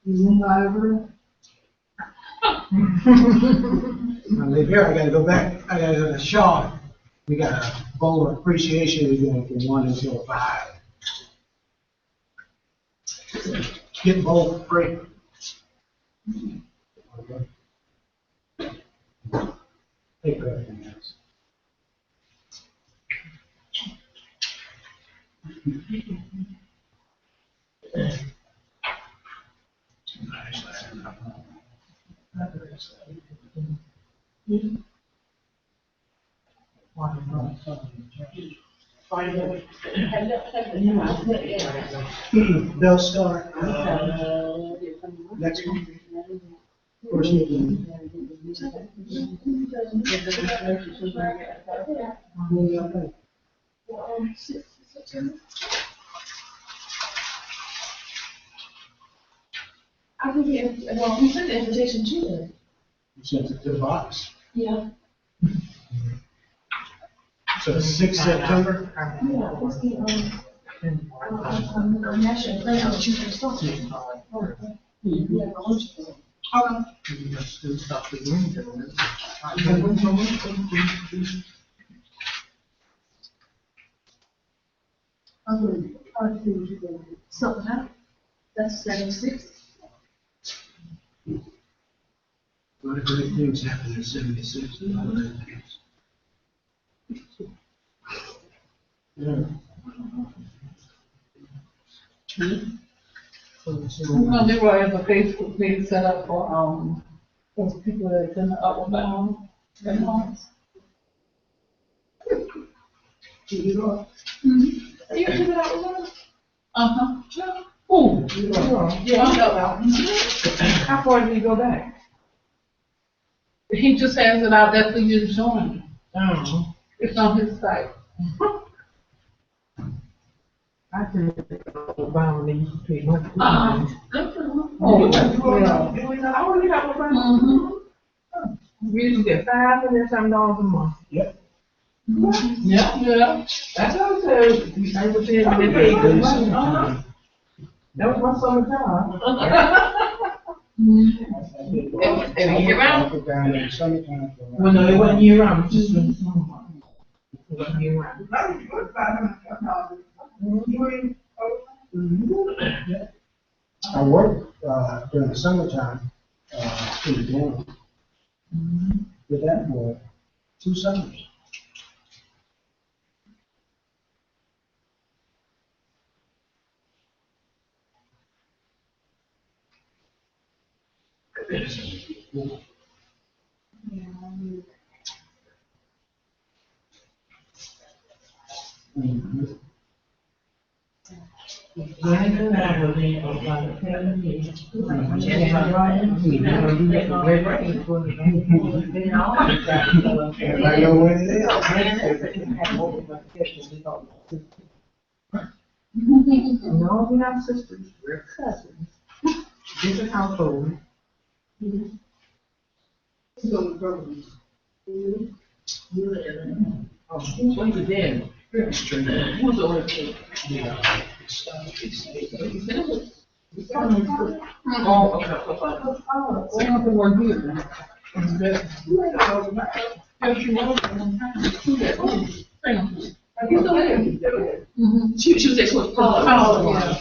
You not ever? When I live here, I gotta go back, I gotta go to Shaw. We got a bowl of appreciation we're doing from 1 until 5. Get bowl for free. Take everything else. They'll start, next week. First meeting. I think we sent the invitation to them. You sent it to the box. Yeah. So 6th September? Yeah, what's the, national plan on children's social. So, that's 76. A lot of great things happened in 76. Yeah. No, they were a Facebook page set up for, those people that's in the upper bound, their homes. Do you go? You took it out with us? Uh-huh. Ooh. Yeah, I know about it. How far did he go back? He just has it out there for you to join. Oh. It's on his site. I think Obama needs to pay more. Oh, yeah. I want to get out Obama. We used to get $500 a month. Yep. Yeah. That's what I said. I was saying they paid good money. That was my summer job. Every year round? Well, no, it wasn't year round, it was just in the summer. It wasn't year round. I worked, during the summertime, in the dorm. Did that for 2 summers. Mhm. Everybody know what it is? No, we're not sisters, we're cousins. Different household. Oh, what you did? Who's the one? Oh, okay. We don't work here. She was at what? Oh, yeah.